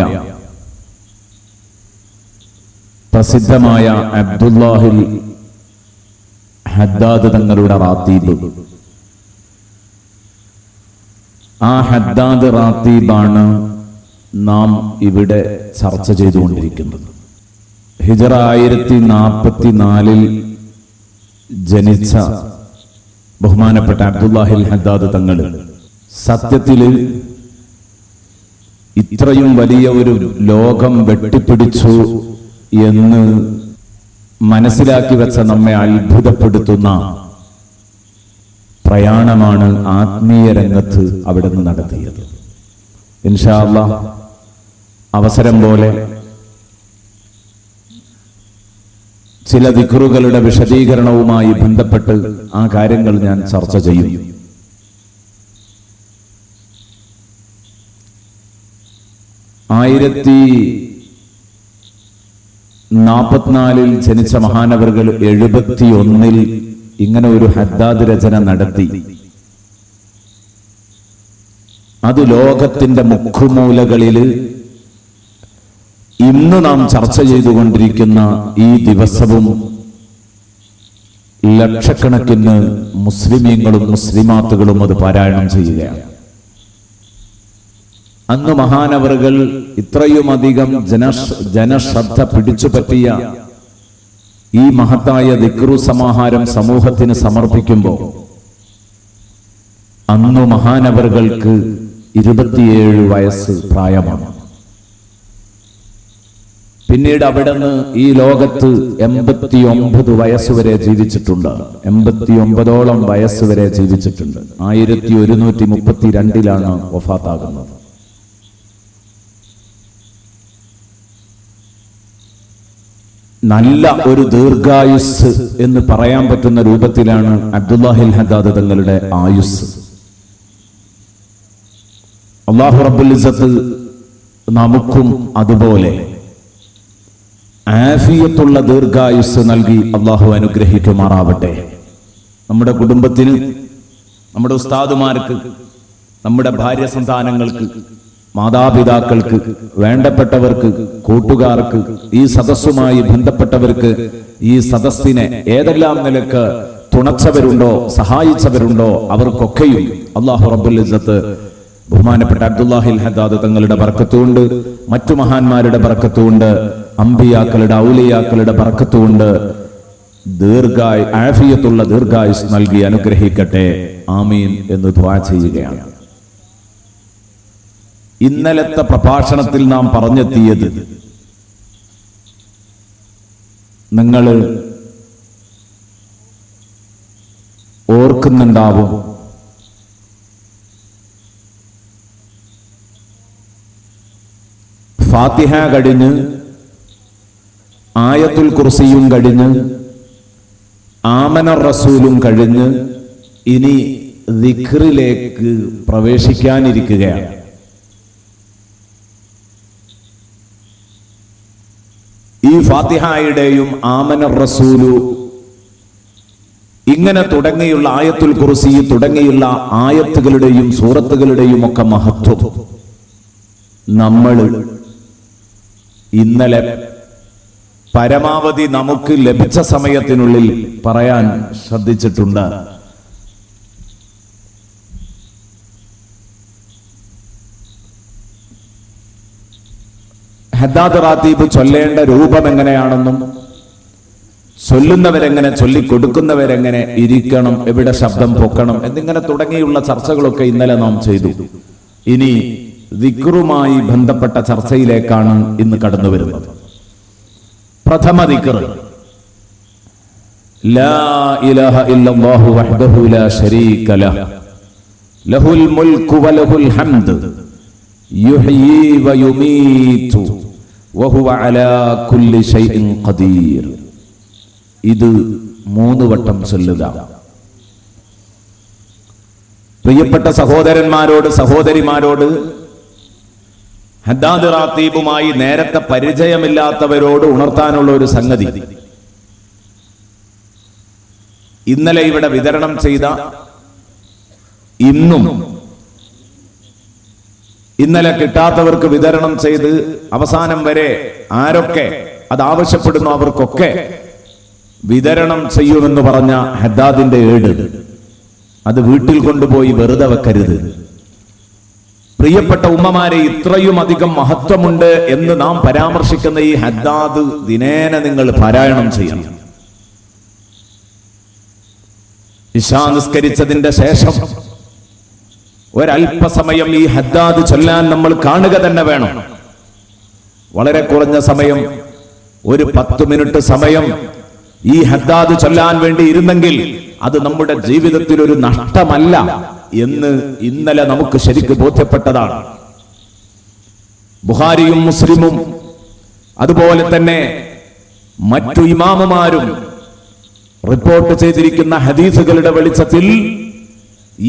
പ്രസിദ്ധമായ അബ്ദുല്ലാഹിൽ ഹദ്ദാദ് തങ്ങളുടെ റാത്തീബ്, ആ ഹദ്ദാദ് റാത്തീബാണ് നാം ഇവിടെ ചർച്ച ചെയ്തുകൊണ്ടിരിക്കുന്നത്. ഹിജ്റ 1044 ജനിച്ച ബഹുമാനപ്പെട്ട അബ്ദുല്ലാഹിൽ ഹദ്ദാദ് തങ്ങൾ സത്യത്തിൽ ഇത്രയും വലിയ ഒരു ലോകം വെട്ടിപ്പിടിച്ചു എന്ന് മനസ്സിലാക്കി വെച്ച നമ്മെ അത്ഭുതപ്പെടുത്തുന്ന പ്രയാണമാണ് ആത്മീയ രംഗത്ത് അവിടെ നിന്ന് നടത്തിയത്. ഇൻഷാ അല്ലാഹ് അവസരം പോലെ ചില ദിക്റുകളുടെ വിശദീകരണവുമായി ബന്ധപ്പെട്ട് ആ കാര്യങ്ങൾ ഞാൻ ചർച്ച ചെയ്യും. ആയിരത്തി 1044 ജനിച്ച മഹാനവറുകൾ 71 ഇങ്ങനെ ഒരു ഹദ്ദാദ് രചന നടത്തി. അത് ലോകത്തിന്റെ മുക്കുമൂലകളിൽ ഇന്ന് നാം ചർച്ച ചെയ്തുകൊണ്ടിരിക്കുന്ന ഈ ദിവസവും ലക്ഷക്കണക്കിന് മുസ്ലിമീങ്ങളും മുസ്ലിമാത്തുകളും അത് പാരായണം ചെയ്യുകയാണ്. അന്ന് മഹാനവറുകൾ ഇത്രയുമധികം ജനശ്രദ്ധ പിടിച്ചുപറ്റിയ ഈ മഹത്തായ ദിക്റു സമാഹാരം സമൂഹത്തിന് സമർപ്പിക്കുമ്പോൾ അന്ന് മഹാനവറുകൾക്ക് 27 വയസ്സ് പ്രായമാണ്. പിന്നീട് അവിടുന്ന് ഈ ലോകത്ത് 89 വയസ്സുവരെ ജീവിച്ചിട്ടുണ്ട്. 89ഓളം വയസ്സുവരെ ജീവിച്ചിട്ടുണ്ട്. 1132 വഫാത്താകുന്നത്. നല്ല ഒരു ദീർഘായുസ് എന്ന് പറയാൻ പറ്റുന്ന രൂപത്തിലാണ് അബ്ദുല്ലാഹിൽ ഹദ്ദാദ് തങ്ങളുടെ ആയുസ്. അല്ലാഹു റബ്ബുൽ ഇസ്സത്ത് നമുക്കും അതുപോലെ ആഫിയത്തുള്ള ദീർഘായുസ് നൽകി അല്ലാഹു അനുഗ്രഹിക്കുമാറാവട്ടെ. നമ്മുടെ കുടുംബത്തിൽ, നമ്മുടെ ഉസ്താദുമാർക്ക്, നമ്മുടെ ഭാര്യ സന്താനങ്ങൾക്ക്, മാതാപിതാക്കൾക്ക്, വേണ്ടപ്പെട്ടവർക്ക്, കൂട്ടുകാർക്ക്, ഈ സദസ്സുമായി ബന്ധപ്പെട്ടവർക്ക്, ഈ സദസ്സിനെ ഏതെല്ലാം നിലക്ക് തുണച്ചവരുണ്ടോ, സഹായിച്ചവരുണ്ടോ, അവർക്കൊക്കെയും അല്ലാഹു റബ്ബുൽ ഇസ്സത്ത് ബഹുമാനപ്പെട്ട അബ്ദുല്ലാഹിൽ ഹദ്ദാദ് തങ്ങളുടെ ബർക്കത്തുകൊണ്ട്, മറ്റു മഹാന്മാരുടെ ബർക്കത്തുകൊണ്ട്, അമ്പിയാക്കളുടെ ഔലിയാക്കളുടെ ബർക്കത്തുകൊണ്ട് ആഫിയത്തുള്ള ദീർഘായുസ് നൽകി അനുഗ്രഹിക്കട്ടെ. ആമീൻ എന്ന് ദുആ ചെയ്യുകയാണ്. ഇന്നലത്തെ പ്രഭാഷണത്തിൽ നാം പറഞ്ഞെത്തിയത് നിങ്ങൾ ഓർക്കുന്നുണ്ടാവും. ഫാത്തിഹ കഴിഞ്ഞ്, ആയത്തുൽ കുർസിയും കഴിഞ്ഞ്, ആമനർ റസൂലും കഴിഞ്ഞ് ഇനി ദിക്റിലേക്ക് പ്രവേശിക്കാനിരിക്കുകയാണ്. ഈ ഫാത്തിഹയുടെയും ആമനർ റസൂലു ഇങ്ങനെ തുടങ്ങിയുള്ള ആയത്തുൽ കുർസി തുടങ്ങിയുള്ള ആയത്തുകളുടെയും സൂറത്തുകളുടെയും ഒക്കെ മഹത്വം നമ്മൾ ഇന്നലെ പരമാവധി നമുക്ക് ലഭിച്ച സമയത്തിനുള്ളിൽ പറയാൻ ശ്രദ്ധിച്ചിട്ടുണ്ട്. ഹദ്ദാദ് റാത്തീബ് ചൊല്ലേണ്ട രൂപം എങ്ങനെയാണെന്നും, ചൊല്ലുന്നവരെങ്ങനെ, ചൊല്ലിക്കൊടുക്കുന്നവരെങ്ങനെ ഇരിക്കണം, എവിടെ ശബ്ദം പൊക്കണം എന്നിങ്ങനെ തുടങ്ങിയുള്ള ചർച്ചകളൊക്കെ ഇന്നലെ നാം ചെയ്തു. ഇനി ദിക്റുമായി ബന്ധപ്പെട്ട ചർച്ചയിലേക്കാണ് ഇന്ന് കടന്നു വരുന്നത്. പ്രഥമ ദിക്ർ ലാ ഇലാഹ ഇല്ലല്ലാഹു വഹ്ദഹു ലാ ശരീക ലഹ് ലഹുൽ മുൽക്കു വലഹുൽ ഹംദ് യുഹ്യീ വയുമീതു വഹുവ അലാ കുല്ലി ശൈഇൻ ഖദീർ. ഇത് 3 വട്ടം ചൊല്ലുക. പ്രിയപ്പെട്ട സഹോദരന്മാരോട്, സഹോദരിമാരോട്, ഹദ്ദാദ് റാത്തീബുമായി നേരത്തെ പരിചയമില്ലാത്തവരോട് ഉണർത്താനുള്ള ഒരു സംഗതി, ഇന്നലെ ഇവിടെ വിതരണം ചെയ്ത, ഇന്നും ഇന്നലെ കിട്ടാത്തവർക്ക് വിതരണം ചെയ്ത് അവസാനം വരെ ആരൊക്കെ അത് ആവശ്യപ്പെടുന്നു അവർക്കൊക്കെ വിതരണം ചെയ്യുമെന്ന് പറഞ്ഞ ഹദ്ദാദിന്റെ ഏട് അത് വീട്ടിൽ കൊണ്ടുപോയി വെറുതെ വെക്കരുത്. പ്രിയപ്പെട്ട ഉമ്മമാരെ, ഇത്രയും അധികം മഹത്വമുണ്ട് എന്ന് നാം പരാമർശിക്കുന്ന ഈ ഹദ്ദാദ് ദിനേന നിങ്ങൾ പാരായണം ചെയ്യണം. ഇശാ നിസ്കരിച്ചതിന്റെ ശേഷം ഒരല്പസമയം ഈ ഹദ്ദാദ് ചൊല്ലാൻ നമ്മൾ കാണുക തന്നെ വേണം. വളരെ കുറഞ്ഞ സമയം, ഒരു 10 മിനിറ്റ് സമയം ഈ ഹദ്ദാദ് ചൊല്ലാൻ വേണ്ടി ഇരുന്നെങ്കിൽ അത് നമ്മുടെ ജീവിതത്തിൽ ഒരു നഷ്ടമല്ല എന്ന് ഇന്നലെ നമുക്ക് ശരിക്ക് ബോധ്യപ്പെട്ടതാണ്. ബുഖാരിയും മുസ്ലിമും അതുപോലെ തന്നെ മറ്റു ഇമാമുമാരും റിപ്പോർട്ട് ചെയ്തിരിക്കുന്ന ഹദീസുകളുടെ വെളിച്ചത്തിൽ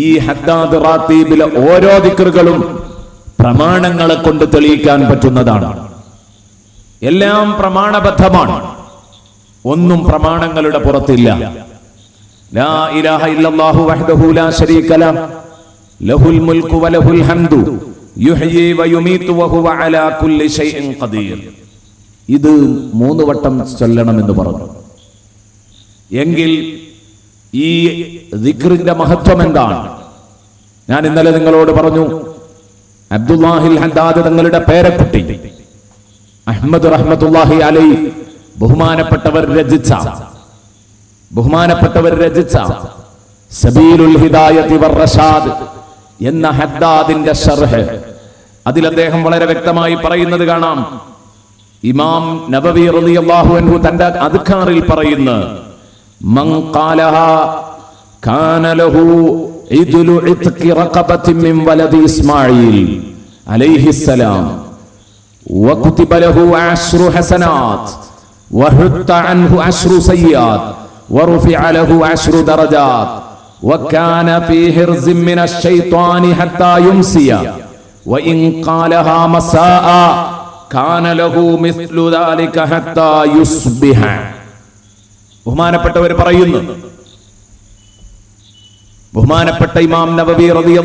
ഈ ഹദ്ദാദ് റാത്തീബിലെ ഓരോ ദിക്റുകളും പ്രമാണങ്ങളെ കൊണ്ട് തെളിയിക്കാൻ പറ്റുന്നതാണ്. എല്ലാം പ്രമാണബദ്ധമാണ്, ഒന്നും പ്രമാണങ്ങളുടെ പുറത്തില്ല. ലാ ഇലാഹ ഇല്ലല്ലാഹു വഹ്ദഹു ലാ ശരീക ലഹ് ലഹുൽ മുൽക്കു വലഹുൽ ഹംദു യുഹ്യി വയുമീതു വഹുവ അലാ കുല്ലി ഷൈഇൻ ഖദീർ. ഇത് 3 വട്ടം ചൊല്ലണമെന്ന് പറഞ്ഞു. എങ്കിൽ ഈ ദിക്റിന്റെ മഹത്വം എന്താണ്? ഞാൻ ഇന്നലെ നിങ്ങളോട് പറഞ്ഞു, അബ്ദുല്ലാഹിൽ ഹദ്ദാദ് തങ്ങളുടെ പേരക്കുട്ടി അഹ്മദ് റഹ്മത്തുള്ളാഹി അലൈഹി ബഹുമാനപ്പെട്ടവർ രചിച്ച സബീലുൽ ഹിദായത്തി വർ-റശാദ് എന്ന ഹദ്ദാദിന്റെ ശർഹ്, അതിൽ അദ്ദേഹം വളരെ വ്യക്തമായി പറയുന്നത് കാണാം. ഇമാം നബവി റളിയല്ലാഹു അൻഹു തന്റെ അദ്കാറിൽ പറയുന്ന മൻ ഖാലഹാ കാന ലഹു ഇദ്ലു ഇത്ഖി റഖബത്തിൻ മിൻ വലദി ഇസ്മാഈൽ അലൈഹിസ്സലാം വകുതിബ ലഹു 10 ഹസനാത്ത് വഹുത്ത അൻഹു 10 സയ്യാത്ത് വറുഫിഅ ലഹു 10 ദറജാത്ത് വകാന ഫീ ഹിർസിൻ മിനശ് ശൈത്വാനി ഹത്താ യുംസിയ വഇൻ ഖാലഹാ മസാഅ കാന ലഹു മിസ്ലു ദാലിക ഹത്താ യുസ്ബിഹ. ബഹുമാനപ്പെട്ടവർ പറയുന്നു, ബഹുമാനപ്പെട്ട ഇമാം നബവി റളിയല്ലാഹു